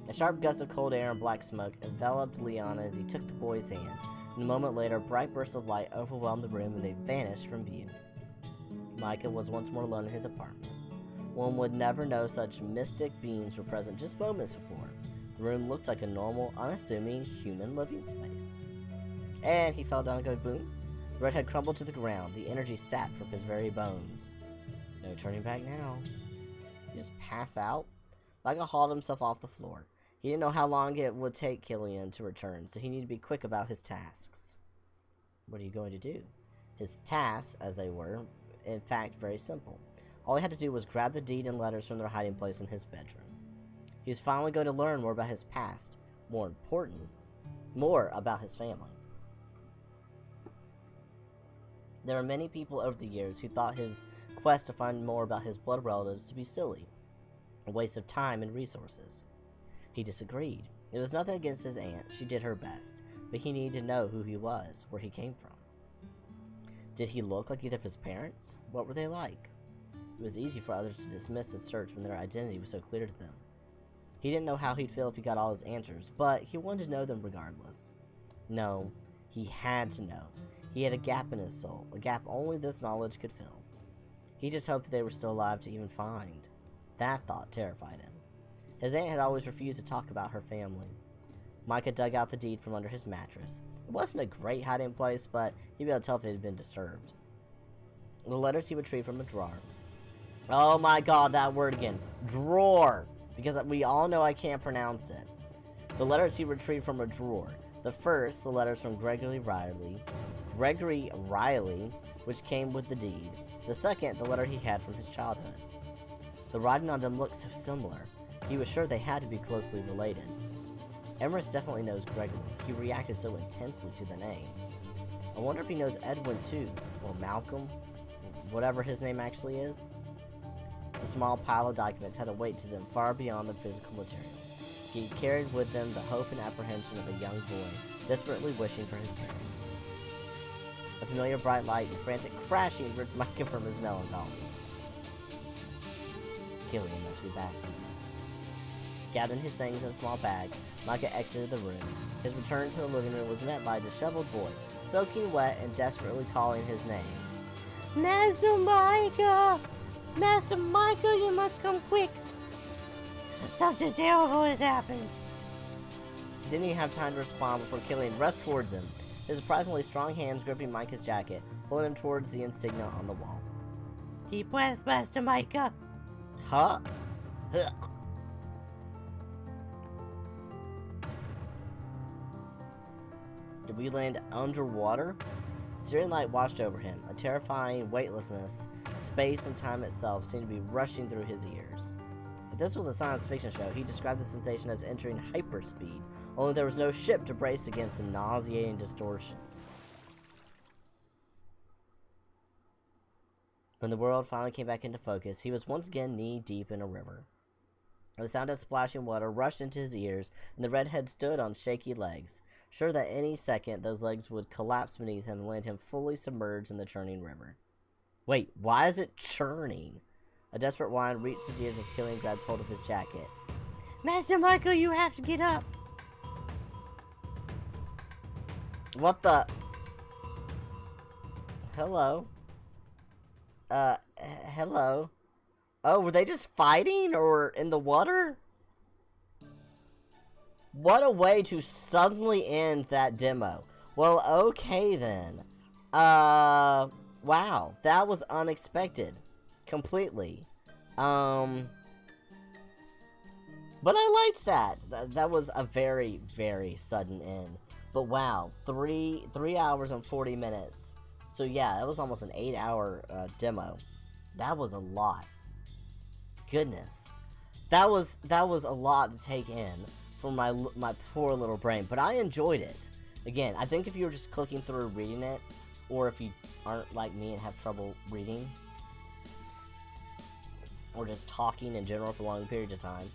A sharp gust of cold air and black smoke enveloped Leon as he took the boy's hand. And a moment later, a bright burst of light overwhelmed the room and they vanished from view. Micah was once more alone in his apartment. One would never know such mystic beings were present just moments before. The room looked like a normal, unassuming human living space. And he fell down and go boom. The redhead crumbled to the ground. The energy sat from his very bones. No turning back now. He just pass out? Micah hauled himself off the floor. He didn't know how long it would take Killian to return, so he needed to be quick about his tasks. What are you going to do? His tasks, as they were, in fact, very simple. All he had to do was grab the deed and letters from their hiding place in his bedroom. He was finally going to learn more about his past. More important, more about his family. There were many people over the years who thought his quest to find more about his blood relatives to be silly, a waste of time and resources. He disagreed. It was nothing against his aunt, she did her best, but he needed to know who he was, where he came from. Did he look like either of his parents? What were they like? It was easy for others to dismiss his search when their identity was so clear to them. He didn't know how he'd feel if he got all his answers, but he wanted to know them regardless. No, he had to know. He had a gap in his soul, a gap only this knowledge could fill. He just hoped that they were still alive to even find. That thought terrified him. His aunt had always refused to talk about her family. Micah dug out the deed from under his mattress. It wasn't a great hiding place, but he'd be able to tell if it had been disturbed. The letters he retrieved from a drawer. Oh my god, that word again. Drawer! Because we all know I can't pronounce it. The letters he retrieved from a drawer. The first, the letters from Gregory Riley, which came with the deed. The second, the letter he had from his childhood. The writing on them looked so similar. He was sure they had to be closely related. Emerus definitely knows Gregory. He reacted so intensely to the name. I wonder if he knows Edwin too, or Malcolm, whatever his name actually is. The small pile of documents had a weight to them far beyond the physical material. He carried with them the hope and apprehension of a young boy, desperately wishing for his parents. A familiar bright light and frantic crashing ripped Micah from his melancholy. Killian must be back. Gathering his things in a small bag, Micah exited the room. His return to the living room was met by a disheveled boy, soaking wet and desperately calling his name. Master Micah! Master Micah, you must come quick! Something terrible has happened! He didn't even have time to respond before Killian rushed towards him, his surprisingly strong hands gripping Micah's jacket, pulling him towards the insignia on the wall. Deep breath, Master Micah! Huh? Ugh. Did we land underwater? Searing light washed over him. A terrifying weightlessness, space and time itself seemed to be rushing through his ears. If this was a science fiction show, he described the sensation as entering hyperspeed, only there was no ship to brace against the nauseating distortion. When the world finally came back into focus, he was once again knee-deep in a river. The sound of splashing water rushed into his ears, and the redhead stood on shaky legs, sure that any second those legs would collapse beneath him and land him fully submerged in the churning river. Wait, why is it churning? A desperate whine reached his ears as Killian grabbed hold of his jacket. Master Michael, you have to get up! What the? Hello? Hello? Oh, were they just fighting or in the water? What a way to suddenly end that demo. Well, okay then. Wow, that was unexpected. Completely. But I liked that. That was a very, very sudden end. But wow, 3 hours and 40 minutes. So yeah, that was almost an 8-hour demo. That was a lot. Goodness, that was a lot to take in for my poor little brain. But I enjoyed it. Again, I think if you were just clicking through reading it, or if you aren't like me and have trouble reading, or just talking in general for long periods of time,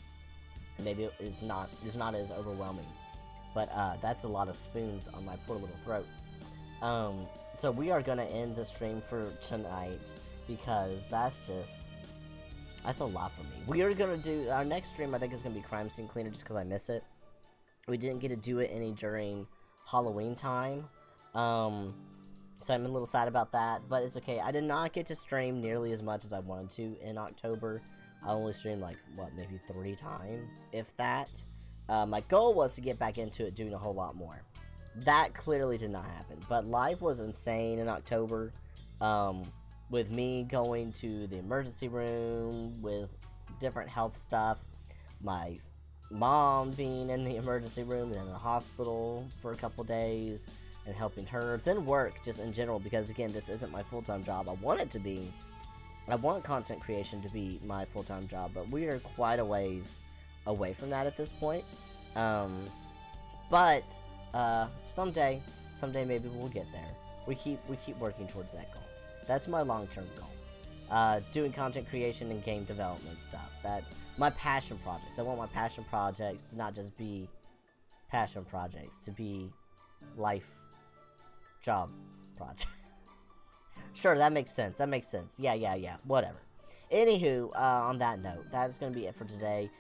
maybe it's not as overwhelming. But that's a lot of spoons on my poor little throat. So we are gonna end the stream for tonight because that's a lot for me. We are gonna do our next stream. I think is gonna be Crime Scene Cleaner just because I miss it. We didn't get to do it any during Halloween time. So I'm a little sad about that, but it's okay. I did not get to stream nearly as much as I wanted to in October. I only streamed like, maybe 3 times, if that. My goal was to get back into it doing a whole lot more. That clearly did not happen, but life was insane in October. With me going to the emergency room with different health stuff, my mom being in the emergency room and in the hospital for a couple days, and helping her, then work just in general, because again, this isn't my full-time job. I want it to be. I want content creation to be my full-time job, but we are quite a ways away from that at this point. But someday maybe we'll get there. We keep working towards that goal. That's my long-term goal. Doing content creation and game development stuff. That's my passion projects. I want my passion projects to not just be passion projects, to be life job project. Sure, that makes sense. Yeah. Whatever. Anywho, on that note, that is going to be it for today.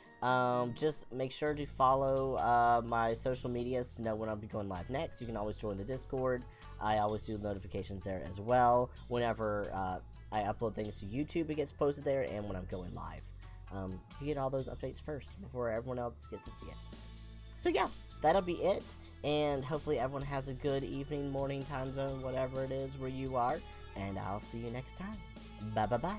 Just make sure to follow my social medias to know when I'll be going live next. You can always join the Discord. I always do notifications there as well. Whenever I upload things to YouTube, it gets posted there, and when I'm going live. You get all those updates first before everyone else gets to see it. So yeah, that'll be it, and hopefully everyone has a good evening, morning, time zone, whatever it is where you are, and I'll see you next time. Bye.